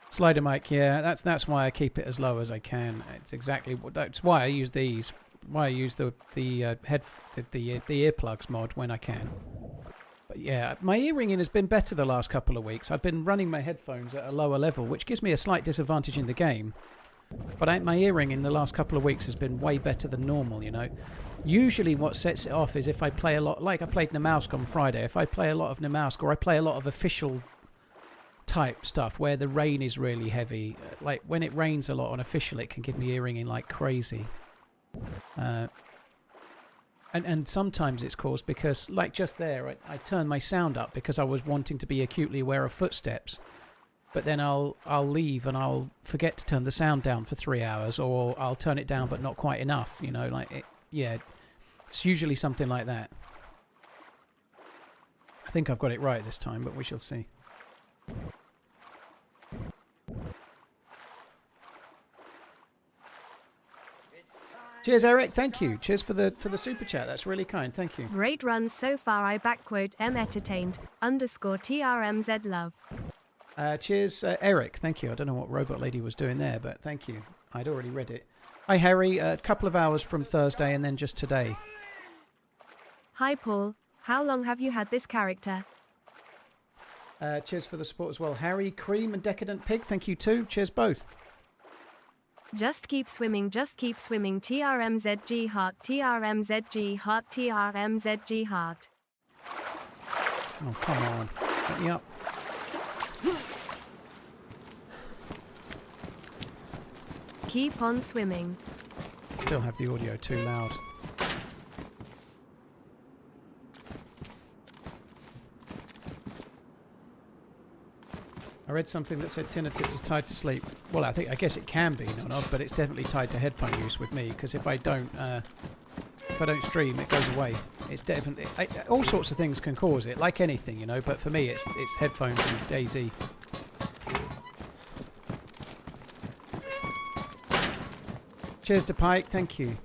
[SPEAKER 1] Slider mic, yeah, that's why I keep it as low as I can. It's exactly what. That's why I use these. Why I use the earplugs mod when I can. But yeah, my ear ringing has been better the last couple of weeks. I've been running my headphones at a lower level, which gives me a slight disadvantage in the game. But my ear ringing the last couple of weeks has been way better than normal, you know. Usually what sets it off is if I play a lot, like I played Namausk on Friday, if I play a lot of Namausk or I play a lot of official type stuff where the rain is really heavy. Like when it rains a lot on official, it can give me ear ringing like crazy. And sometimes it's caused because, like just there, I turned my sound up because I was wanting to be acutely aware of footsteps. But then I'll leave and I'll forget to turn the sound down for 3 hours, or I'll turn it down but not quite enough. You know, like it's usually something like that. I think I've got it right this time, but we shall see. Cheers, Eric. Thank you. Cheers for the super chat. That's really kind. Thank you.
[SPEAKER 2] Great run so far. I backquote entertained _TRMZ love.
[SPEAKER 1] Cheers, Eric. Thank you. I don't know what Robot Lady was doing there, but thank you. I'd already read it. Hi, Harry. A couple of hours from Thursday and then just today.
[SPEAKER 2] Hi, Paul. How long have you had this character?
[SPEAKER 1] Cheers for the support as well. Harry, Cream and Decadent Pig. Thank you too. Cheers both.
[SPEAKER 2] Just keep swimming, TRMZG heart, TRMZG heart, TRMZG heart.
[SPEAKER 1] Oh, come on. Get me up.
[SPEAKER 2] Keep on swimming.
[SPEAKER 1] Still have the audio too loud. I read something that said tinnitus is tied to sleep. Well, I guess it can be, but it's definitely tied to headphone use with me, because if I don't stream, it goes away. It's definitely all sorts of things can cause it, like anything, you know. But for me, it's headphones and DayZ. Cheers to Pike, thank you.